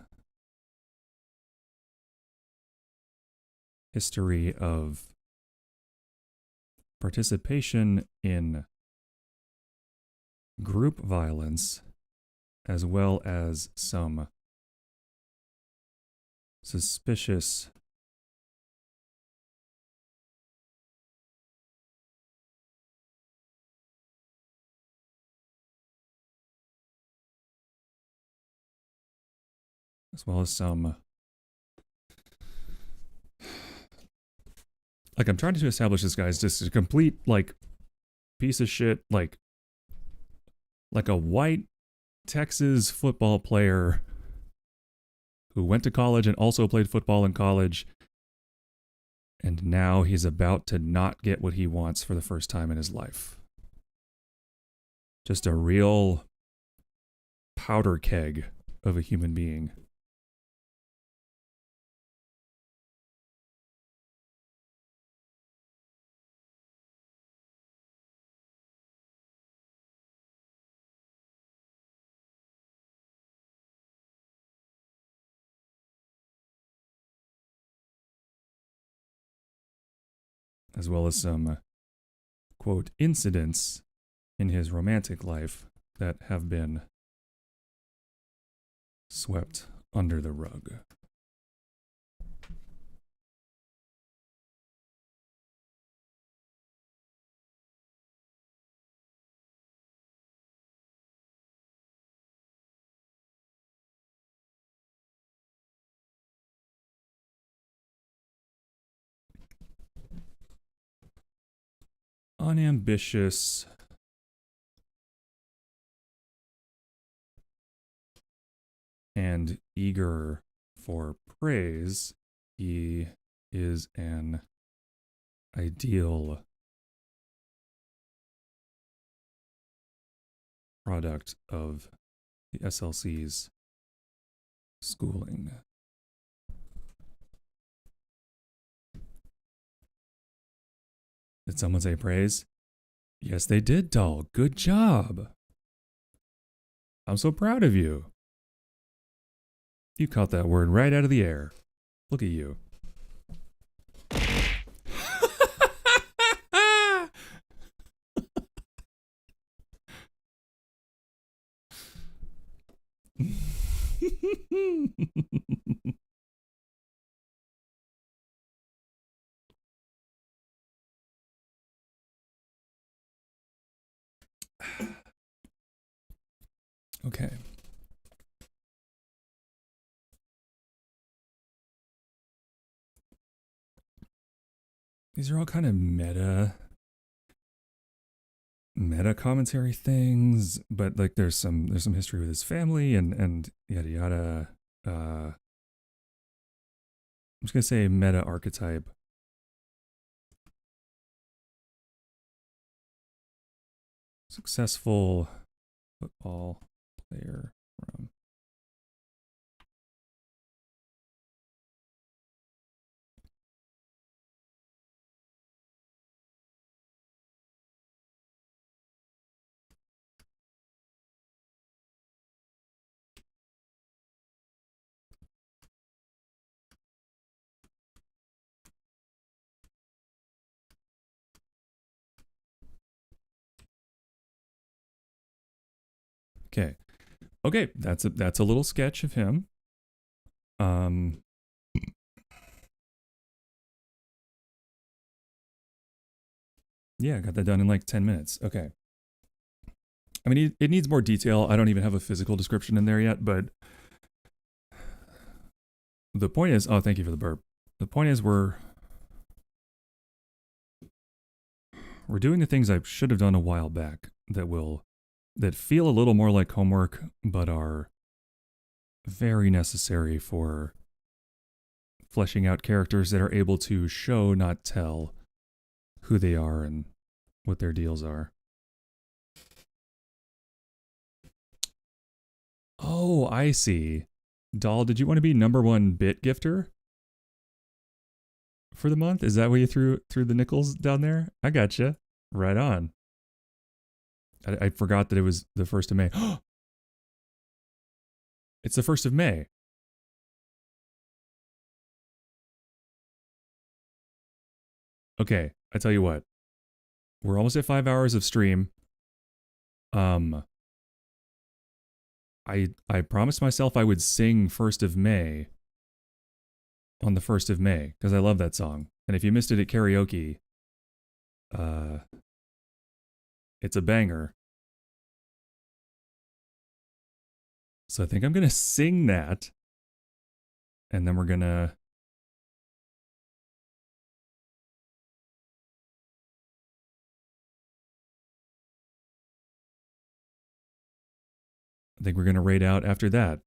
history of participation in group violence, as well as some suspicious as well as some, like, I'm trying to establish this guy's just a complete, like, piece of shit, like a white Texas football player who went to college and also played football in college, and now he's about to not get what he wants for the first time in his life. Just a real powder keg of a human being. As well as some, quote, incidents in his romantic life that have been swept under the rug. Unambitious, and eager for praise, he is an ideal product of the SLC's schooling. Did someone say praise? Yes, they did, doll. Good job. I'm so proud of you. You caught that word right out of the air. Look at you. Okay. These are all kind of meta commentary things, but like there's some history with his family and yada yada. I'm just gonna say meta archetype. Successful football player from. Okay. Okay, that's a little sketch of him. Yeah, I got that done in like 10 minutes. Okay. I mean, it needs more detail. I don't even have a physical description in there yet, but the point is, oh, thank you for the burp. The point is we're doing the things I should have done a while back that feel a little more like homework, but are very necessary for fleshing out characters that are able to show, not tell, who they are and what their deals are. Oh, I see. Doll, did you want to be #1 bit gifter for the month? Is that why you threw the nickels down there? I gotcha. Right on. I forgot that it was the 1st of May. It's the 1st of May. Okay, I tell you what. We're almost at 5 hours of stream. I promised myself I would sing 1st of May on the 1st of May because I love that song. And if you missed it at karaoke, it's a banger. So I think I'm going to sing that. And then we're going to... I think we're going to raid out after that.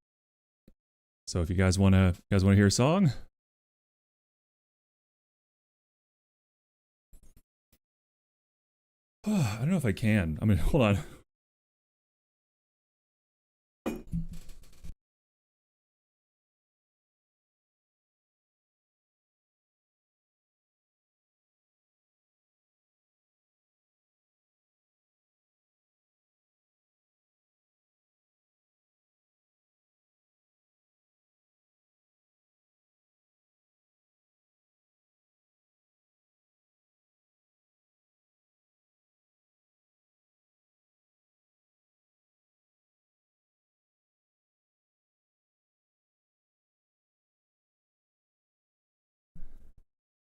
So if you guys want to hear a song? I don't know if I can. I mean, hold on.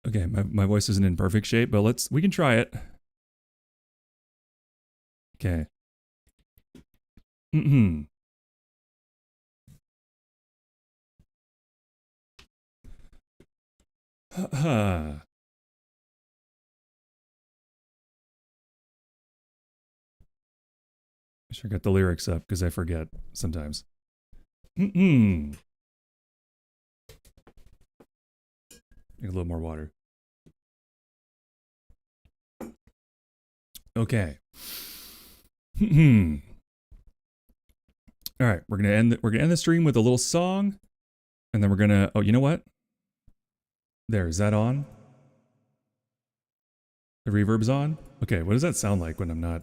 Okay, my voice isn't in perfect shape, but we can try it. Okay. Mm-hmm. Ha. I sure got the lyrics up because I forget sometimes. Mm-mm. Need a little more water. Okay. All right, we're gonna end the stream with a little song, and then we're gonna. Oh, you know what? There, is that on? The reverb's on. Okay, what does that sound like when I'm not?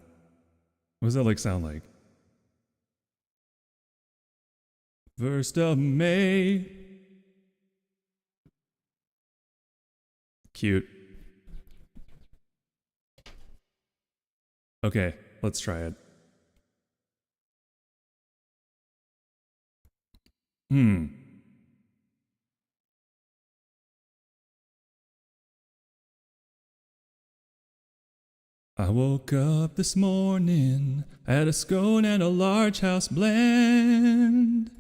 What does that like sound like? 1st of May. Cute. Okay, let's try it. I woke up this morning, had a scone and a large house blend.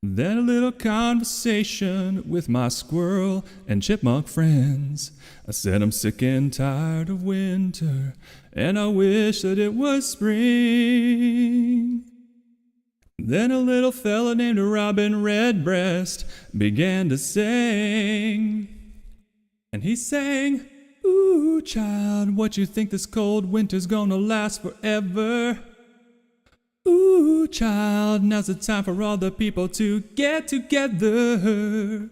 Then a little conversation with my squirrel and chipmunk friends. I said I'm sick and tired of winter, and I wish that it was spring. Then a little fella named Robin Redbreast began to sing. And he sang, "Ooh, child, what you think this cold winter's gonna last forever? Ooh, child, now's the time for all the people to get together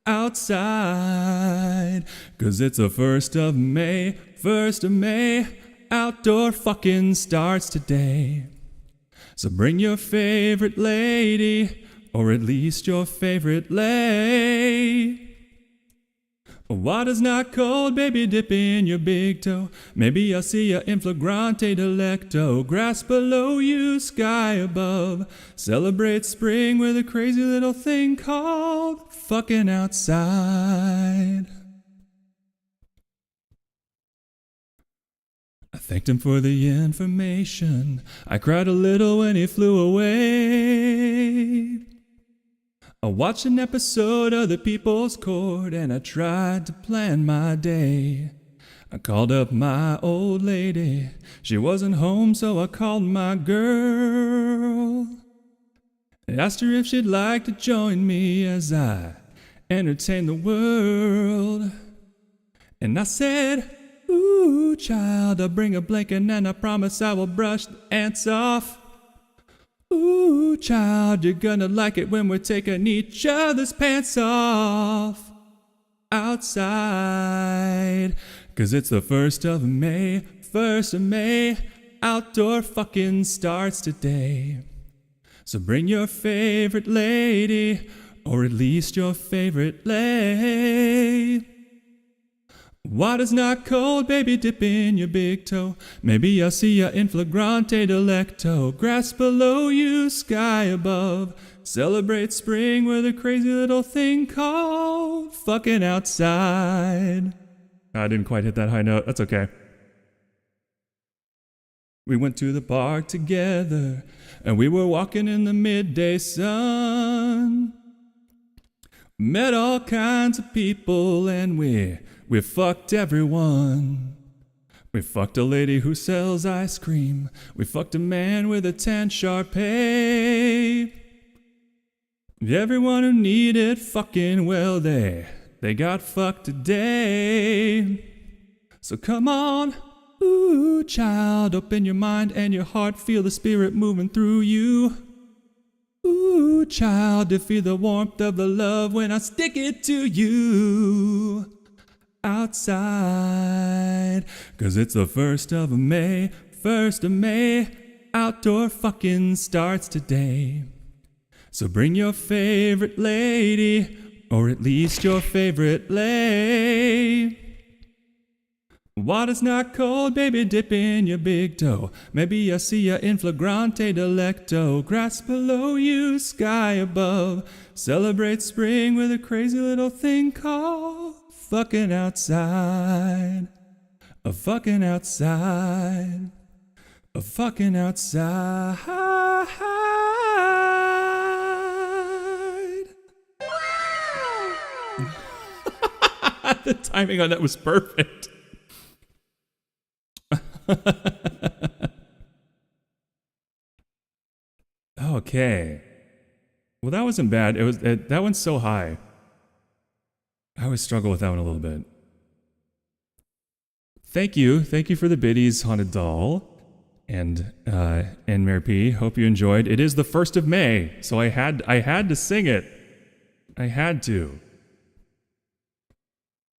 outside. 'Cause it's the 1st of May, 1st of May, outdoor fucking starts today. So bring your favorite lady, or at least your favorite lay. Water's not cold, baby, dip in your big toe. Maybe I'll see ya in flagrante delecto. Grass below you, sky above. Celebrate spring with a crazy little thing called fucking outside." I thanked him for the information. I cried a little when he flew away. I watched an episode of The People's Court and I tried to plan my day. I called up my old lady. She wasn't home, so I called my girl. I asked her if she'd like to join me as I entertain the world. And I said, "Ooh, child, I'll bring a blanket and I promise I will brush the ants off. Ooh, child, you're gonna like it when we're taking each other's pants off outside. 'Cause it's the 1st of May, 1st of May, outdoor fucking starts today. So bring your favorite lady, or at least your favorite lay. Water's not cold, baby, dip in your big toe. Maybe I'll see ya in flagrante delecto. Grass below you, sky above. Celebrate spring with a crazy little thing called fucking outside." I didn't quite hit that high note. That's okay. We went to the park together, and we were walking in the midday sun. Met all kinds of people, and we fucked everyone. We fucked a lady who sells ice cream. We fucked a man with a tan Shar-Pei. Everyone who needed fucking, well, they got fucked today. So come on, ooh, child, open your mind and your heart. Feel the spirit moving through you. Ooh, child, to feel the warmth of the love when I stick it to you. Outside, 'cause it's the 1st of May, 1st of May, outdoor fucking starts today. So bring your favorite lady, or at least your favorite lay. Water's not cold, baby, dip in your big toe. Maybe I'll see ya in flagrante delecto. Grass below you, sky above. Celebrate spring with a crazy little thing called fucking outside. A fucking outside. A fucking outside. The timing on that was perfect. Okay. Well, that wasn't bad. That one's so high. I always struggle with that one a little bit. Thank you for the biddies, Haunted Doll. And Mayor P, hope you enjoyed. It is the 1st of May, so I had to sing it. I had to.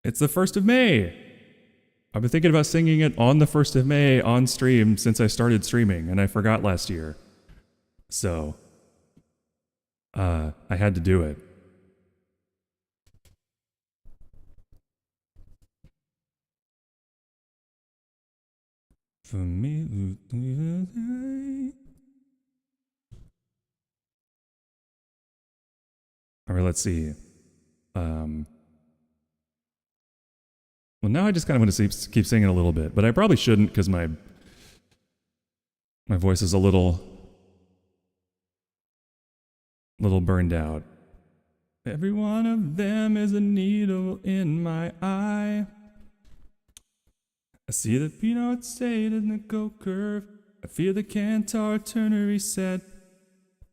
It's the 1st of May. I've been thinking about singing it on the 1st of May on stream since I started streaming, and I forgot last year. So, I had to do it. For me. All right, let's see. Well, now I just kind of want to keep singing a little bit, but I probably shouldn't because my voice is a little burned out. Every one of them is a needle in my eye. I see the peanut state in the go curve. I feel the Cantor Turner reset.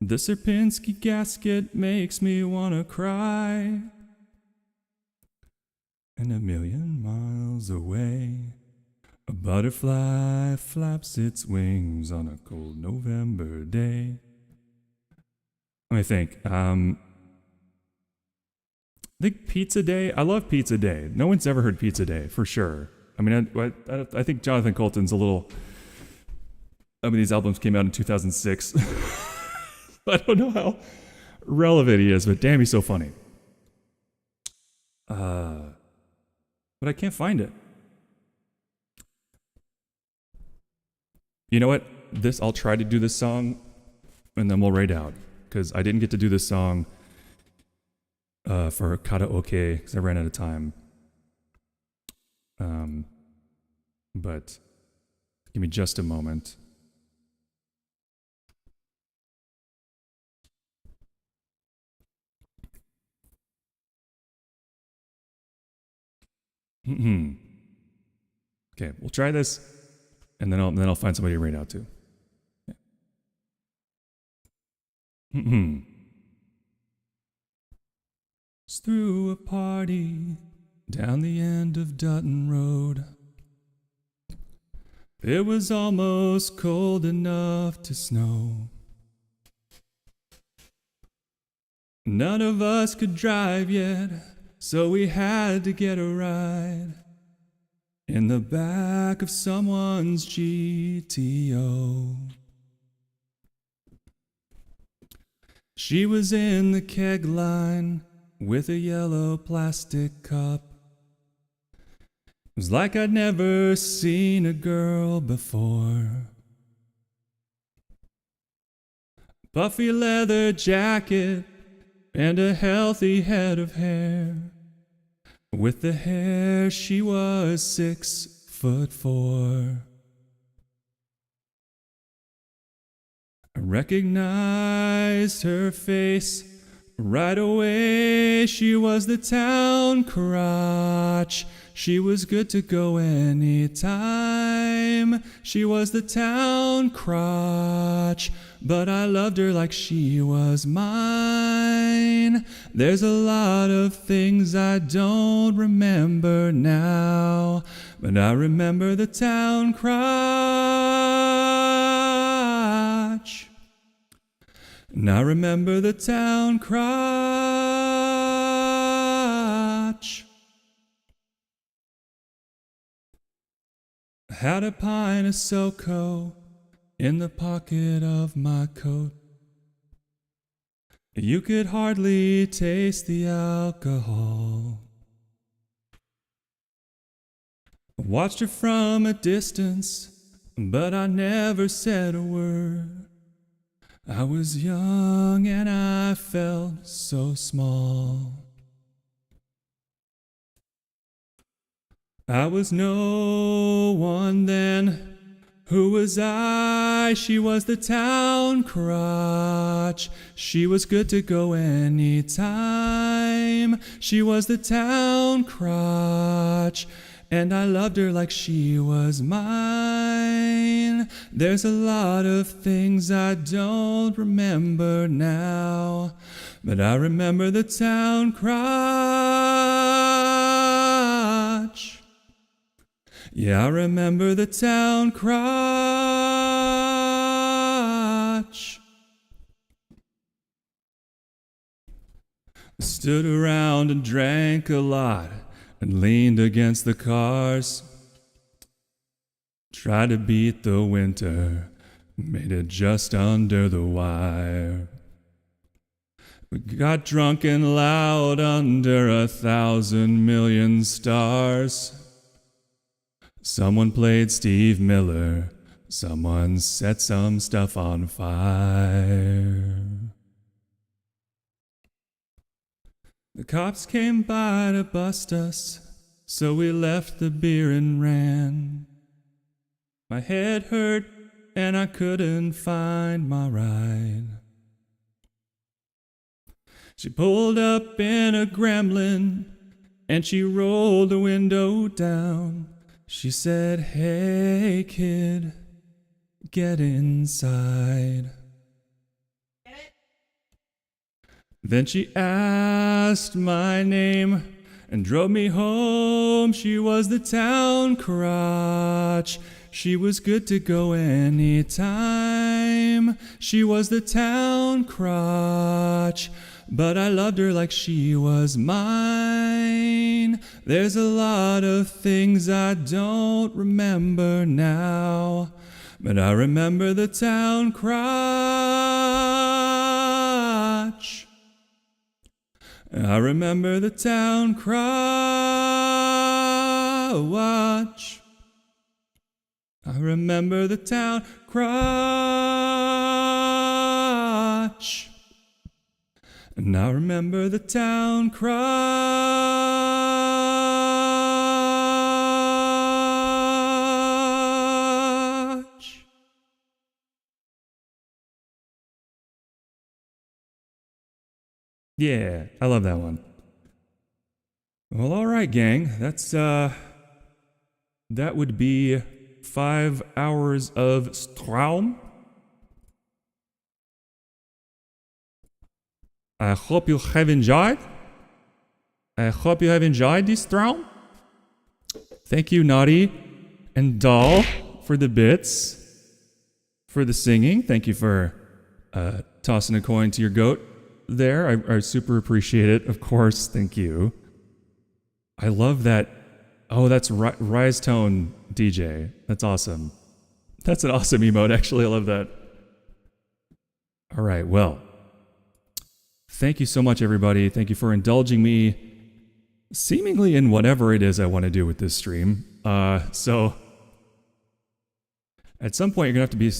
The Sierpinski gasket makes me wanna cry. And a million miles away, a butterfly flaps its wings on a cold November day. Let me think. I think Pizza Day. I love Pizza Day. No one's ever heard Pizza Day, for sure. I mean, I think Jonathan Colton's a little... I mean, these albums came out in 2006. I don't know how relevant he is, but damn, he's so funny. But I can't find it. You know what? I'll try to do this song, and then we'll raid out. Because I didn't get to do this song for karaoke, because I ran out of time. But give me just a moment. Okay, we'll try this, and then I'll find somebody to raid out to. It's through a party down the end of Dutton Road. It was almost cold enough to snow. None of us could drive yet, so we had to get a ride in the back of someone's GTO. She was in the keg line with a yellow plastic cup. It was like I'd never seen a girl before. Puffy leather jacket and a healthy head of hair. With the hair she was 6'4". I recognized her face right away. She was the town crotch. She was good to go anytime. She was the town crotch, but I loved her like she was mine. There's a lot of things I don't remember now, but I remember the town crotch. And I remember the town crotch. I had a pint of SoCo in the pocket of my coat. You could hardly taste the alcohol. I watched her from a distance, but I never said a word. I was young and I felt so small. I was no one then. Who was I? She was the town crotch. She was good to go anytime. She was the town crotch, and I loved her like she was mine. There's a lot of things I don't remember now, but I remember the town crotch. Yeah, I remember the town crotch. Stood around and drank a lot and leaned against the cars. Tried to beat the winter, made it just under the wire. We got drunk and loud under 1,000,000,000 stars. Someone played Steve Miller, someone set some stuff on fire. The cops came by to bust us, so we left the beer and ran. My head hurt and I couldn't find my ride. She pulled up in a Gremlin and she rolled the window down. She said, "Hey kid, get inside." Then she asked my name and drove me home. She was the town crotch. She was good to go anytime. She was the town crotch, but I loved her like she was mine. There's a lot of things I don't remember now, but I remember the town crotch. I remember the town crotch. I remember the town crotch. And I remember the town crotch. Yeah, I love that one. Well, all right, gang. That would be 5 hours of Straum. I hope you have enjoyed. I hope you have enjoyed this Straum. Thank you, Naughty and Doll, for the bits, for the singing. Thank you for tossing a coin to your goat there. I super appreciate it, of course. Thank you. I love that. Oh, that's Rise Tone DJ. That's awesome. That's an awesome emote, actually. I love that. All right, well. Thank you so much, everybody. Thank you for indulging me seemingly in whatever it is I want to do with this stream. So at some point, you're going to have to be,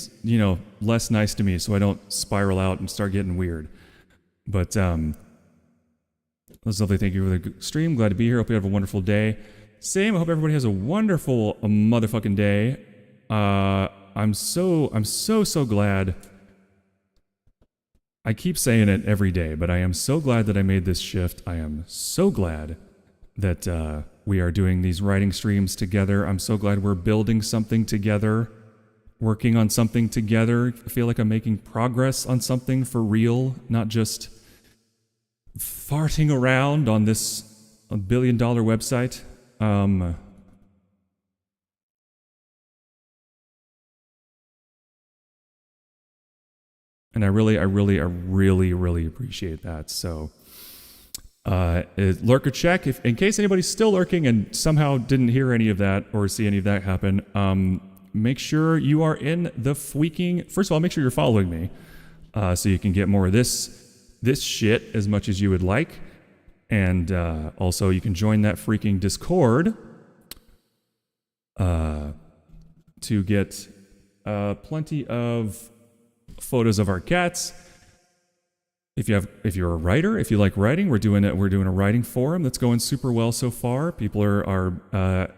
less nice to me so I don't spiral out and start getting weird. But that's lovely. Thank you for the stream. Glad to be here. Hope you have a wonderful day. Same. I hope everybody has a wonderful motherfucking day. I'm so glad. I keep saying it every day, but I am so glad that I made this shift. I am so glad that we are doing these writing streams together. I'm so glad we're building something together, working on something together. I feel like I'm making progress on something for real, not just farting around on this $1 billion website. And I really appreciate that. So, lurker check. In case anybody's still lurking and somehow didn't hear any of that or see any of that happen, make sure you are in the Fweaking. First of all, make sure you're following me, so you can get more of this shit as much as you would like. And also, you can join that freaking Discord to get plenty of photos of our cats. If you're a writer, if you like writing, we're doing a writing forum that's going super well so far. People are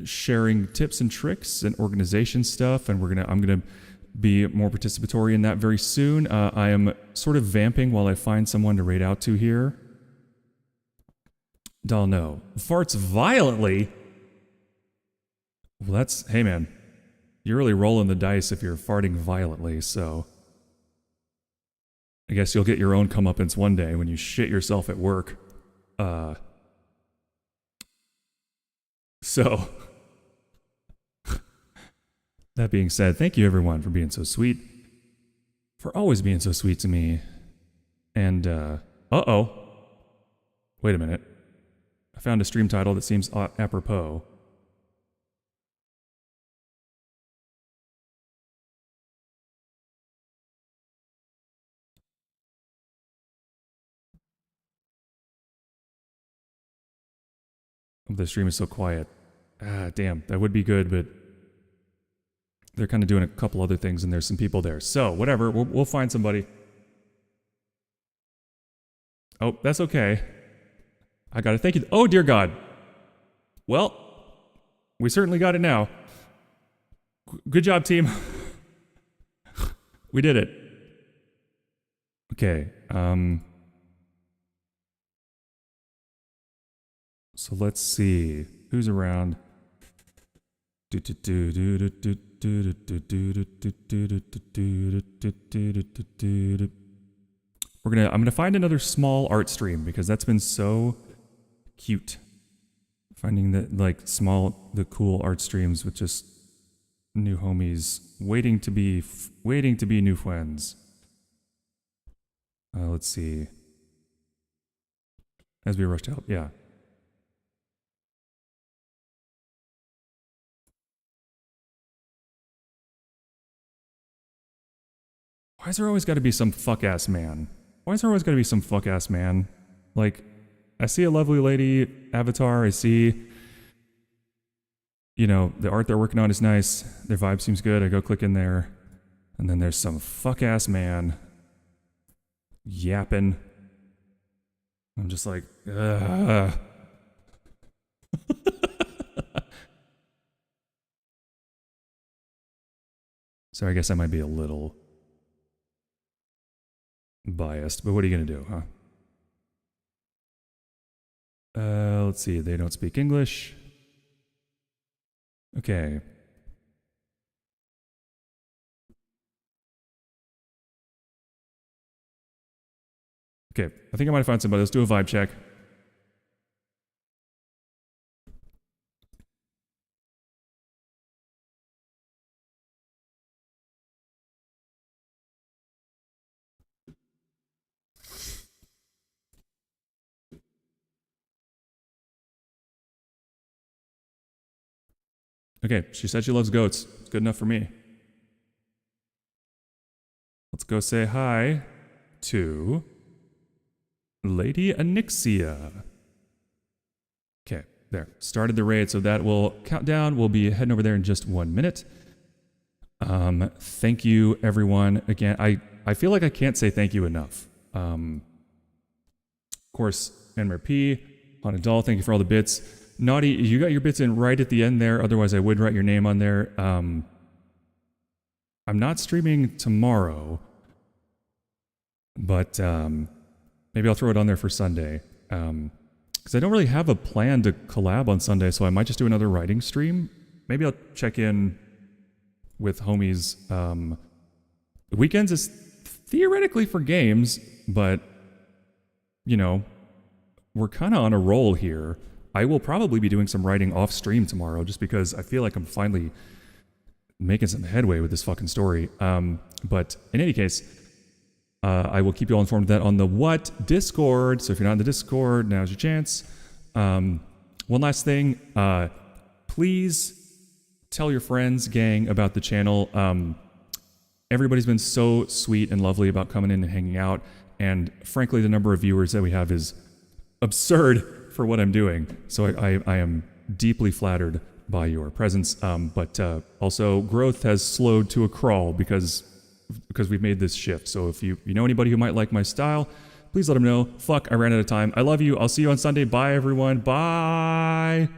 sharing tips and tricks and organization stuff, and I'm gonna be more participatory in that very soon. I am sort of vamping while I find someone to raid out to here. Doll no. Farts violently. Well, hey man, you're really rolling the dice if you're farting violently, so I guess you'll get your own comeuppance one day when you shit yourself at work. So, that being said, thank you everyone for being so sweet, for always being so sweet to me. And, uh-oh. Wait a minute. I found a stream title that seems apropos. The stream is so quiet. Ah, damn. That would be good, but they're kind of doing a couple other things and there's some people there. So, whatever. We'll find somebody. Oh, that's okay. I got it. Thank you. Oh, dear God. Well, we certainly got it now. Good job, team. We did it. Okay. So let's see. Who's around? I'm gonna find another small art stream because that's been so cute. Finding the the cool art streams with just new homies waiting to be new friends. Let's see. As we rush out, yeah. Why is there always got to be some fuck-ass man? Why is there always got to be some fuck-ass man? Like, I see a lovely lady avatar, I see, you know, the art they're working on is nice, their vibe seems good, I go click in there, and then there's some fuck-ass man yapping. I'm just like, ugh. So I guess I might be a little biased, but what are you gonna do, huh? Let's see, they don't speak English. Okay. Okay, I think I might find somebody. Let's do a vibe check. Okay, she said she loves goats. It's good enough for me. Let's go say hi to Lady Anixia. Okay, there. Started the raid, so that will count down. We'll be heading over there in just 1 minute. Thank you, everyone. Again, I feel like I can't say thank you enough. Of course, NMRP, Haunted Doll, thank you for all the bits. Naughty, you got your bits in right at the end there, otherwise I would write your name on there. I'm not streaming tomorrow, but maybe I'll throw it on there for Sunday. Because I don't really have a plan to collab on Sunday, so I might just do another writing stream. Maybe I'll check in with homies. The weekends is theoretically for games, but, you know, we're kind of on a roll here. I will probably be doing some writing off stream tomorrow just because I feel like I'm finally making some headway with this fucking story. But in any case, I will keep you all informed of that on the What Discord. So if you're not in the Discord, now's your chance. One last thing. Please tell your friends, gang, about the channel. Everybody's been so sweet and lovely about coming in and hanging out. And frankly, the number of viewers that we have is absurd for what I'm doing. So I am deeply flattered by your presence. But also, growth has slowed to a crawl because we've made this shift. So if you know anybody who might like my style, please let them know. Fuck, I ran out of time. I love you. I'll see you on Sunday. Bye, everyone. Bye.